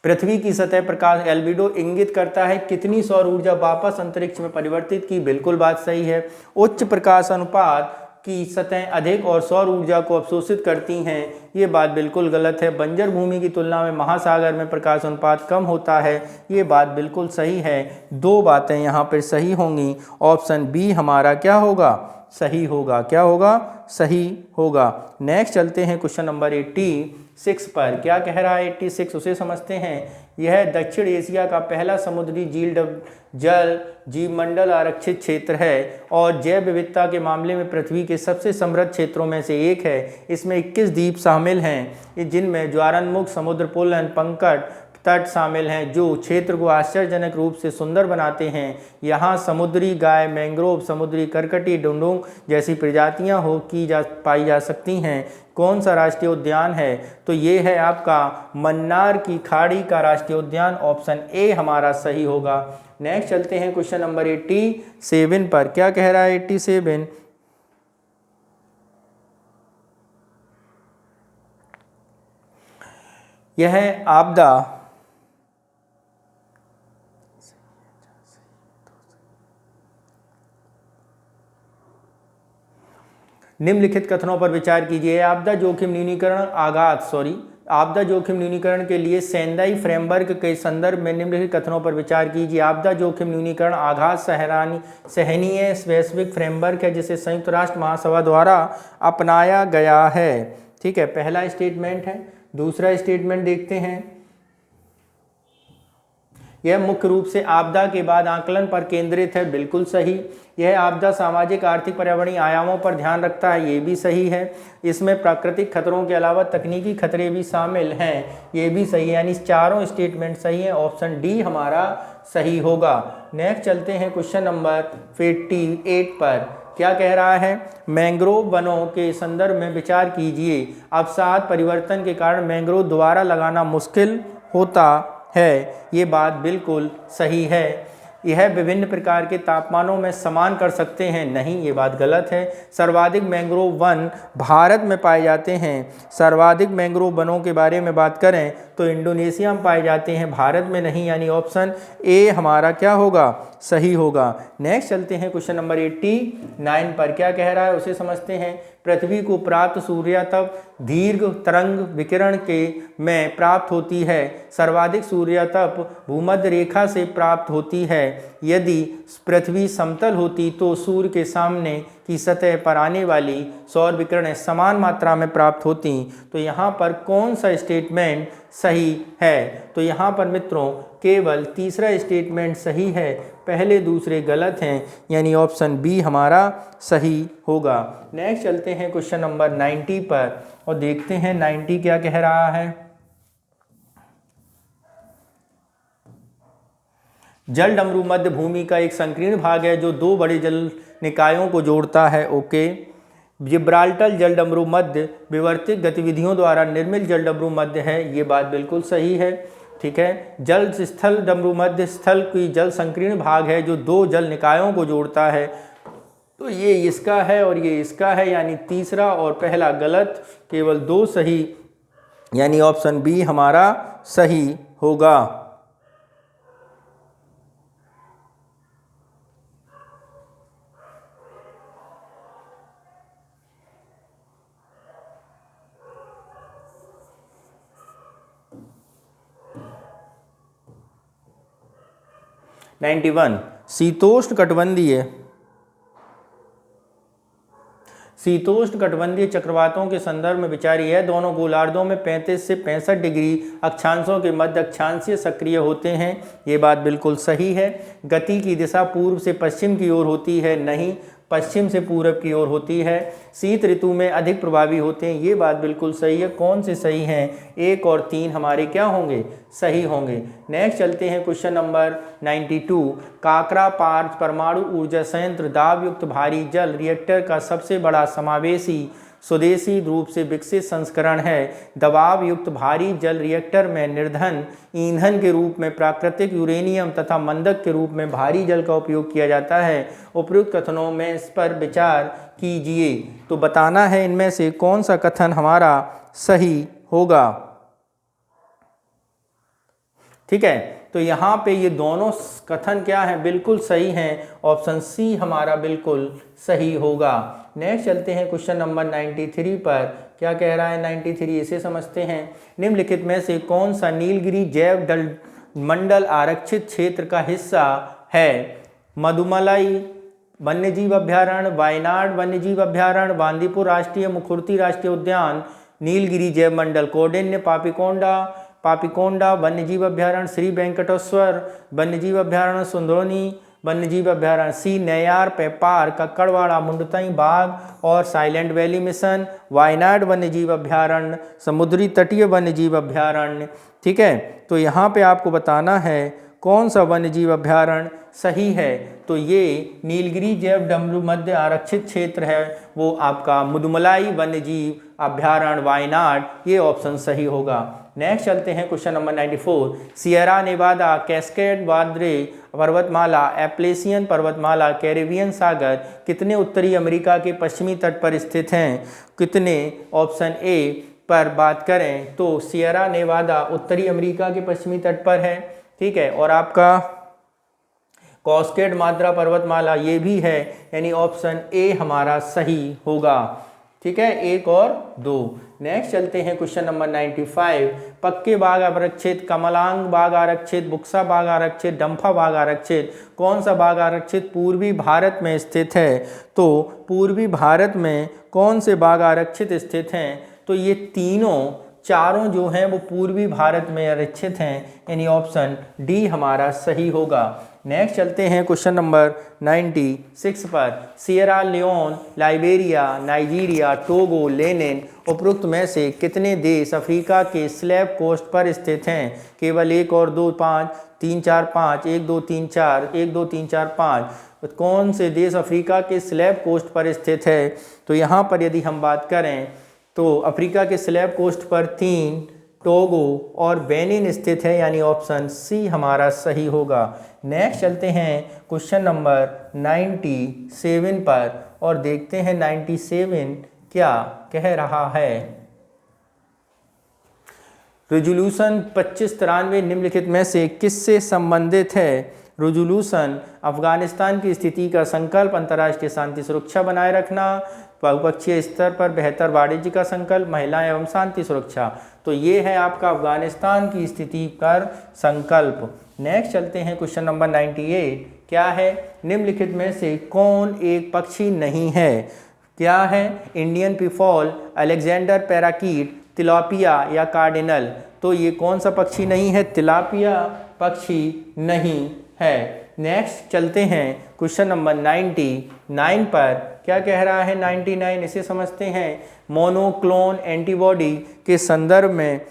पृथ्वी की सतह प्रकाश एल्बिडो इंगित करता है कितनी सौर ऊर्जा वापस अंतरिक्ष में परिवर्तित की, बिल्कुल बात सही है। उच्च प्रकाश अनुपात की सतह अधिक और सौर ऊर्जा को अवशोषित करती हैं, ये बात बिल्कुल गलत है। बंजर भूमि की तुलना में महासागर में प्रकाश अनुपात कम होता है, ये बात बिल्कुल सही है। दो बातें यहाँ पर सही होंगी। ऑप्शन बी हमारा क्या होगा? सही होगा। क्या होगा? सही होगा। नेक्स्ट चलते हैं क्वेश्चन नंबर 86 पर। क्या कह रहा है 86, उसे समझते हैं। यह दक्षिण एशिया का पहला समुद्री जल जीवमंडल आरक्षित क्षेत्र है और जैव विविधता के मामले में पृथ्वी के सबसे समृद्ध क्षेत्रों में से एक है। इसमें 21 द्वीप शामिल हैं, जिनमें ज्वारनमुख, समुद्र पुल, पंकट तट शामिल हैं, जो क्षेत्र को आश्चर्यजनक रूप से सुंदर बनाते हैं। यहाँ समुद्री गाय, मैंग्रोव, समुद्री करकटी, डुंडुंग जैसी प्रजातियाँ पाई जा सकती हैं। कौन सा राष्ट्रीय उद्यान है? तो ये है आपका मन्नार की खाड़ी का राष्ट्रीय उद्यान। ऑप्शन ए हमारा सही होगा। नेक्स्ट चलते हैं क्वेश्चन नंबर 87 पर। क्या कह रहा है 87? यह आपदा निम्नलिखित कथनों पर विचार कीजिए। आपदा जोखिम न्यूनीकरण के लिए सेंदाई फ्रेमवर्क के संदर्भ में निम्नलिखित कथनों पर विचार कीजिए। आपदा जोखिम न्यूनीकरण आघात सहनीय वैश्विक फ्रेमवर्क है, जिसे संयुक्त राष्ट्र महासभा द्वारा अपनाया गया है। ठीक है, पहला स्टेटमेंट है। दूसरा स्टेटमेंट देखते हैं। यह मुख्य रूप से आपदा के बाद आकलन पर केंद्रित है, बिल्कुल सही। यह आपदा सामाजिक, आर्थिक, पर्यावरणीय आयामों पर ध्यान रखता है, ये भी सही है। इसमें प्राकृतिक खतरों के अलावा तकनीकी खतरे भी शामिल हैं, ये भी सही है। यानी चारों स्टेटमेंट सही हैं। ऑप्शन डी हमारा सही होगा। नेक्स्ट चलते हैं क्वेश्चन नंबर 88 पर। क्या कह रहा है? मैंग्रोव वनों के संदर्भ में विचार कीजिए। अवसाद परिवर्तन के कारण मैंग्रोव दोबारा लगाना मुश्किल होता है। ये बात बिल्कुल सही है। यह विभिन्न प्रकार के तापमानों में समान कर सकते हैं, नहीं, ये बात गलत है। सर्वाधिक मैंग्रोव वन भारत में पाए जाते हैं। सर्वाधिक मैंग्रोव वनों के बारे में बात करें तो इंडोनेशिया में पाए जाते हैं, भारत में नहीं, यानी ऑप्शन ए हमारा क्या होगा, सही होगा। नेक्स्ट चलते हैं क्वेश्चन नंबर 89 पर। क्या कह रहा है उसे समझते हैं। पृथ्वी को प्राप्त सूर्यातप दीर्घ तरंग विकिरण के में प्राप्त होती है। सर्वाधिक सूर्यातप भूमध्य रेखा से प्राप्त होती है। यदि पृथ्वी समतल होती तो सूर्य के सामने की सतह पर आने वाली सौर विकिरणें समान मात्रा में प्राप्त होती। तो यहाँ पर कौन सा स्टेटमेंट सही है? तो यहाँ पर मित्रों केवल तीसरा स्टेटमेंट सही है, पहले दूसरे गलत हैं, यानी ऑप्शन बी हमारा सही होगा। नेक्स्ट चलते हैं क्वेश्चन नंबर 90 पर और देखते हैं 90 क्या कह रहा है। जल डमरू मध्य भूमि का एक संकीर्ण भाग है जो दो बड़े जल निकायों को जोड़ता है। ओके, जिब्राल्टर जल डमरू मध्य विवर्तित गतिविधियों द्वारा निर्मित जल डमरू मध्य है, ये बात बिल्कुल सही है। ठीक है, जल स्थल डमरू मध्य स्थल की जल संकीर्ण भाग है जो दो जल निकायों को जोड़ता है। तो ये इसका है और ये इसका है, यानी तीसरा और पहला गलत, केवल दो सही, यानी ऑप्शन बी हमारा सही होगा। शीतोष्ण कटिबंधीय चक्रवातों के संदर्भ में विचारी है। दोनों गोलार्धों में 35 से 65 डिग्री अक्षांशों के मध्य अक्षांशीय सक्रिय होते हैं, ये बात बिल्कुल सही है। गति की दिशा पूर्व से पश्चिम की ओर होती है, नहीं, पश्चिम से पूरब की ओर होती है। शीत ऋतु में अधिक प्रभावी होते हैं, ये बात बिल्कुल सही है। कौन से सही हैं? 1 और 3 हमारे क्या होंगे, सही होंगे। नेक्स्ट चलते हैं क्वेश्चन नंबर 92। काकरा पार्थ परमाणु ऊर्जा संयंत्र दाब युक्त भारी जल रिएक्टर का सबसे बड़ा समावेशी स्वदेशी रूप से विकसित संस्करण है। दबाव युक्त भारी जल रिएक्टर में निर्धन ईंधन के रूप में प्राकृतिक यूरेनियम तथा मंदक के रूप में भारी जल का उपयोग किया जाता है। उपयुक्त कथनों में इस पर विचार कीजिए। तो बताना है इनमें से कौन सा कथन हमारा सही होगा। ठीक है, तो यहाँ पे ये दोनों कथन क्या है, बिल्कुल सही हैं। ऑप्शन सी हमारा बिल्कुल सही होगा। नेक्स्ट चलते हैं क्वेश्चन नंबर 93 पर। क्या कह रहा है 93, इसे समझते हैं। निम्नलिखित में से कौन सा नीलगिरी जैव मंडल आरक्षित क्षेत्र का हिस्सा है? मधुमलाई वन्यजीव अभ्यारण्य, वायनाड वन्यजीव अभ्यारण्य, बांदीपुर राष्ट्रीय मुखुर्ती राष्ट्रीय उद्यान, नीलगिरी जैव मंडल, कौंडिन्य पापिकोंडा वन्यजीव अभ्यारण्य, श्री वेंकटेश्वर वन्यजीव अभ्यारण्य, सुंदरोनी वन्यजीव अभ्यारण्य, सी नैयार पेपार, कक्कड़वाड़ा मुंडतई बाघ और साइलेंट वैली मिशन, वायनाड वन्यजीव अभ्यारण्य, समुद्री तटीय वन्यजीव अभ्यारण्य। ठीक है, तो यहाँ पे आपको बताना है कौन सा वन्यजीव अभ्यारण्य सही है। तो ये नीलगिरी जैव डमरू मध्य आरक्षित क्षेत्र है, वो आपका मुदुमलाई वन्यजीव अभ्यारण्य वायनाड, ये ऑप्शन सही होगा। नेक्स्ट चलते हैं question number 94। Sierra Nevada, Cascade वाद्रे पर्वतमाला, एप्लेसियन पर्वतमाला, कैरेबियन सागर कितने उत्तरी अमेरिका के पश्चिमी तट पर स्थित हैं? कितने? ऑप्शन ए पर बात करें तो सियरा नेवादा उत्तरी अमेरिका के पश्चिमी तट पर है। ठीक है, और आपका कैस्केड माद्रा पर्वतमाला ये भी है, यानी ऑप्शन ए हमारा सही होगा। ठीक है, 1 और 2। नेक्स्ट चलते हैं क्वेश्चन नंबर 95। पक्के बाग आरक्षित, कमलांग बाग आरक्षित, बुक्सा बाग आरक्षित, डंफा बाग आरक्षित, कौन सा बाग आरक्षित पूर्वी भारत में स्थित है? तो पूर्वी भारत में कौन से बाग आरक्षित स्थित हैं? तो ये चारों जो हैं वो पूर्वी भारत में आरक्षित हैं, यानी ऑप्शन डी हमारा सही होगा। नेक्स्ट चलते हैं क्वेश्चन नंबर 96 पर। Sierra Leone, Liberia, Nigeria, Togo, Benin उपरोक्त में से कितने देश अफ्रीका के स्लैब कोस्ट पर स्थित हैं? केवल 1 और 2, 5, 3, 4, 5, 1, 2, 3, 4, 1, 2, 3, 4, 5। कौन से देश अफ्रीका के स्लैब कोस्ट पर स्थित है? तो यहाँ पर यदि हम बात करें तो अफ्रीका के स्लैब कोस्ट पर 3, टोगो और बेनिन स्थित है, यानी ऑप्शन सी हमारा सही होगा। नेक्स्ट चलते हैं क्वेश्चन नंबर 97 पर और देखते हैं 97 क्या कह रहा है। रेजोल्यूशन 2593 निम्नलिखित में से किससे संबंधित है? रेजोल्यूशन अफगानिस्तान की स्थिति का संकल्प, अंतर्राष्ट्रीय शांति सुरक्षा बनाए रखना, बहुपक्षीय स्तर पर बेहतर वाणिज्य का संकल्प, महिला एवं शांति सुरक्षा। तो ये है आपका अफगानिस्तान की स्थिति पर संकल्प। नेक्स्ट चलते हैं क्वेश्चन नंबर 98 क्या है? निम्नलिखित में से कौन एक पक्षी नहीं है? क्या है? इंडियन पिफॉल, अलेक्जेंडर पैराकीट, तिलापिया या कार्डिनल। तो ये कौन सा पक्षी नहीं है? तिलापिया पक्षी नहीं है। नेक्स्ट चलते हैं क्वेश्चन नंबर 99 पर क्या कह रहा है? 99 इसे समझते हैं। मोनोक्लोन एंटीबॉडी के संदर्भ में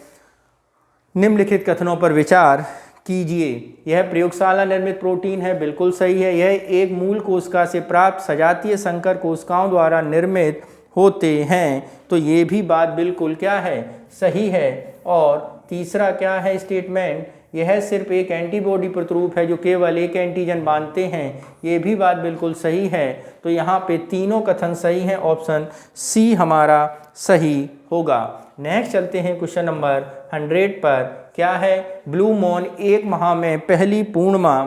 निम्नलिखित कथनों पर विचार कीजिए। यह प्रयोगशाला निर्मित प्रोटीन है, बिल्कुल सही है। यह एक मूल कोशिका से प्राप्त सजातीय संकर कोशिकाओं द्वारा निर्मित होते हैं, तो ये भी बात बिल्कुल क्या है? सही है। और तीसरा क्या है स्टेटमेंट? यह सिर्फ एक एंटीबॉडी प्रतिरूप है जो केवल एक एंटीजन बांधते हैं, ये भी बात बिल्कुल सही है। तो यहाँ पे तीनों कथन सही हैं, ऑप्शन सी हमारा सही होगा। नेक्स्ट चलते हैं क्वेश्चन नंबर 100 पर क्या है? ब्लू मून एक माह में पहली पूर्णिमा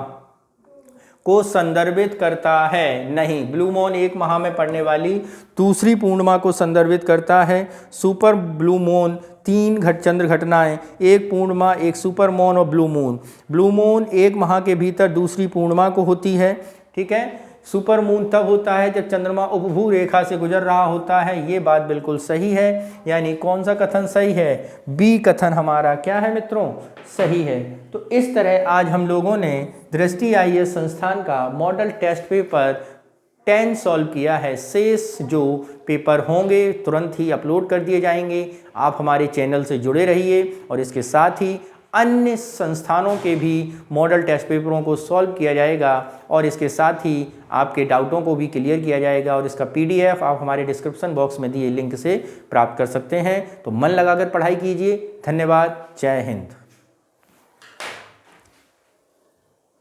को संदर्भित करता है। नहीं, ब्लू मून एक माह में पड़ने वाली दूसरी पूर्णिमा को संदर्भित करता है। सुपर ब्लू मून 3 चंद्र घटनाएं, एक पूर्णिमा, एक सुपर मून और ब्लू मून। ब्लू मून एक माह के भीतर दूसरी पूर्णिमा को होती है, ठीक है। सुपर मून तब होता है जब चंद्रमा उपभू रेखा से गुजर रहा होता है, ये बात बिल्कुल सही है। यानी कौन सा कथन सही है? बी कथन हमारा क्या है मित्रों? सही है। तो इस तरह आज हम लोगों ने दृष्टि IAS संस्थान का मॉडल टेस्ट पेपर 10 सॉल्व किया है। शेष जो पेपर होंगे तुरंत ही अपलोड कर दिए जाएंगे। आप हमारे चैनल से जुड़े रहिए और इसके साथ ही अन्य संस्थानों के भी मॉडल टेस्ट पेपरों को सॉल्व किया जाएगा और इसके साथ ही आपके डाउटों को भी क्लियर किया जाएगा। और इसका PDF आप हमारे डिस्क्रिप्शन बॉक्स में दिए लिंक से प्राप्त कर सकते हैं। तो मन लगाकर पढ़ाई कीजिए। धन्यवाद। जय हिंद।